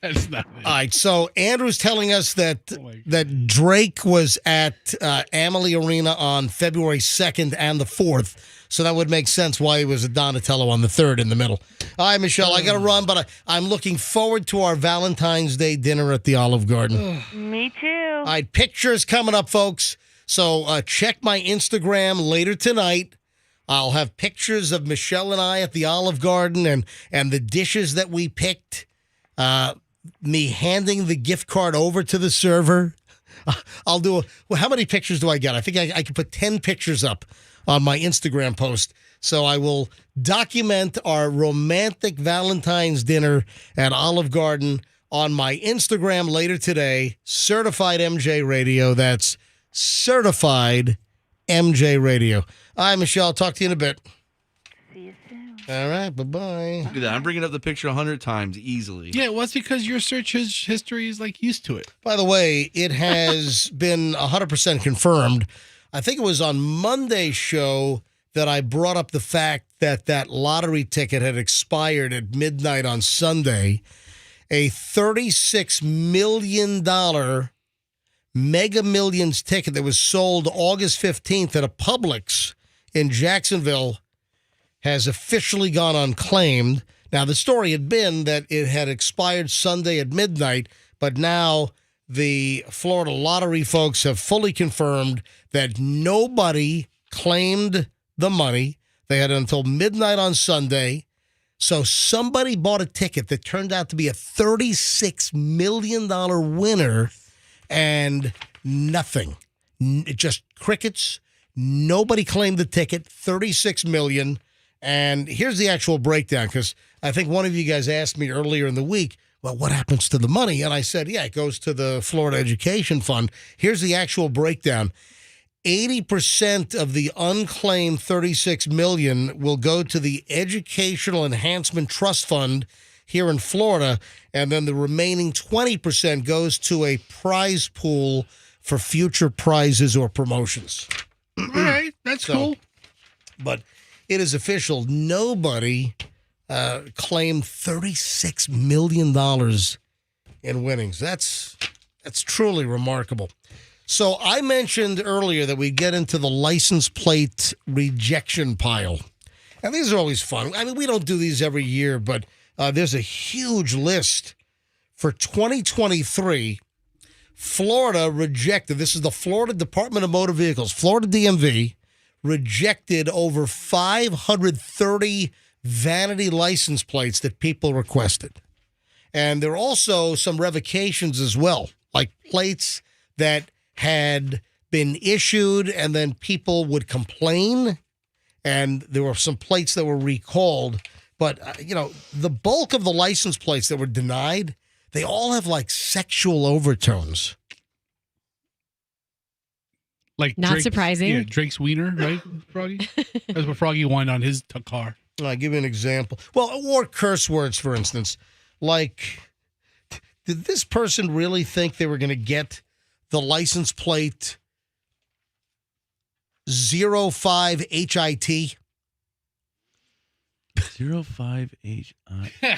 That's not it. All right. So Andrew's telling us that my God. that Drake was at Amelie Arena on February 2nd and the 4th. So that would make sense why he was at Donatello on the 3rd in the middle. All right, Michelle, I got to run, but I'm looking forward to our Valentine's Day dinner at the Olive Garden. Me too. All right, pictures coming up, folks. So check my Instagram later tonight. I'll have pictures of Michelle and I at the Olive Garden and the dishes that we picked. Me handing the gift card over to the server. I'll do how many pictures do I get? I think I can put 10 pictures up on my Instagram post. So I will document our romantic Valentine's dinner at Olive Garden on my Instagram later today. Certified MJ Radio. That's Certified MJ Radio. All right, Michelle. Talk to you in a bit. See you soon. All right. Bye-bye. Look at that. I'm bringing up the picture 100 times easily. Yeah, well, it's because your search history is like used to it. By the way, it has been 100% confirmed. I think it was on Monday's show that I brought up the fact that lottery ticket had expired at midnight on Sunday. A $36 million Mega Millions ticket that was sold August 15th at a Publix in Jacksonville has officially gone unclaimed. Now, the story had been that it had expired Sunday at midnight, but now the Florida lottery folks have fully confirmed that nobody claimed the money. They had until midnight on Sunday. So somebody bought a ticket that turned out to be a $36 million winner and nothing. Just crickets. Nobody claimed the ticket, $36 million. And here's the actual breakdown, because I think one of you guys asked me earlier in the week, well, what happens to the money? And I said, yeah, it goes to the Florida Education Fund. Here's the actual breakdown. 80% of the unclaimed $36 million will go to the Educational Enhancement Trust Fund here in Florida, and then the remaining 20% goes to a prize pool for future prizes or promotions. All right, that's cool. But it is official. Nobody claimed $36 million in winnings. That's truly remarkable. So I mentioned earlier that we get into the license plate rejection pile. And these are always fun. I mean, we don't do these every year, but there's a huge list. For 2023, Florida rejected, this is the Florida Department of Motor Vehicles, Florida DMV, rejected over 530 vanity license plates that people requested. And there are also some revocations as well, like plates that had been issued and then people would complain, and there were some plates that were recalled. But, the bulk of the license plates that were denied, they all have like sexual overtones. Like Not Drake's, surprising. Yeah, Drake's wiener, right, Froggy? That's what Froggy whined on his car. I'll give you an example. Well, or curse words, for instance. Like, did this person really think they were going to get the license plate 05HIT? 05HIT.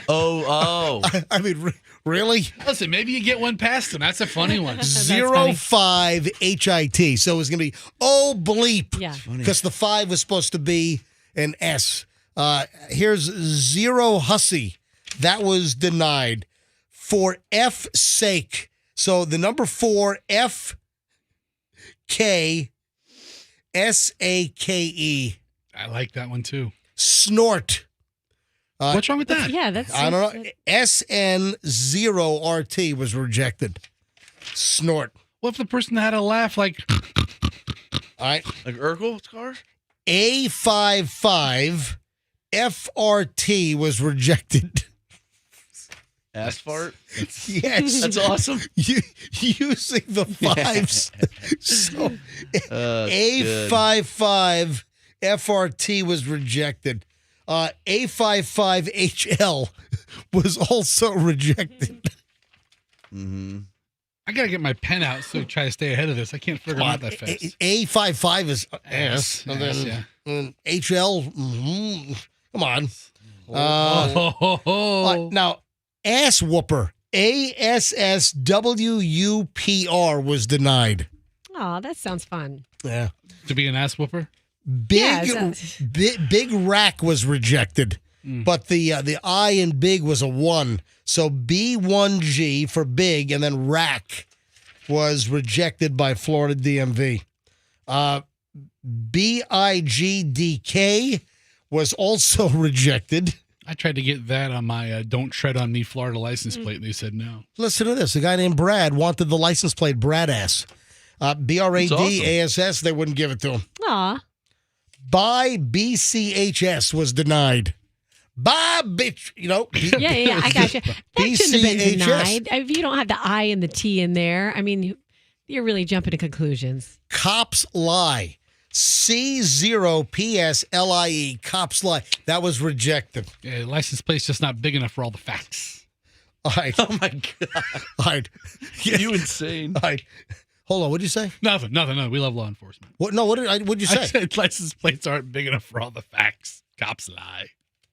Oh. I mean, really? Listen, maybe you get one past them. That's a funny one. 05HIT. So it was going to be, oh, bleep. Yeah. Because the 5 was supposed to be an S. Here's 0 hussy. That was denied. For F's sake. So the number 4, FKSAKE. I like that one too. Snort. What's wrong with that? Yeah, that's. I don't know. SN0RT was rejected. Snort. What if the person had a laugh like? All right. Like Urkel's car? A55 FRT was rejected. Ass fart? Yes. That's awesome. Using the 5s. So That's A55 FRT was rejected. A55HL was also rejected. Mm-hmm. I gotta get my pen out so try to stay ahead of this. I can't figure them out that fast. A55 is S. And Ass, then yeah. and HL. Come on. Now, ass whooper. ASSWUPR was denied. Oh, that sounds fun. Yeah. To be an ass whooper? Big rack was rejected, but the I in big was a 1. So B1G for big, and then rack was rejected by Florida DMV. BIGDK was also rejected. I tried to get that on my Don't Tread on Me Florida license plate, and they said no. Listen to this. A guy named Brad wanted the license plate Brad ass. BRADASS, they wouldn't give it to him. Aw. By BCHS was denied. By bitch, Yeah, I got you. That shouldn't have been denied. If you don't have the I and the T in there, I mean, you're really jumping to conclusions. Cops lie. C0PSLIE. Cops lie. That was rejected. Yeah, license plate's just not big enough for all the facts. All right. Oh my God. All right. You insane. All right. Hold on. What'd you say? Nothing. No, we love law enforcement. What? No. What'd you say? I said license plates aren't big enough for all the facts. Cops lie.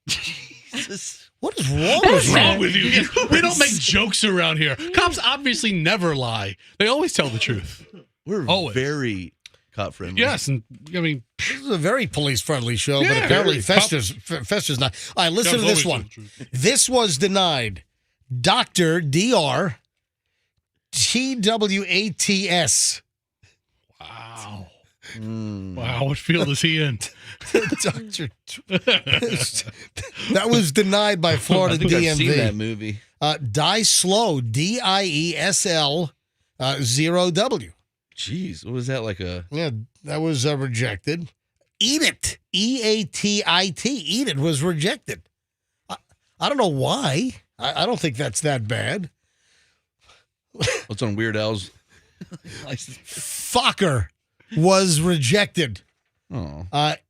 Jesus. What is wrong What's with wrong with you? We don't make jokes around here. Cops obviously never lie. They always tell the truth. We're always very cop friendly. Yes, and I mean, this is a very police friendly show, but Yeah, apparently very. Fester's not. All right, listen to Cops this always one. tell the truth. This was denied. Dr. DR TWATS. Wow. Wow, what field is he in? Dr. That was denied by Florida I think DMV. I've seen that movie. Die Slow, DIESL 0W. Jeez, what was that like a? Yeah, that was rejected. Eat It, EATIT. Eat It was rejected. I don't know why. I don't think that's that bad. What's on Weird Al's license? Fokker was rejected. Oh.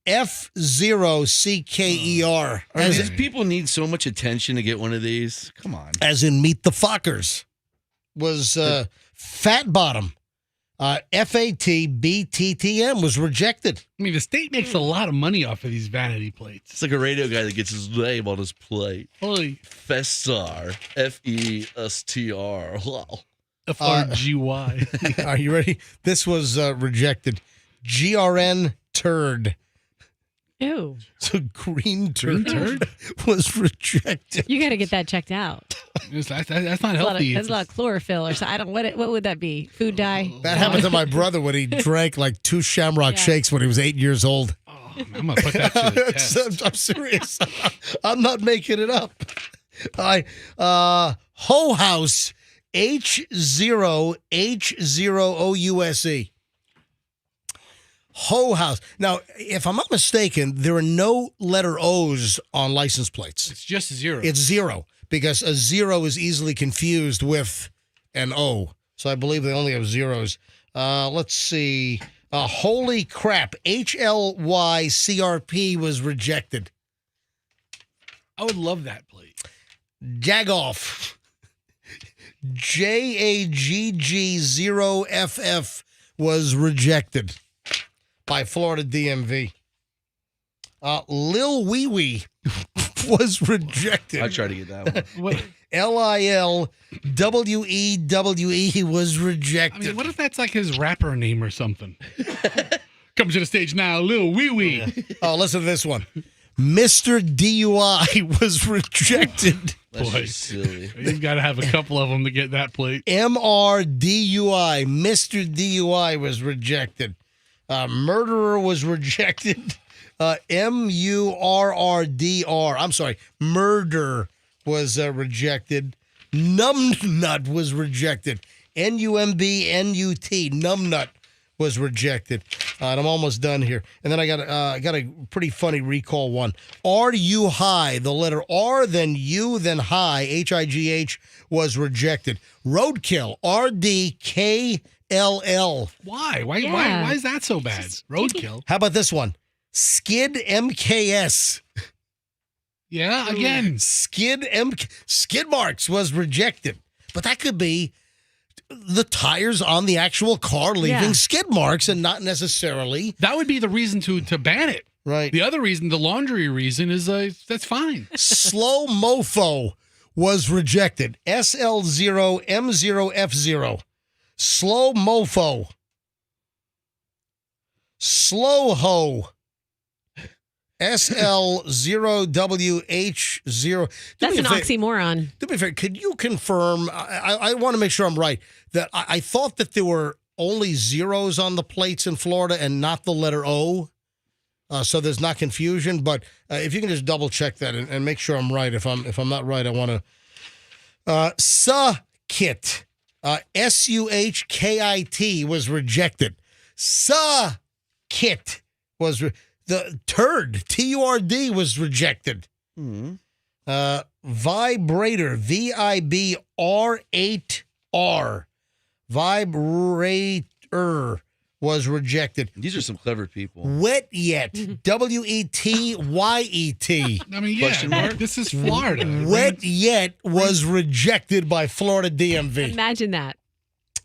F0CKER. These people need so much attention to get one of these. Come on. As in Meet the Fockers. Was Fat Bottom. FATBTTM was rejected. I mean, the state makes a lot of money off of these vanity plates. It's like a radio guy that gets his name on his plate. Holy. Festar. FESTR. Wow. FRGY. Are you ready? This was rejected. GRN turd. Ew. So green turd was rejected. You got to get that checked out. That's not healthy. That's a lot of chlorophyll or something. I don't. What would that be? Food dye? That happened to my brother when he drank like 2 Shamrock shakes when he was 8 years old. Oh, I'm gonna put that to the test. I'm serious. I'm not making it up. Ho House H0H0OUSE. Ho House. Now, if I'm not mistaken, there are no letter O's on license plates. It's just 0. It's 0 because a 0 is easily confused with an O. So I believe they only have zeros. Let's see. Holy crap. HLYCRP was rejected. I would love that plate. Jagoff. JAGG0FF was rejected by Florida DMV. Lil Wee Wee was rejected. I tried to get that one. LILWEWE was rejected. I mean, what if that's like his rapper name or something? Comes to the stage now, Lil Wee Wee. Oh, listen to this one. Mr. DUI was rejected. That's Boy, just silly. You've got to have a couple of them to get that plate. MRDUI. Mr. DUI was rejected. Murderer was rejected. MURRDR. I'm sorry. Murder was rejected. Numbnut was rejected. NUMBNUT. Numbnut was rejected. And I'm almost done here. And then I got a pretty funny recall one. RU high, the letter R, then U, then high, HIGH was rejected. Roadkill, RDKLL. Why? Why is that so bad? Roadkill. How about this one? Skid MKS. Yeah, again. Skid Marks was rejected. But that could be the tires on the actual car leaving skid marks and not necessarily. That would be the reason to ban it. Right. The other reason, the laundry reason, is that's fine. Slow Mofo was rejected. SL0M0F0. Slow Mofo. Slow Ho. SL0WH0. That's an oxymoron. To be fair, could you confirm? I want to make sure I'm right. That I thought that there were only zeros on the plates in Florida and not the letter O. So there's not confusion. But if you can just double check that and make sure I'm right. If I'm not right, I want to. Suhkit. SUHKIT was rejected. Suhkit was the turd, TURD, was rejected. Vibrator, VIBR8R. Vibrator was rejected. These are some clever people. Wet Yet, WETYET. I mean, yeah, this is Florida. Wet Yet was rejected by Florida DMV. Imagine that.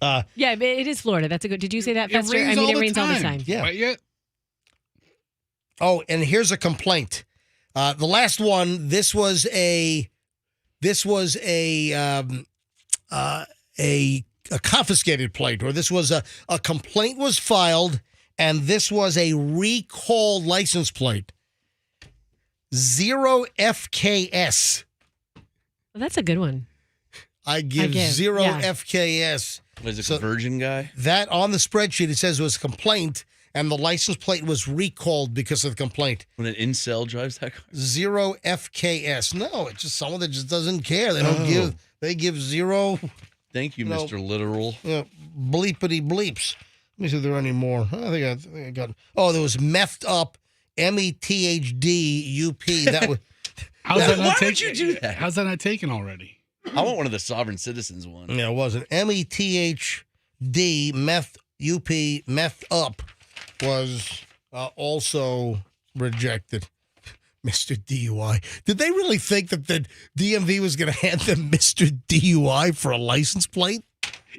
Yeah, but it is Florida. That's a good. Did you say that, Fester? It rains it rains all the time. Yeah. Wet Yet? Oh, and here's a complaint. The last one. This was a confiscated plate, or this was a complaint was filed, and this was a recalled license plate. 0FKS. Well, that's a good one. I give 0FKS. Was it a virgin guy? That on the spreadsheet, it says it was a complaint, and the license plate was recalled because of the complaint. When an incel drives that car? 0FKS. No, it's just someone that just doesn't care. They don't give. They give zero. Thank you, Mr. Literal. Bleepity bleeps. Let me see if there are any more. I think I got. Oh, there was methed up METHDUP. How's that not Why taken? would you do that? How's that not taken already? I want one of the sovereign citizens one. Yeah, it wasn't. METHD, meth, UP, meth up, was also rejected. Mr. DUI. Did they really think that the DMV was going to hand them Mr. DUI for a license plate?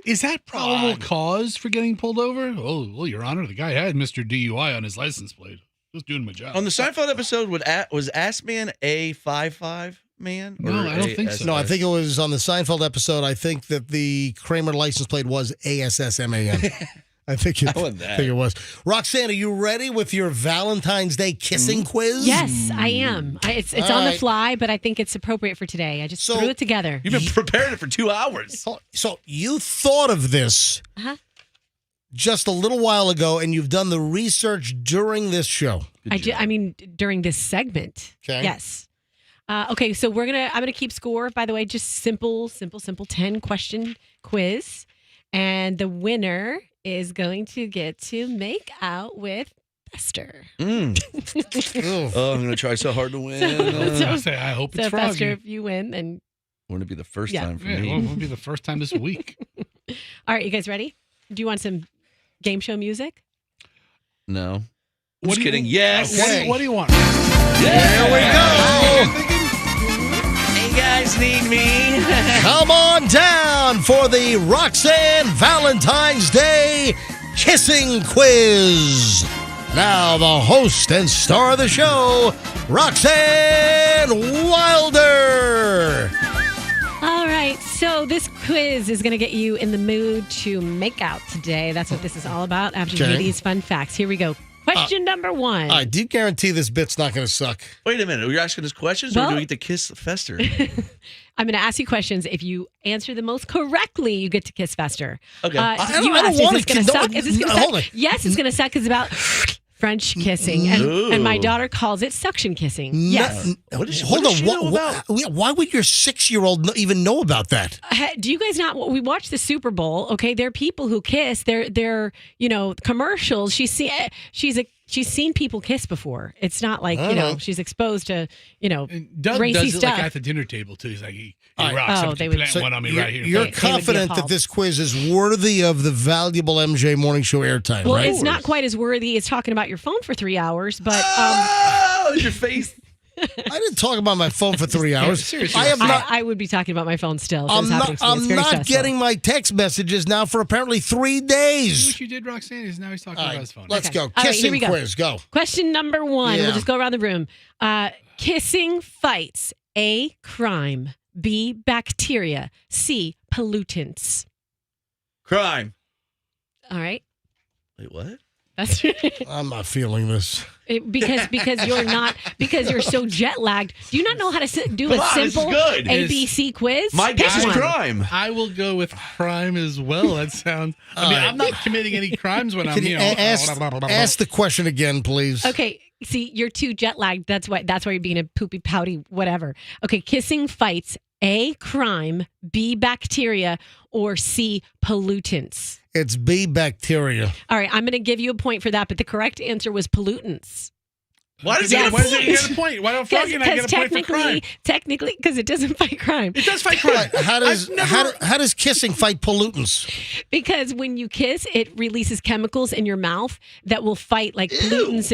Is that probable cause for getting pulled over? Oh, well, Your Honor, the guy had Mr. DUI on his license plate. Just doing my job. On the Seinfeld episode, was Ass Man A55 man? No, I don't think so. No, I think it was on the Seinfeld episode. I think that the Kramer license plate was ASSMAN. I think it was. Roxanne, are you ready with your Valentine's Day kissing quiz? Yes, I am. It's on the fly, but I think it's appropriate for today. I just threw it together. You've been preparing it for 2 hours. So you thought of this just a little while ago, and you've done the research during this show. I mean, during this segment. Okay. Yes. Okay, so I'm gonna keep score. By the way, just simple 10-question quiz, and the winner is going to get to make out with Fester. Oh, I'm going to try so hard to win. I hope it's Froggy. Fester, if you win, then wouldn't it be the first time for me? It won't be the first time this week. All right, you guys ready? Do you want some game show music? No. Just kidding. Yes. What do you want? There we go. Hey, guys need me. Come on down for the Roxanne Valentine's Day Kissing Quiz. Now the host and star of the show, Roxanne Wilder. All right, so this quiz is going to get you in the mood to make out today. That's what this is all about after you hear these fun facts. Here we go. Question number one. I do guarantee this bit's not going to suck. Wait a minute. Are you asking us questions or do we get to kiss Fester? I'm going to ask you questions. If you answer the most correctly, you get to kiss Fester. Okay. I don't want to kiss. Is this going to suck? Yes, it's going to suck. It's about French kissing. And my daughter calls it suction kissing. Yes. Hold on. Why would your 6-year-old even know about that? Do you guys not? We watch the Super Bowl. Okay, there are people who kiss. They're commercials. She's seen people kiss before. It's not like she's exposed to Doug racy does it stuff. like at the dinner table too. He's like, he rocks up they to would- plant so one on me right here. You're confident that this quiz is worthy of the valuable MJ Morning Show airtime, Well, right? it's not quite as worthy as talking about your phone for 3 hours, but Oh, your face. I didn't talk about my phone for 3 hours. Seriously. I have not. I would be talking about my phone still. I'm not getting my text messages now for apparently 3 See days. what you did, Roxanne? Is now he's talking about his phone. Let's go. All right, here Kissing we go. quiz. Go. Question number one. Yeah. We'll just go around the room. Kissing fights. A, crime. B, bacteria. C, pollutants. Crime. All right. Wait, what? That's I'm not feeling this. because you're so jet lagged. Do you not know how to do Come a on, this is simple good. ABC quiz? My Pick guess is one. crime. I will go with crime as well. That sounds. I'm not committing any crimes when I'm. Can you ask the question again, please? Okay. See, you're too jet lagged. That's why you're being a poopy pouty whatever. Okay. Kissing fights. A, crime. B, bacteria. Or C, pollutants. It's B, bacteria. All right. I'm going to give you a point for that, but the correct answer was pollutants. Why does he get a point? Why don't Froggy and I get a point for crime? Technically, because it doesn't fight crime. It does fight crime. How does kissing fight pollutants? Because when you kiss, it releases chemicals in your mouth that will fight like pollutants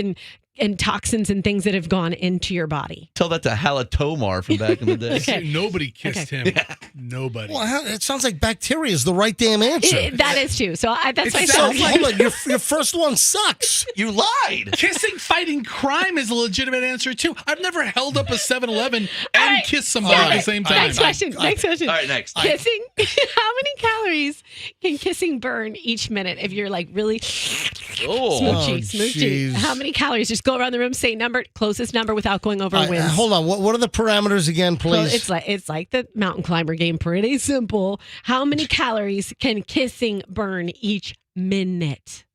and toxins and things that have gone into your body. Tell that to Halatomar from back in the day. Okay. Nobody kissed him. Nobody. Well, it sounds like bacteria is the right damn answer. That is true. So that's why I So, said hold on, your first one sucks. You lied. Kissing fighting crime is a legitimate answer too. I've never held up a 7-Eleven and kissed somebody at the same time. Next question. All right, next. Kissing. How many calories can kissing burn each minute if you're like really smoochy? jeez. How many calories? Just go around the room, say closest number without going over wins. Hold on. What are the parameters again, please? Well, it's like the mountain climber game. Pretty simple. How many calories can kissing burn each minute?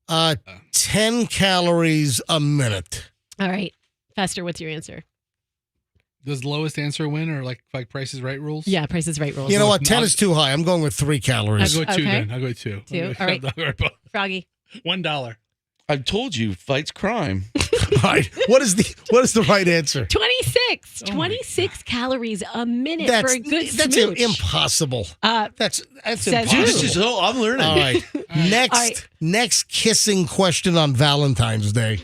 10 calories a minute. All right. Fester, what's your answer? Does the lowest answer win, or like Price is Right rules? Yeah, Price is Right rules. You know what? 10 is too high. I'm going with 3 calories. I'll go 2 Okay. then. I'll go 2. 2. All right. Froggy. $1. I've told you, fights crime. All right. What is the right answer? 26 calories a minute for a good That's smooch. impossible. That's says impossible. who? I'm learning. All right. Next, All right. next kissing question on Valentine's Day.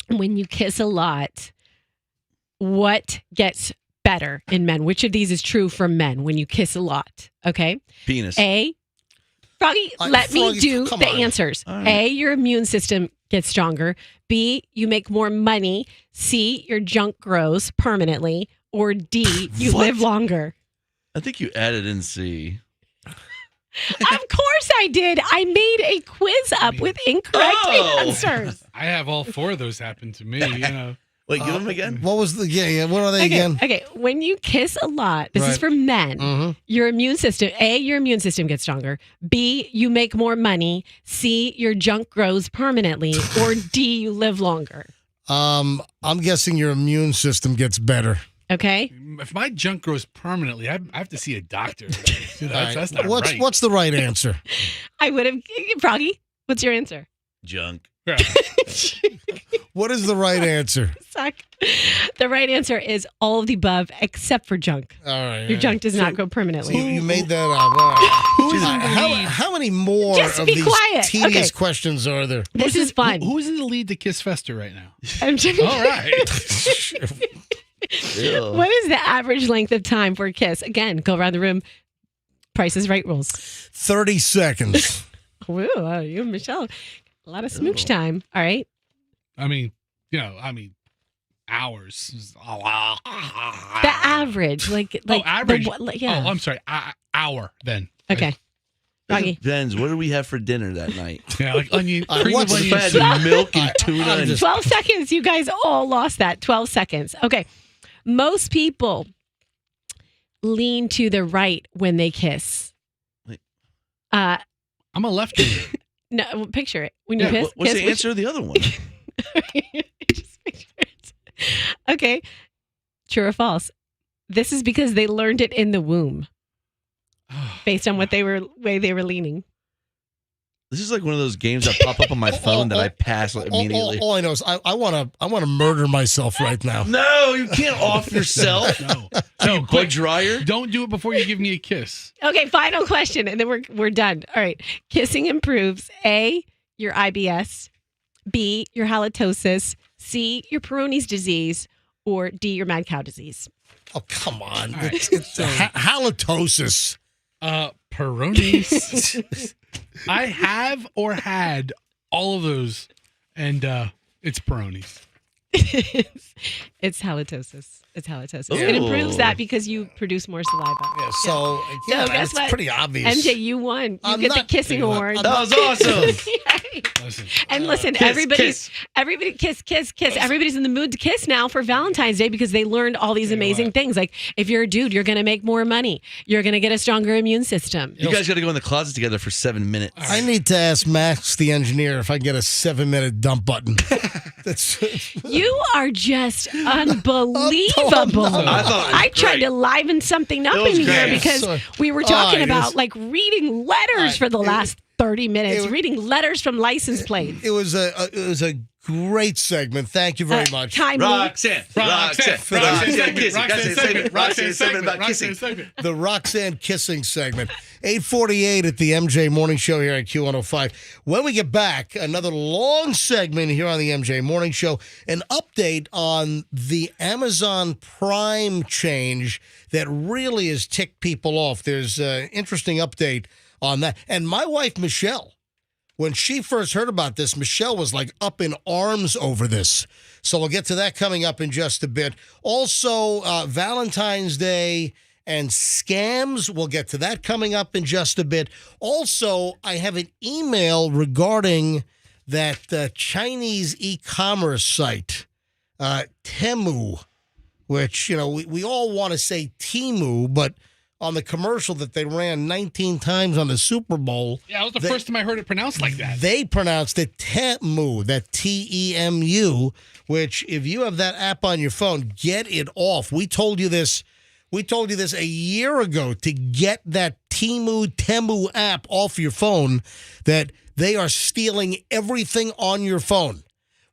When you kiss a lot, what gets better in men? Which of these is true for men when you kiss a lot? Okay. Penis. A. Froggy, let me Froggy, do come the on. answers. All right. A, your immune system gets stronger. B, you make more money. C, your junk grows permanently. Or D, you What? live longer. I think you added in C. Of course I did. I made a quiz up with incorrect answers. I have all 4 of those happen to me. You know. Wait, give them again. What was the what are they again? Okay, when you kiss a lot, this is Right. for men, Mhm. your immune system, A, your immune system gets stronger. B, you make more money. C, your junk grows permanently. Or D, you live longer. I'm guessing your immune system gets better. Okay? If my junk grows permanently, I have to see a doctor. All right. That's not what's right. what's the right answer? I would have, Froggy, what's your answer? Junk. Yeah. What is the right answer? Suck. The right answer is all of the above except for junk. All right. Your junk does not grow permanently. You made that up. All right. How many more Just of be these quiet. tedious Okay. questions are there? This is fun. Who's in the lead to Kiss Fester right now? I'm just- All right. What is the average length of time for a kiss? Again, go around the room. Price is Right rules. 30 seconds. Woo, you and Michelle, a lot of smooch time. All right. I mean, hours. The average, like average. yeah. Oh, I'm sorry. Hour then. Okay. Froggy. Depends. What did we have for dinner that night? Yeah, like onion. what's cream of If onion I had soup. milk and tuna. And 12 seconds. You guys all lost that. 12 seconds. Okay. Most people lean to the right when they kiss. Wait. Uh, I'm a lefty. no, picture it. When you Yeah, kiss. what's kiss the which- answer to the other one? Just picture it. Okay. True or false? This is because they learned it in the womb based on way they were leaning. This is like one of those games that pop up on my phone that I pass immediately. All I know is I want to murder myself right now. No, you can't off yourself. No, Bud dryer. Don't do it before you give me a kiss. Okay, final question, and then we're done. All right. Kissing improves A, your IBS, B, your halitosis, C, your Peyronie's disease, or D, your mad cow disease. Oh, come on. All right. It's halitosis. Peyronie's. I have or had all of those, and it's Peyronie's. It's halitosis. It's halitosis. It improves that because you produce more saliva. Yeah, so guess it's what? pretty obvious. MJ, you won. You I'm get the not- kissing you know what? award. I'm That was awesome. Listen, And listen, Kiss, everybody kiss. kiss. Everybody's in the mood to kiss now for Valentine's Day because they learned all these amazing things. Like if you're a dude, you're going to make more money. You're going to get a stronger immune system. You guys got to go in the closet together for 7 minutes. I need to ask Max, the engineer, if I can get a 7-minute dump button. That's You are just unbelievable. I thought it was I tried great. to liven something up It was in here great. because Sorry. we were talking All right, about it was- like reading letters for the last 30 minutes, reading letters from license plates. it was a great segment. Thank you very much. Timely. Roxanne kissing. The Roxanne kissing segment. 8:48 at the MJ Morning Show here at Q105. When we get back, another long segment here on the MJ Morning Show. An update on the Amazon Prime change that really has ticked people off. There's an interesting update on that. And my wife, Michelle, when she first heard about this, Michelle was like up in arms over this. So we'll get to that coming up in just a bit. Also, Valentine's Day and scams. We'll get to that coming up in just a bit. Also, I have an email regarding that Chinese e-commerce site, Temu, which, you know, we all want to say Temu, but on the commercial that they ran 19 times on the Super Bowl. Yeah, that was the first time I heard it pronounced like that. They pronounced it Temu, that Temu, which if you have that app on your phone, get it off. We told you this a year ago to get that Temu app off your phone, that They are stealing everything on your phone.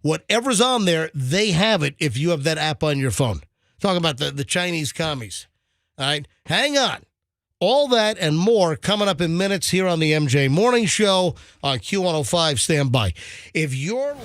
Whatever's on there, they have it if you have that app on your phone. Talking about the Chinese commies. All right, hang on. All that and more coming up in minutes here on the MJ Morning Show on Q105. Stand by. If you're...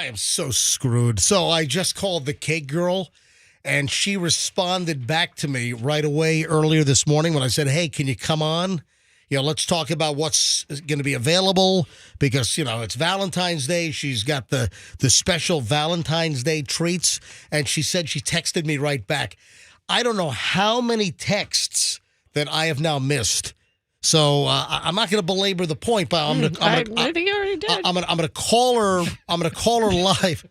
I am so screwed. So I just called the cake girl, and she responded back to me right away earlier this morning when I said, hey, can you come on? Let's talk about what's going to be available because, it's Valentine's Day. She's got the special Valentine's Day treats. And she said she texted me right back. I don't know how many texts that I have now missed. So I'm not going to belabor the point, but I think you already did. I'm going to call her. I'm going to call her live.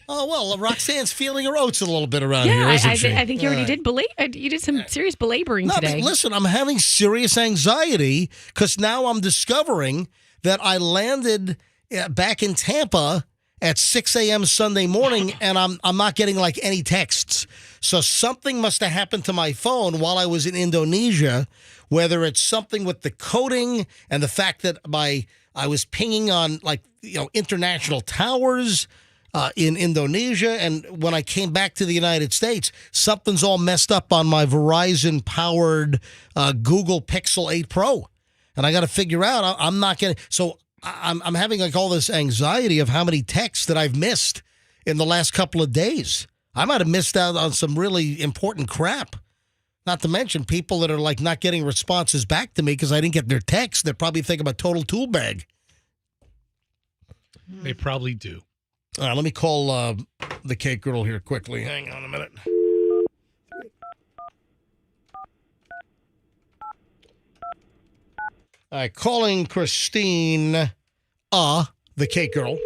Oh, well, Roxanne's feeling her oats a little bit around here, isn't she? I think you already did. You did some serious belaboring today. But listen, I'm having serious anxiety because now I'm discovering that I landed back in Tampa at 6 a.m. Sunday morning, and I'm not getting like any texts. So something must have happened to my phone while I was in Indonesia, whether it's something with the coding and the fact that I was pinging on international towers in Indonesia, and when I came back to the United States, something's all messed up on my Verizon-powered Google Pixel 8 Pro, and I got to figure out. I'm not getting. So I'm having all this anxiety of how many texts that I've missed in the last couple of days. I might have missed out on some really important crap. Not to mention people that are not getting responses back to me because I didn't get their text. They're probably thinking about total tool bag. They probably do. All right, let me call the cake girl here quickly. Hang on a minute. All right, calling Christine, the cake girl.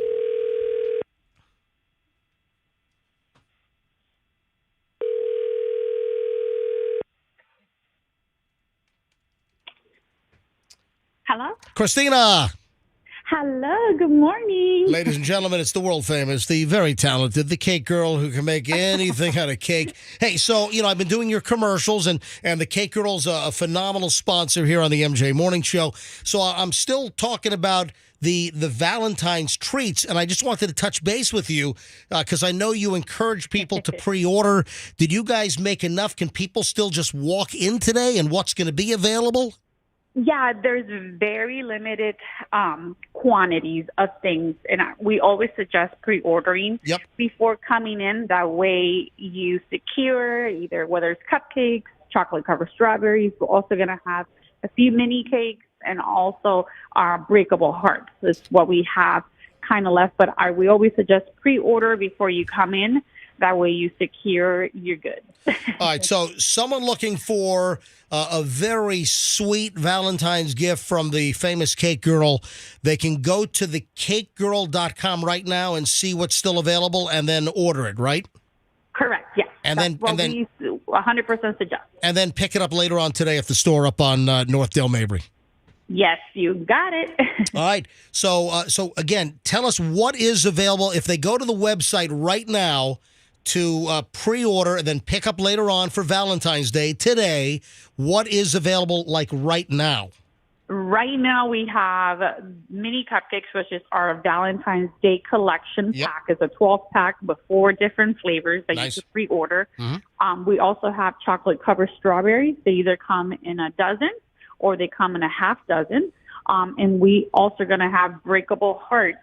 Hello? Christina. Hello, good morning. Ladies and gentlemen, it's the world famous, the very talented, the cake girl who can make anything out of cake. Hey, so, I've been doing your commercials, and the cake girl's a phenomenal sponsor here on the MJ Morning Show. So I'm still talking about the Valentine's treats, and I just wanted to touch base with you because I know you encourage people to pre-order. Did you guys make enough? Can people still just walk in today, and what's going to be available? Yeah, there's very limited quantities of things, and we always suggest pre-ordering before coming in. That way you secure either whether it's cupcakes, chocolate-covered strawberries. We're also going to have a few mini cakes and also our breakable hearts. That's what we have kind of left, but we always suggest pre-order before you come in. That way you secure your goods. All right, so someone looking for a very sweet Valentine's gift from the famous cake girl, they can go to thecakegirl.com right now and see what's still available and then order it, right? Correct, yes. And That's what we 100% suggest. And then pick it up later on today at the store up on North Dale Mabry. Yes, you got it. All right. So again, tell us what is available. If they go to the website right now to pre-order and then pick up later on for Valentine's Day today, what is available right now? Right now we have mini cupcakes, which is our Valentine's Day collection pack. It's a 12-pack with 4 different flavors that you can pre-order. Mm-hmm. We also have chocolate-covered strawberries. They either come in a dozen or they come in a half dozen. And we also going to have breakable hearts,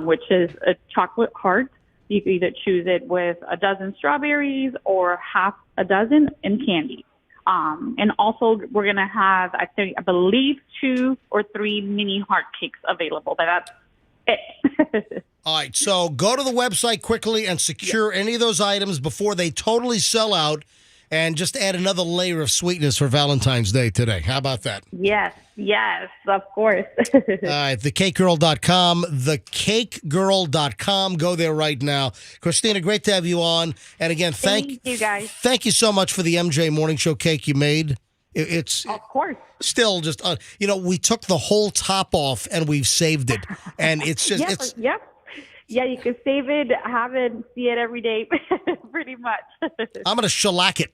which is a chocolate heart. You can either choose it with a dozen strawberries or half a dozen in candy. And also we're going to have, I believe, 2 or 3 mini heart cakes available, but that's it. All right, so go to the website quickly and secure any of those items before they totally sell out, and just add another layer of sweetness for Valentine's Day today. How about that? Yes, of course. All right, thecakegirl.com, thecakegirl.com. Go there right now. Christina, great to have you on. And again, thank you guys. Thank you so much for the MJ Morning Show cake you made. It's of course still just, we took the whole top off and we've saved it. And it's just, Yep. Yeah, you can save it, have it, see it every day, pretty much. I'm going to shellac it.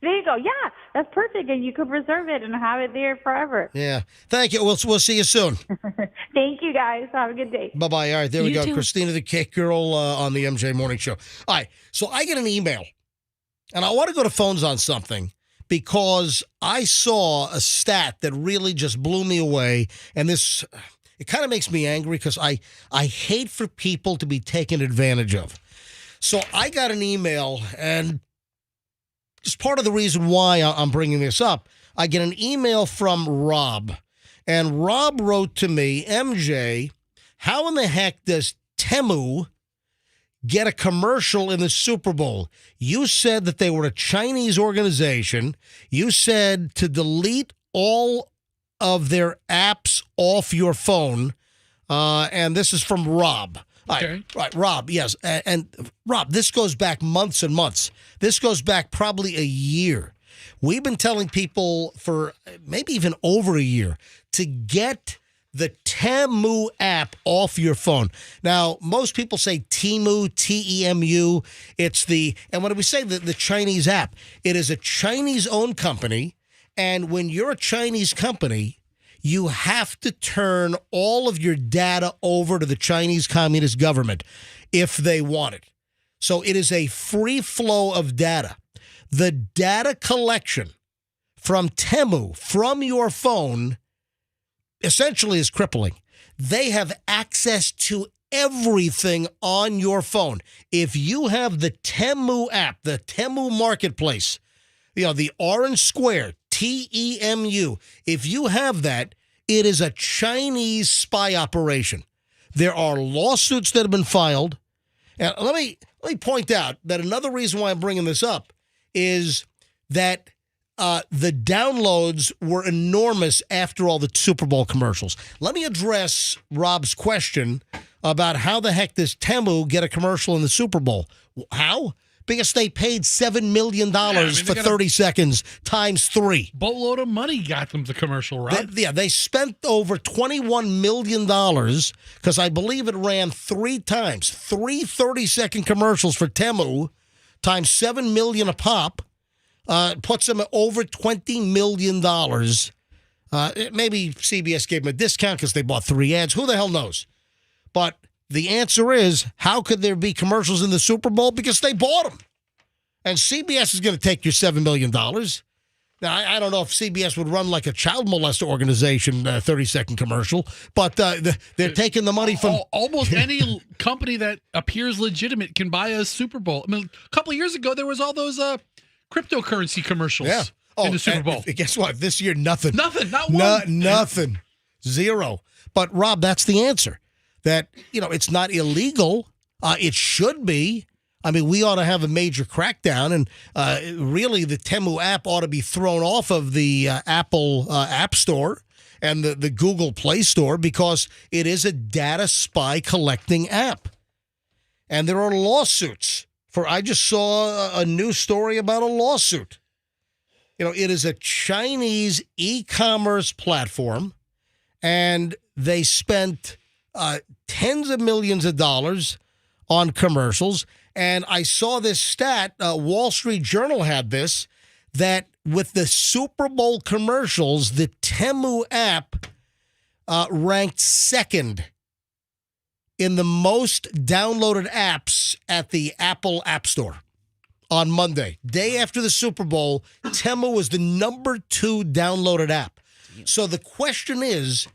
There you go. Yeah, that's perfect. And you could preserve it and have it there forever. Yeah. Thank you. We'll see you soon. Thank you, guys. Have a good day. Bye-bye. All right, there we go. too. Christina the Cake Girl on the MJ Morning Show. All right, so I get an email, and I want to go to phones on something because I saw a stat that really just blew me away, and this it kind of makes me angry because I hate for people to be taken advantage of. So I got an email, and it's part of the reason why I'm bringing this up. I get an email from Rob, and Rob wrote to me, MJ, how in the heck does Temu get a commercial in the Super Bowl? You said that they were a Chinese organization. You said to delete all of their apps off your phone. And this is from Rob. Okay. Right, Rob, yes. And Rob, this goes back months and months. This goes back probably a year. We've been telling people for maybe even over a year to get the Temu app off your phone. Now, most people say Temu, T-E-M-U. And when we say the Chinese app, it is a Chinese-owned company. And when you're a Chinese company, you have to turn all of your data over to the Chinese Communist government if they want it. So it is a free flow of data. The data collection from Temu, from your phone, essentially is crippling. They have access to everything on your phone. If you have the Temu app, the Temu marketplace, the orange square, T-E-M-U, if you have that, it is a Chinese spy operation. There are lawsuits that have been filed. And let me point out that another reason why I'm bringing this up is that the downloads were enormous after all the Super Bowl commercials. Let me address Rob's question about how the heck does Temu get a commercial in the Super Bowl? How? Because they paid $7 million for 30 seconds times 3. Boatload of money got them the commercial, right? They spent over $21 million because I believe it ran 3 times. 3 30-second commercials for Temu times $7 million a pop puts them at over $20 million. Maybe CBS gave them a discount because they bought 3 ads. Who the hell knows? But the answer is, how could there be commercials in the Super Bowl? Because they bought them. And CBS is going to take your $7 million. Now, I don't know if CBS would run like a child molester organization 30-second commercial, but they're taking the money from... Almost any company that appears legitimate can buy a Super Bowl. I mean, a couple of years ago, there was all those cryptocurrency commercials in the Super Bowl. Guess what? This year, nothing. Nothing, not one. Nothing. 0. But, Rob, that's the answer. That, it's not illegal. It should be. I mean, we ought to have a major crackdown, and really the Temu app ought to be thrown off of the Apple App Store and the Google Play Store because it is a data spy collecting app. And there are lawsuits. I just saw a news story about a lawsuit. It is a Chinese e-commerce platform, and they spent tens of millions of dollars on commercials. And I saw this stat, Wall Street Journal had this, that with the Super Bowl commercials, the Temu app ranked second in the most downloaded apps at the Apple App Store on Monday. Day after the Super Bowl, Temu was the number 2 downloaded app. So the question is,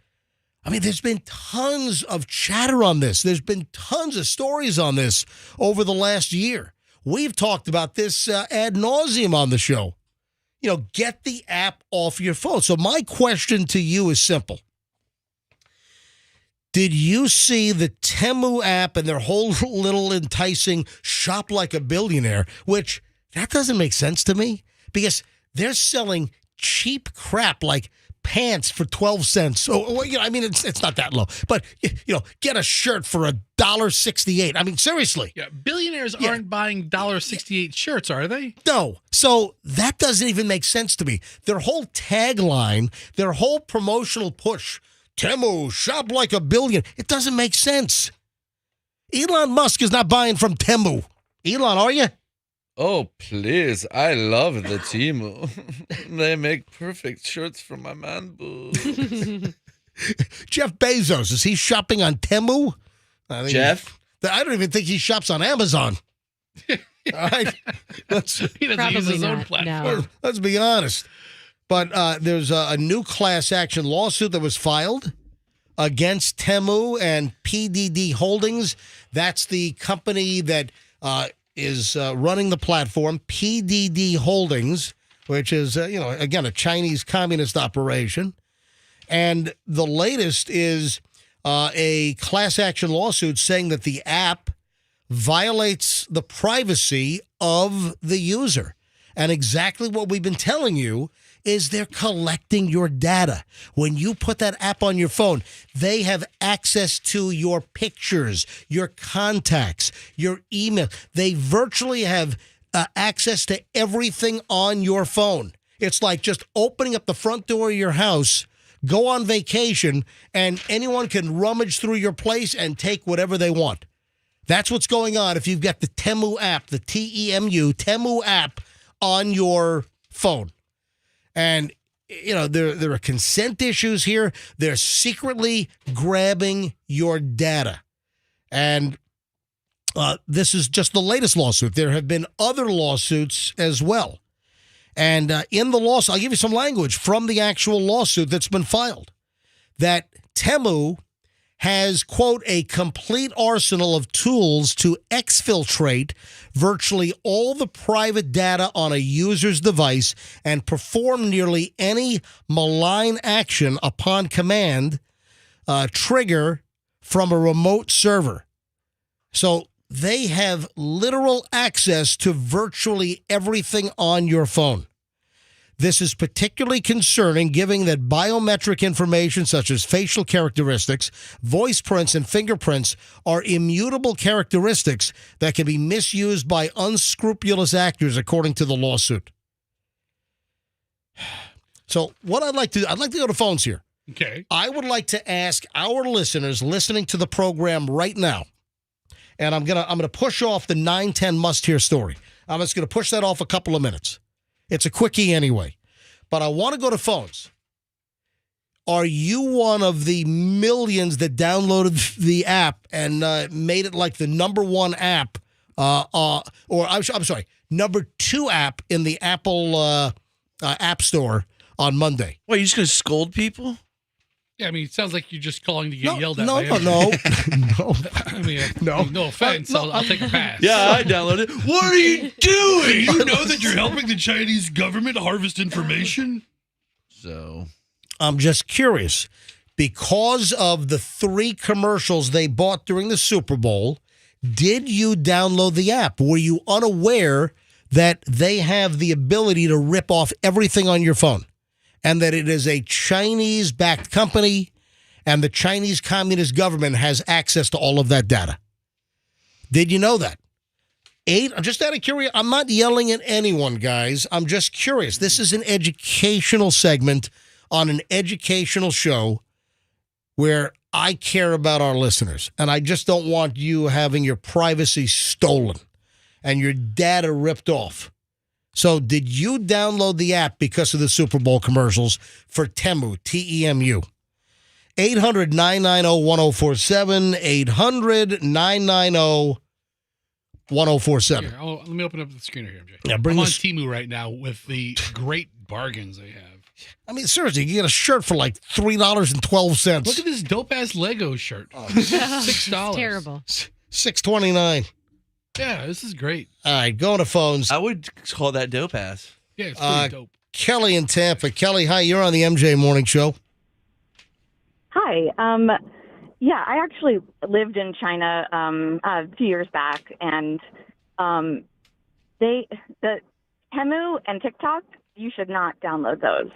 there's been tons of chatter on this. There's been tons of stories on this over the last year. We've talked about this ad nauseum on the show. Get the app off your phone. So my question to you is simple. Did you see the Temu app and their whole little enticing shop like a billionaire, which that doesn't make sense to me because they're selling cheap crap like pants for 12 cents. So, it's not that low. But, get a shirt for $1.68. Seriously. Yeah, billionaires aren't buying $1.68 shirts, are they? No. So that doesn't even make sense to me. Their whole tagline, their whole promotional push, Temu, shop like a billion. It doesn't make sense. Elon Musk is not buying from Temu. Elon, are you? Oh, please. I love the Temu. They make perfect shirts for my man boobs. Jeff Bezos, is he shopping on Temu? Jeff? I don't even think he shops on Amazon. All right? He doesn't use his own platform. No. Let's be honest. But there's a new class action lawsuit that was filed against Temu and PDD Holdings. That's the company that is running the platform, PDD Holdings, which is, again, a Chinese communist operation. And the latest is a class action lawsuit saying that the app violates the privacy of the user. And exactly what we've been telling you is they're collecting your data. When you put that app on your phone, they have access to your pictures, your contacts, your email. They virtually have access to everything on your phone. It's like just opening up the front door of your house, go on vacation, and anyone can rummage through your place and take whatever they want. That's what's going on if you've got the Temu app, the Temu, Temu app on your phone. And, there are consent issues here. They're secretly grabbing your data. And this is just the latest lawsuit. There have been other lawsuits as well. And in the lawsuit, I'll give you some language from the actual lawsuit that's been filed, that Temu has, quote, a complete arsenal of tools to exfiltrate virtually all the private data on a user's device and perform nearly any malign action upon command, trigger from a remote server. So they have literal access to virtually everything on your phone. This is particularly concerning given that biometric information such as facial characteristics, voice prints, and fingerprints are immutable characteristics that can be misused by unscrupulous actors, according to the lawsuit. So what I'd like to go to phones here. Okay. I would like to ask our listeners listening to the program right now, and I'm gonna push off the 910 must-hear story. I'm just going to push that off a couple of minutes. It's a quickie anyway. But I want to go to phones. Are you one of the millions that downloaded the app and made it like the number one app, number two app in the Apple App Store on Monday? What, you just going to scold people? Yeah, I mean, it sounds like you're just calling to get yelled at. No. I mean, no offense. I'll take a pass. Yeah, I downloaded it. What are you doing? You know that you're helping the Chinese government harvest information? So, I'm just curious. Because of the 3 commercials they bought during the Super Bowl, did you download the app? Were you unaware that they have the ability to rip off everything on your phone? And that it is a Chinese-backed company, and the Chinese Communist government has access to all of that data. Did you know that? 8, just out of curiosity, I'm not yelling at anyone, guys. I'm just curious. This is an educational segment on an educational show where I care about our listeners, and I just don't want you having your privacy stolen and your data ripped off. So did you download the app because of the Super Bowl commercials for Temu, T-E-M-U? 800-990-1047, 800-990-1047. Here, let me open up the screener here, MJ. Yeah, I'm on Temu right now with the great bargains they have. I mean, seriously, you can get a shirt for like $3.12. Look at this dope-ass Lego shirt. $6. Terrible. $6.29. Yeah, this is great. All right, going to phones. I would call that dope ass. Yeah, it's pretty dope. Kelly in Tampa. Kelly, hi, you're on the MJ Morning Show. Hi. Yeah, I actually lived in China a few years back, and the Temu and TikTok, you should not download those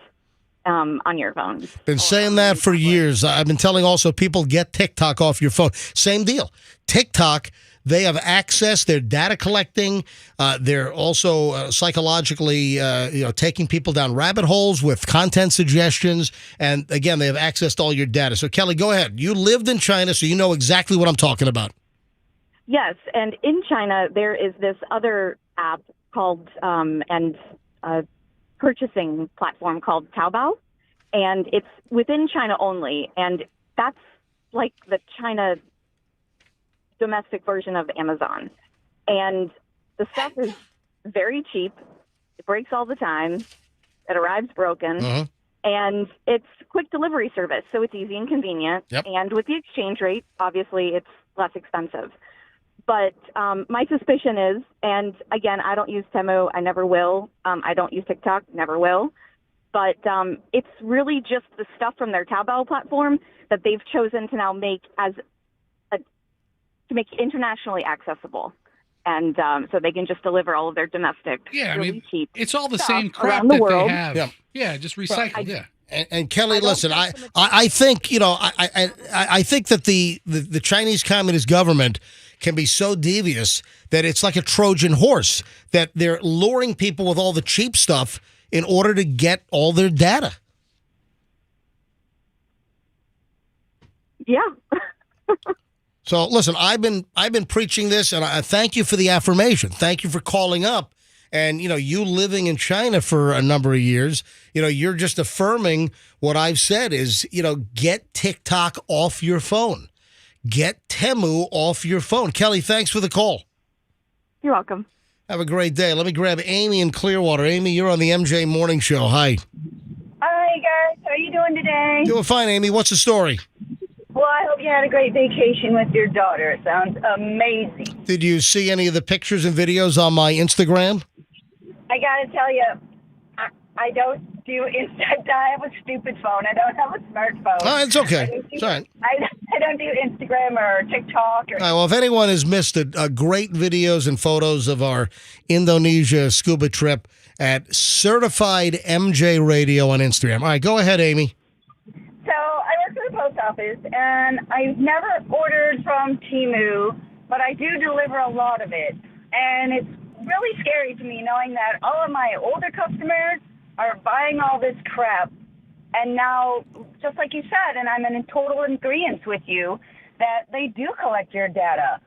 on your phone. Been saying that for years. I've been telling also people get TikTok off your phone. Same deal. TikTok, they have access. They're data collecting. They're also psychologically, taking people down rabbit holes with content suggestions. And again, they have access to all your data. So Kelly, go ahead. You lived in China, so you know exactly what I'm talking about. Yes, and in China there is this other app called purchasing platform called Taobao, and it's within China only, and that's like the China domestic version of Amazon. And the stuff is very cheap. It breaks all the time. It arrives broken. And it's quick delivery service, so it's easy and convenient. Yep. And with the exchange rate, obviously, it's less expensive. But my suspicion is, and again, I don't use Temu. I never will. I don't use TikTok. Never will. But it's really just the stuff from their Taobao platform that they've chosen to now make to make internationally accessible. And so they can just deliver all of their domestic, really cheap. It's all the stuff same crap around the that world. they have. Yeah. Yeah, just recycled. Yeah. And Kelly, listen, I think, I think that the Chinese Communist government can be so devious that it's like a Trojan horse, that they're luring people with all the cheap stuff in order to get all their data. Yeah. So listen, I've been preaching this, and I thank you for the affirmation. Thank you for calling up. And, you living in China for a number of years, you're just affirming what I've said is, get TikTok off your phone. Get Temu off your phone. Kelly, thanks for the call. You're welcome. Have a great day. Let me grab Amy in Clearwater. Amy, you're on the MJ Morning Show. Hi. Hi, guys. How are you doing today? Doing fine, Amy. What's the story? Well, I hope you had a great vacation with your daughter. It sounds amazing. Did you see any of the pictures and videos on my Instagram? I got to tell you, I don't do Instagram. I have a stupid phone. I don't have a smartphone. Oh, it's okay. It's all right. I don't do Instagram or TikTok. All right, well, if anyone has missed great videos and photos of our Indonesia scuba trip at Certified MJ Radio on Instagram. All right, go ahead, Amy. So I work for the post office, and I've never ordered from Temu, but I do deliver a lot of it. And it's really scary to me knowing that all of my older customers are buying all this crap. And now, just like you said, and I'm in total agreement with you, that they do collect your data.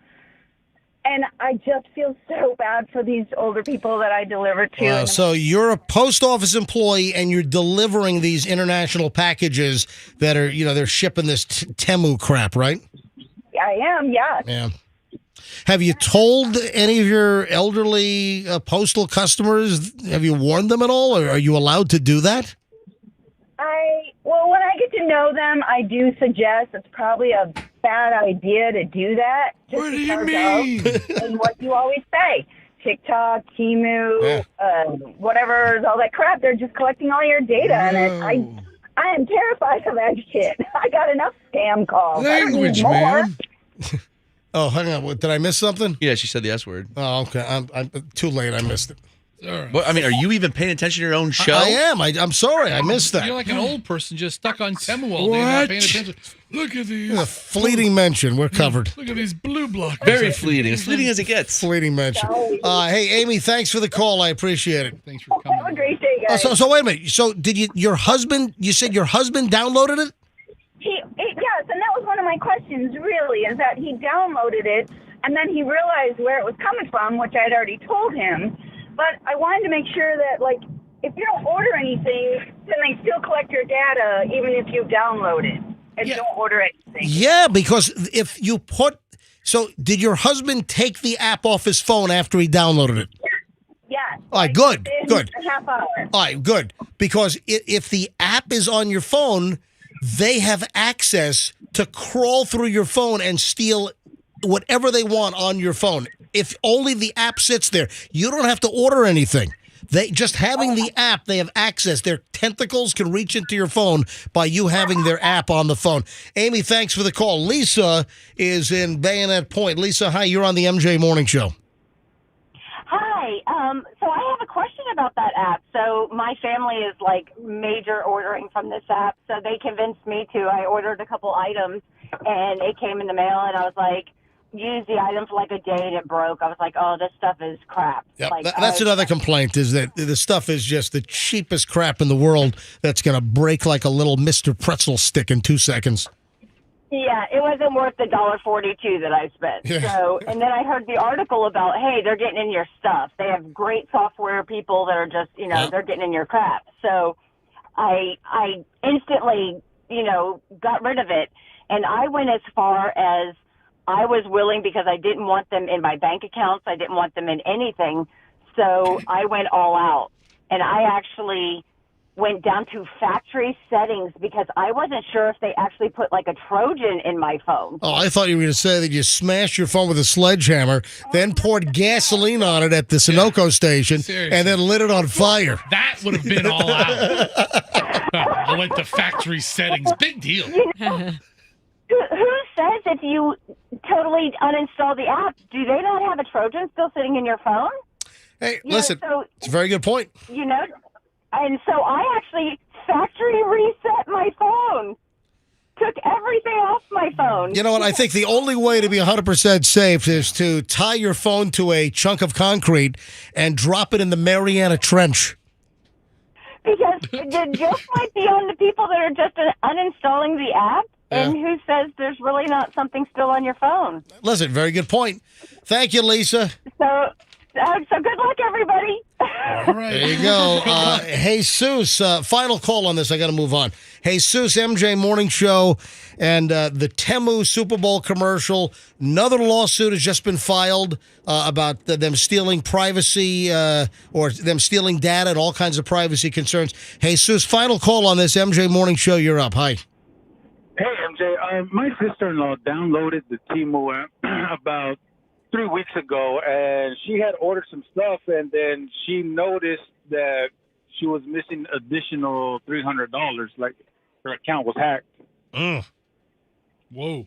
And I just feel so bad for these older people that I deliver to. So you're a post office employee and you're delivering these international packages that are, they're shipping this Temu crap, right? I am, yeah. Yeah. Have you told any of your elderly postal customers, have you warned them at all, or are you allowed to do that? Well, when I get to know them, I do suggest it's probably a bad idea to do that. Just what do you mean? And what you always say, TikTok, Temu, whatever, all that crap, they're just collecting all your data. And I am terrified of that shit. I got enough scam calls. Language, man. Oh, hang on. Did I miss something? Yeah, she said the S word. Oh, okay. I'm too late. I missed it. Right. Well, I mean, are you even paying attention to your own show? I am. I'm sorry. I missed that. You're like an old person just stuck on Temu all day, not paying attention. Look at these. A fleeting mention. We're covered. Look at these blue blocks. Very fleeting. As fleeting as it gets. Fleeting mention. Hey, Amy, thanks for the call. I appreciate it. Thanks for coming. Have a great day, guys. So wait a minute. So did your husband, you said your husband downloaded it? Yes, and that was one of my questions, really, is that he downloaded it, and then he realized where it was coming from, which I'd already told him. But I wanted to make sure that, if you don't order anything, then they still collect your data, even if you download it and don't order anything. Yeah, because if you so did your husband take the app off his phone after he downloaded it? Yeah. All right, good. A half hour. All right, good. Because if the app is on your phone, they have access to crawl through your phone and steal whatever they want on your phone. If only the app sits there, you don't have to order anything. They just having the app, they have access. Their tentacles can reach into your phone by you having their app on the phone. Amy, thanks for the call. Lisa is in Bayonet Point. Lisa, hi, you're on the MJ Morning Show. Hi. So I have a question about that app. So my family is major ordering from this app. So they convinced me to. I ordered a couple items and it came in the mail and I was like, use the item for a day and it broke. I was like, oh, this stuff is crap. Yep. That's another complaint, is that the stuff is just the cheapest crap in the world that's going to break like a little Mr. Pretzel stick in 2 seconds. Yeah, it wasn't worth the $1.42 that I spent. Yeah. So, and then I heard the article about, hey, they're getting in your stuff. They have great software people that are just, they're getting in your crap. So I instantly, got rid of it. And I went as far as I was willing, because I didn't want them in my bank accounts. I didn't want them in anything. So I went all out. And I actually went down to factory settings because I wasn't sure if they actually put like a Trojan in my phone. Oh, I thought you were going to say that you smashed your phone with a sledgehammer, then poured gasoline on it at the Sunoco station, and then lit it on fire. That would have been all out. I went to factory settings. Big deal. Who says if you totally uninstall the app, do they not have a Trojan still sitting in your phone? Hey, listen, it's a very good point. You know, and so I actually factory reset my phone. Took everything off my phone. You know what? I think the only way to be 100% safe is to tie your phone to a chunk of concrete and drop it in the Mariana Trench. Because the joke might be on the people that are just uninstalling the app, and who says there's really not something still on your phone. Listen, very good point. Thank you, Lisa. So good luck, everybody. All right. There you go. Jesus, final call on this. I got to move on. Jesus, MJ Morning Show, and the Temu Super Bowl commercial. Another lawsuit has just been filed about them stealing privacy or them stealing data and all kinds of privacy concerns. Jesus, final call on this. MJ Morning Show, you're up. Hi. Hey, MJ. My sister-in-law downloaded the Temu app about 3 weeks ago, and she had ordered some stuff, and then she noticed that she was missing additional $300, like her account was hacked. Whoa.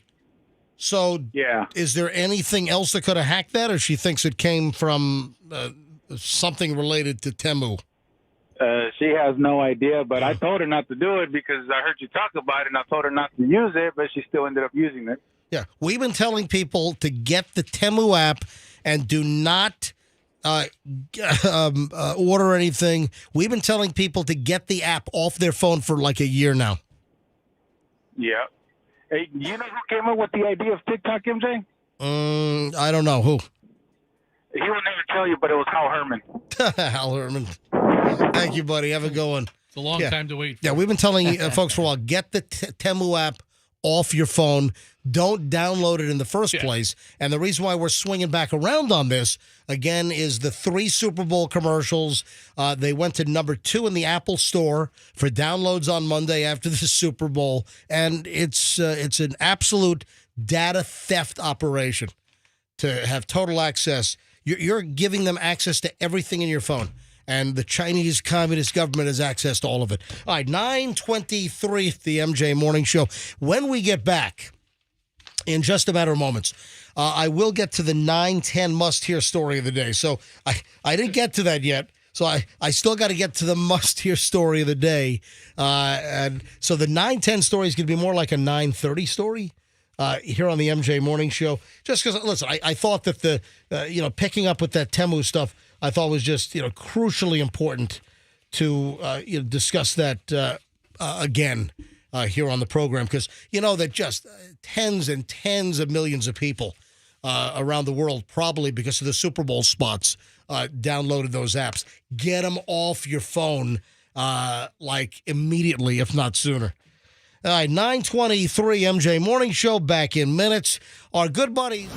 So, is there anything else that could have hacked that, or she thinks it came from something related to Temu? She has no idea, but I told her not to do it because I heard you talk about it, and I told her not to use it, but she still ended up using it. Yeah, we've been telling people to get the Temu app and do not order anything. We've been telling people to get the app off their phone for like a year now. Yeah. Hey, you know who came up with the idea of TikTok, MJ? I don't know who. He will never tell you, but it was Hal Herman. Hal Herman. Thank you, buddy. Have a good one. It's a long time to wait for. Yeah, we've been telling folks for a while, get the Temu app off your phone. Don't download it in the first place. And the reason why we're swinging back around on this, again, is the 3 Super Bowl commercials. They went to number 2 in the Apple Store for downloads on Monday after the Super Bowl. And it's an absolute data theft operation to have total access. You're giving them access to everything in your phone. And the Chinese Communist government has access to all of it. All right, 9:23, the MJ Morning Show. When we get back, in just a matter of moments, I will get to the 9:10 must-hear story of the day. So I didn't get to that yet. So I still got to get to the must-hear story of the day. And so the 9:10 story is going to be more like a 9:30 story here on the MJ Morning Show. Just because, listen, I thought that the, picking up with that Temu stuff, I thought was just, crucially important to, discuss that again here on the program. Because, that just tens and tens of millions of people around the world, probably because of the Super Bowl spots, downloaded those apps. Get them off your phone, immediately, if not sooner. All right, 9:23 MJ Morning Show, back in minutes. Our good buddies.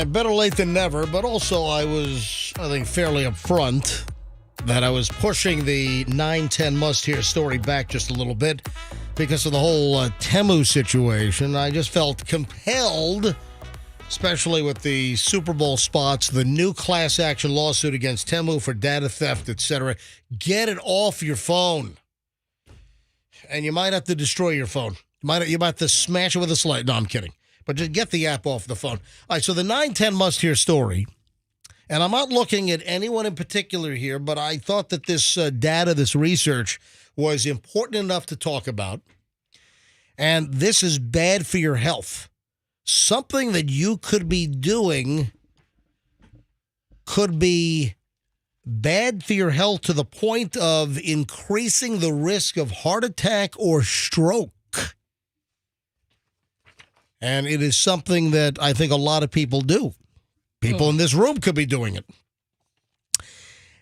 Better late than never, but also I was, I think, fairly upfront that I was pushing the 9-10 must-hear story back just a little bit because of the whole Temu situation. I just felt compelled, especially with the Super Bowl spots, the new class action lawsuit against Temu for data theft, etc. Get it off your phone. And you might have to destroy your phone. You might have to smash it with a slide. No, I'm kidding. But just get the app off the phone. All right, so the 9-10 must-hear story, and I'm not looking at anyone in particular here, but I thought that this data, this research, was important enough to talk about. And this is bad for your health. Something that you could be doing could be bad for your health to the point of increasing the risk of heart attack or stroke. And it is something that I think a lot of people do. People in this room could be doing it.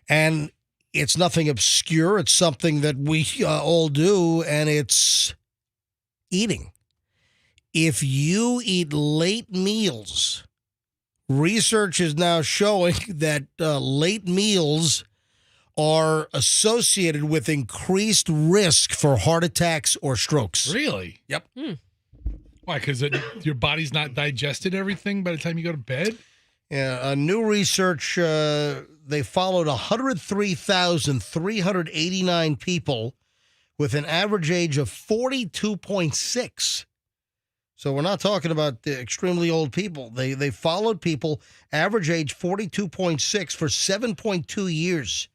And it's nothing obscure. It's something that we all do, and it's eating. If you eat late meals, research is now showing that late meals are associated with increased risk for heart attacks or strokes. Really? Yep. Why? Because your body's not digested everything by the time you go to bed? Yeah, new research, they followed 103,389 people with an average age of 42.6. So we're not talking about the extremely old people. They followed people, average age 42.6 for 7.2 years,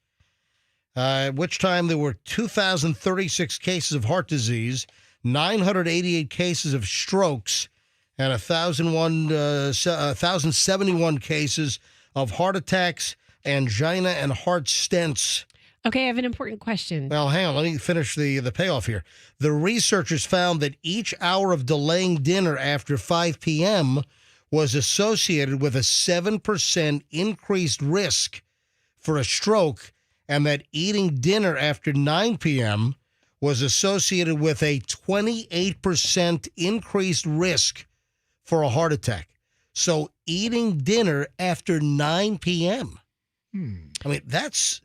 at which time there were 2,036 cases of heart disease, 988 cases of strokes, and 1,071 cases of heart attacks, angina, and heart stents. Okay, I have an important question. Well, hang on. Let me finish the payoff here. The researchers found that each hour of delaying dinner after 5 p.m. was associated with a 7% increased risk for a stroke, and that eating dinner after 9 p.m. was associated with a 28% increased risk for a heart attack. So eating dinner after 9 p.m. I mean, that's,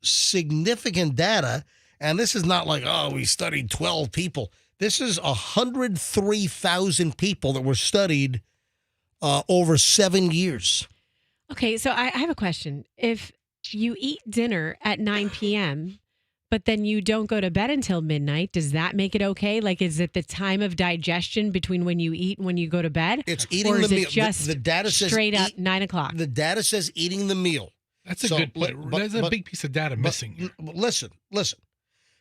significant data. And this is not like, we studied 12 people. This is 103,000 people that were studied over 7 years. Okay, so I have a question. If you eat dinner at 9 p.m., but then you don't go to bed until midnight, does that make it okay? Like, is it the time of digestion between when you eat and when you go to bed? It's eating or is the meal. It just the data says straight up 9 o'clock? The data says eating the meal. That's a good point. There's a big piece of data missing here. Listen.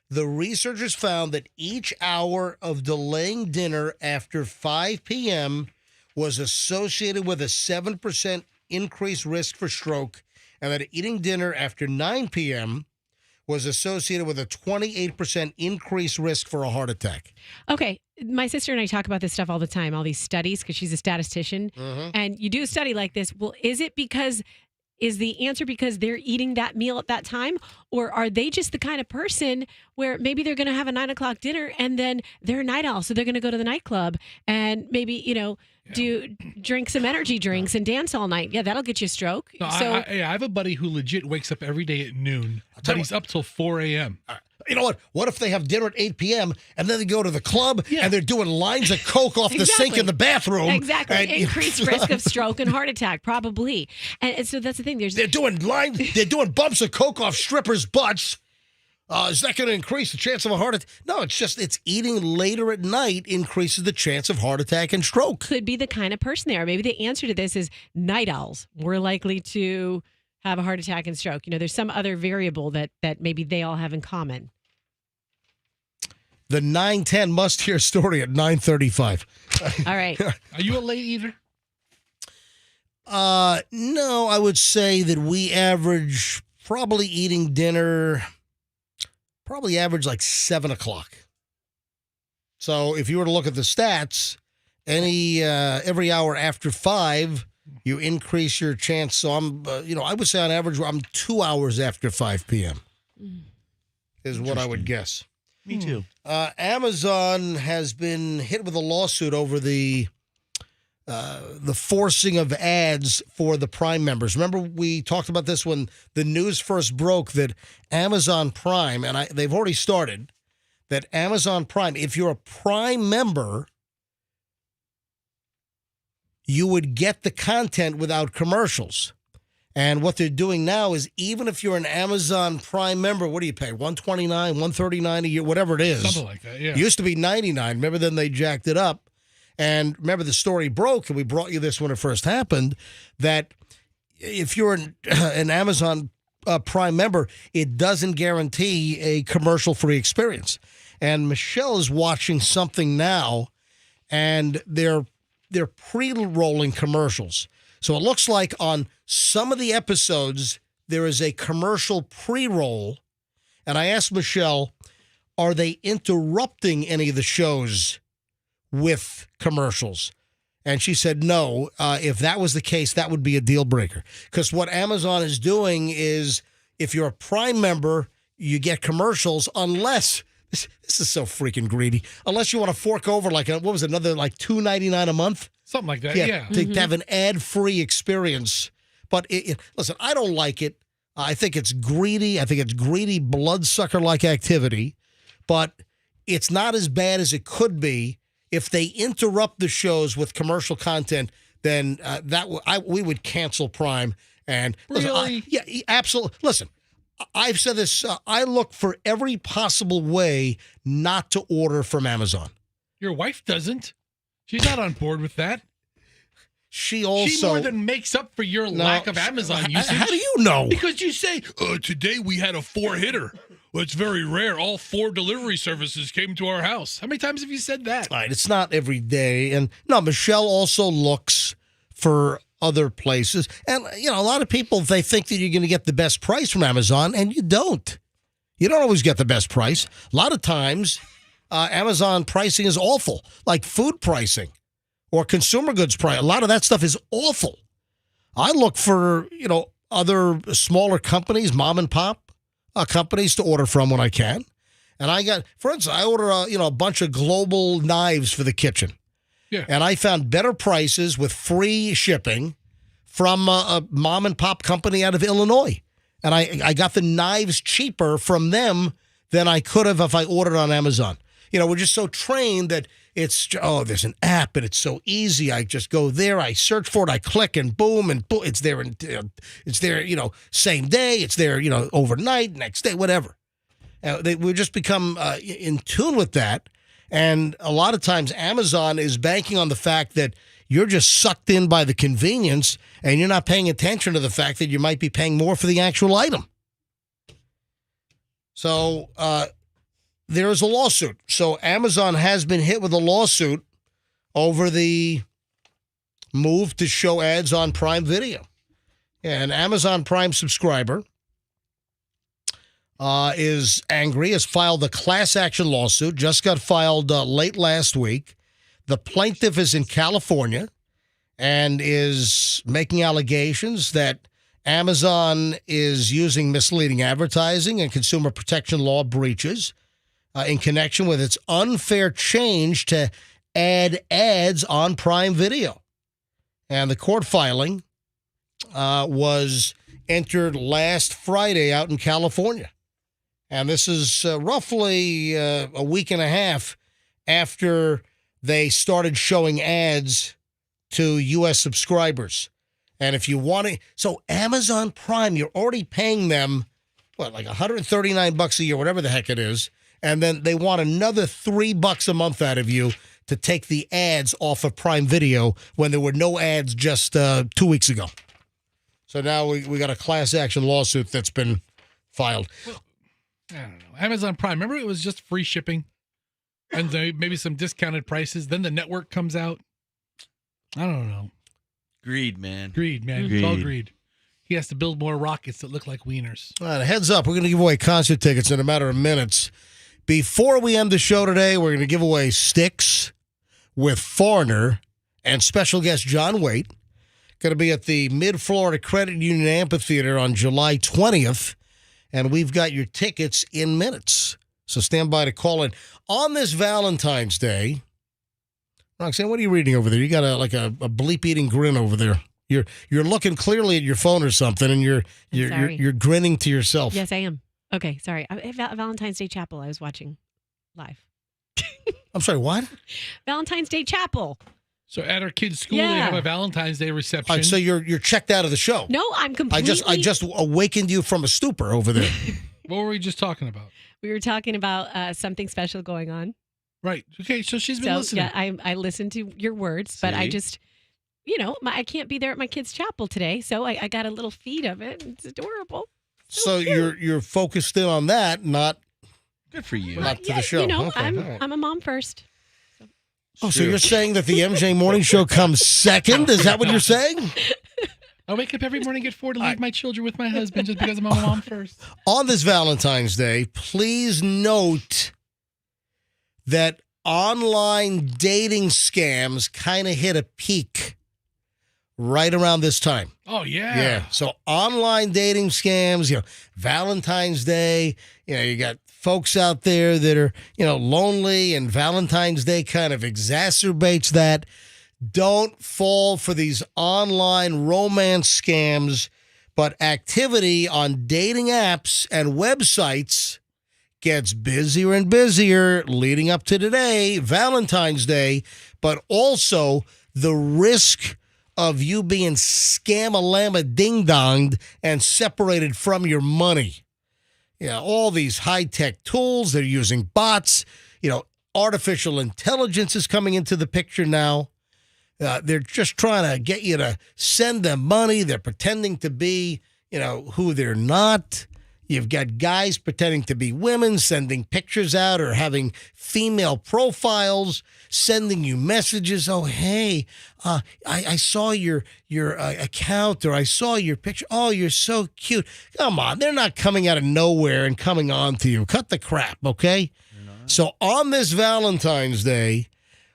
The researchers found that each hour of delaying dinner after 5 p.m. was associated with a 7% increased risk for stroke, and that eating dinner after 9 p.m. was associated with a 28% increased risk for a heart attack. Okay. My sister and I talk about this stuff all the time, all these studies, because she's a statistician. And you do a study like this. Well, is the answer because they're eating that meal at that time? Or are they just the kind of person where maybe they're going to have a 9 o'clock dinner and then they're a night owl, so they're going to go to the nightclub and maybe, drink some energy drinks and dance all night? Yeah, that'll get you a stroke. No, I have a buddy who legit wakes up every day at noon, but he's up till 4 a.m. You know what? What if they have dinner at 8 p.m. and then they go to the club and they're doing lines of coke off the sink in the bathroom? Exactly. Increased risk of stroke and heart attack, probably. And so that's the thing. They're doing bumps of coke off strippers' butts. Is that going to increase the chance of a heart attack? No, it's eating later at night increases the chance of heart attack and stroke. Could be the kind of person they are. Maybe the answer to this is night owls. We're likely to have a heart attack and stroke. There's some other variable that maybe they all have in common. The 9:10 must-hear story at 9:35. All right. Are you a late eater? No, I would say that we average probably eating dinner, like 7 o'clock. So if you were to look at the stats, every hour after 5, you increase your chance. So I would say on average, I'm 2 hours after 5 p.m. is what I would guess. Me too. Amazon has been hit with a lawsuit over the forcing of ads for the Prime members. Remember, we talked about this when the news first broke that Amazon Prime, and they've already started, that Amazon Prime, if you're a Prime member, you would get the content without commercials. And what they're doing now is even if you're an Amazon Prime member, what do you pay? $129, $139 a year, whatever it is. Something like that, yeah. It used to be $99. Remember, then they jacked it up. And remember, the story broke, and we brought you this when it first happened, that if you're an Amazon Prime member, it doesn't guarantee a commercial-free experience. And Michelle is watching something now, and they're pre-rolling commercials. So it looks like on some of the episodes, there is a commercial pre-roll. And I asked Michelle, are they interrupting any of the shows with commercials? And she said no. If that was the case, that would be a deal breaker. Because what Amazon is doing is if you're a Prime member, you get commercials unless... This is so freaking greedy. Unless you want to fork over another $2.99 a month? Something like that, yeah. To have an ad-free experience. But listen, I don't like it. I think it's greedy. I think it's greedy, bloodsucker-like activity. But it's not as bad as it could be. If they interrupt the shows with commercial content, then we would cancel Prime. And really? Listen, absolutely. Listen, I've said this. I look for every possible way not to order from Amazon. Your wife doesn't. She's not on board with that. She also... She more than makes up for your lack of Amazon usage. How do you know? Because you say, today we had a 4-hitter. Well, it's very rare. All 4 delivery services came to our house. How many times have you said that? All right, it's not every day. And no, Michelle also looks for other places. And, a lot of people, they think that you're going to get the best price from Amazon, and you don't. You don't always get the best price. A lot of times, Amazon pricing is awful, like food pricing or consumer goods price. A lot of that stuff is awful. I look for, other smaller companies, mom and pop companies to order from when I can. And I got, for instance, I order a bunch of global knives for the kitchen. Yeah. And I found better prices with free shipping from a mom and pop company out of Illinois. And I got the knives cheaper from them than I could have if I ordered on Amazon. We're just so trained that there's an app and it's so easy. I just go there, I search for it, I click and boom, it's there. It's there, same day. It's there, overnight, next day, whatever. We've just become in tune with that. And a lot of times Amazon is banking on the fact that you're just sucked in by the convenience and you're not paying attention to the fact that you might be paying more for the actual item. So there is a lawsuit. So Amazon has been hit with a lawsuit over the move to show ads on Prime Video. An Amazon Prime subscriber is angry, has filed a class action lawsuit, just got filed late last week. The plaintiff is in California and is making allegations that Amazon is using misleading advertising and consumer protection law breaches in connection with its unfair change to add ads on Prime Video. And the court filing was entered last Friday out in California. And this is roughly a week and a half after they started showing ads to U.S. subscribers. And if you want to, so Amazon Prime, you're already paying them, like $139 a year, whatever the heck it is. And then they want another $3 a month out of you to take the ads off of Prime Video when there were no ads just 2 weeks ago. So now we got a class action lawsuit that's been filed. Well, I don't know. Amazon Prime, remember it was just free shipping and maybe some discounted prices. Then the network comes out. I don't know. Greed, man. It's all greed. He has to build more rockets that look like wieners. All right, heads up. We're going to give away concert tickets in a matter of minutes. Before we end the show today, we're going to give away sticks with Foreigner and special guest John Waite. Going to be at the Mid-Florida Credit Union Amphitheater on July 20th. And we've got your tickets in minutes. So stand by to call in. On this Valentine's Day, Roxanne, what are you reading over there? You got a bleep-eating grin over there. You're looking clearly at your phone or something, and you're grinning to yourself. Yes, I am. Okay, sorry. Valentine's Day Chapel I was watching live. I'm sorry, what? Valentine's Day Chapel. So at our kids' school, they have a Valentine's Day reception. All right, so you're checked out of the show. No, I'm completely... I just awakened you from a stupor over there. What were we just talking about? We were talking about something special going on. Right. Okay, so she's been listening. Yeah, I listened to your words, but I just, I can't be there at my kids' chapel today, so I got a little feed of it. It's adorable. So you're focused in on that, not... Good for you. Not to the show. Okay, I'm a mom first. Oh, so you're saying that the MJ Morning Show comes second? Is that what you're saying? I wake up every morning at 4 to leave my children with my husband just because I'm a mom first. On this Valentine's Day, please note that online dating scams kind of hit a peak right around this time. Oh, yeah. Yeah. So online dating scams, Valentine's Day, you got folks out there that are, lonely, and Valentine's Day kind of exacerbates that. Don't fall for these online romance scams, but activity on dating apps and websites gets busier and busier leading up to today, Valentine's Day, but also the risk of you being scam-a-lama ding-donged and separated from your money. All these high-tech tools, they're using bots. Artificial intelligence is coming into the picture now. They're just trying to get you to send them money. They're pretending to be, who they're not. You've got guys pretending to be women, sending pictures out or having female profiles, sending you messages. Oh, hey, I saw your account, or I saw your picture. Oh, you're so cute. Come on, they're not coming out of nowhere and coming on to you. Cut the crap, okay? So on this Valentine's Day,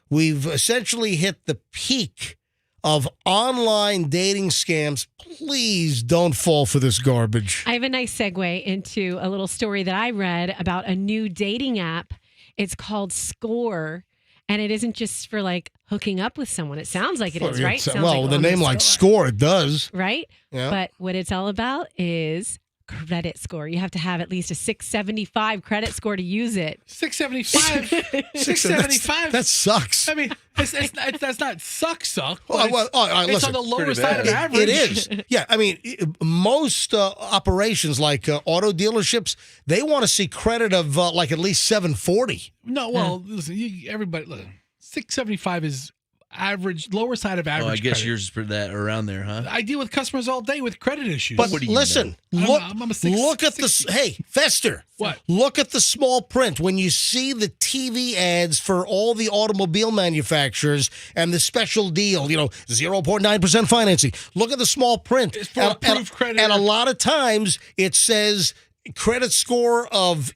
we've essentially hit the peak of online dating scams. Please don't fall for this garbage. I have a nice segue into a little story that I read about a new dating app. It's called Score, and it isn't just for like hooking up with someone. It sounds like it is, right? Well, with a name like Score, it does. Right? Yeah. But what it's all about is credit score. You have to have at least a 675 credit score to use it. 675? 675? That sucks. I mean, that's not suck. Well, It's listen, on the lower side of average. It is. Yeah, I mean, most operations like auto dealerships, they want to see credit of like at least 740. No, well, listen, everybody, listen, 675 is average, lower side of average. I guess credit. yours is for that around there, huh? I deal with customers all day with credit issues. But listen, look at the hey Fester. What? Look at the small print when you see the TV ads for all the automobile manufacturers and the special deal. 0.9% financing. Look at the small print. It's for approved credit, and a lot of times it says credit score of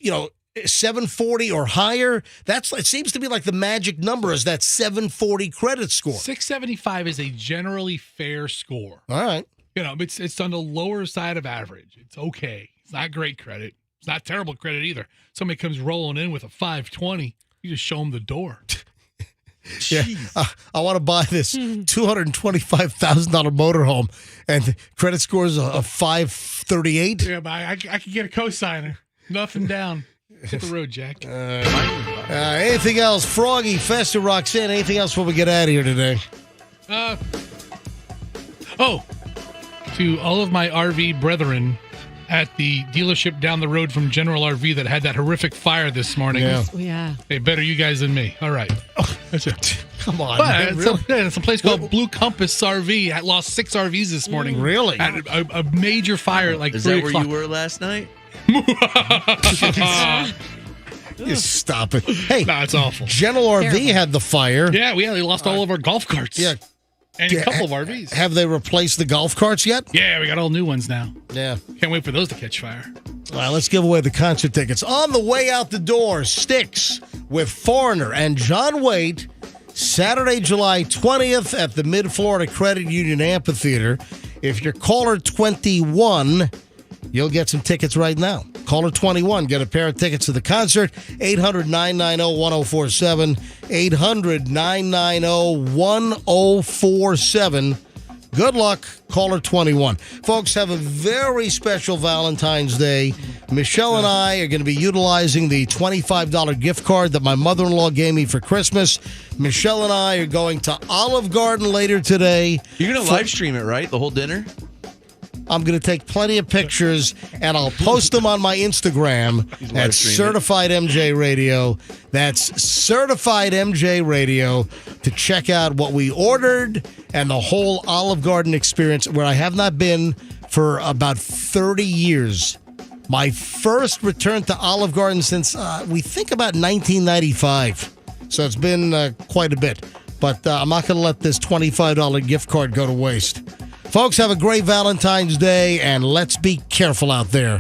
740 or higher. It seems to be like the magic number is that 740 credit score. 675 is a generally fair score. All right. It's on the lower side of average. It's okay. It's not great credit. It's not terrible credit either. Somebody comes rolling in with a 520, you just show them the door. Yeah, I want to buy this $225,000 motorhome, and the credit score is a 538. Yeah, but I could get a cosigner. Nothing down. Hit the road, Jack. Anything else? Froggy, Fester, Roxanne, anything else before we get out of here today? To all of my RV brethren at the dealership down the road from General RV that had that horrific fire this morning. Yeah. Hey, better you guys than me. All right. That's it. Come on. Man, it's a place called Blue Compass RV. I lost 6 RVs this morning. Really? At a major fire at like 3 that o'clock. where you were last night? You stop it. Hey, no, it's awful. General RV had the fire. Yeah, we lost all of our golf carts. Yeah. And a couple of RVs. Have they replaced the golf carts yet? Yeah, we got all new ones now. Yeah. Can't wait for those to catch fire. All right, let's give away the concert tickets. On the way out the door, Styx with Foreigner and John Waite, Saturday, July 20th at the Mid-Florida Credit Union Amphitheater. If you're caller 21, you'll get some tickets right now. Caller 21, get a pair of tickets to the concert. 800-990-1047. 800-990-1047. Good luck, caller 21. Folks, have a very special Valentine's Day. Michelle and I are going to be utilizing the $25 gift card that my mother-in-law gave me for Christmas. Michelle and I are going to Olive Garden later today. You're going to live stream it, right? The whole dinner? I'm going to take plenty of pictures, and I'll post them on my Instagram at Certified MJ Radio. That's Certified MJ Radio to check out what we ordered and the whole Olive Garden experience, where I have not been for about 30 years. My first return to Olive Garden since, we think about 1995. So it's been quite a bit. But I'm not going to let this $25 gift card go to waste. Folks, have a great Valentine's Day, and let's be careful out there.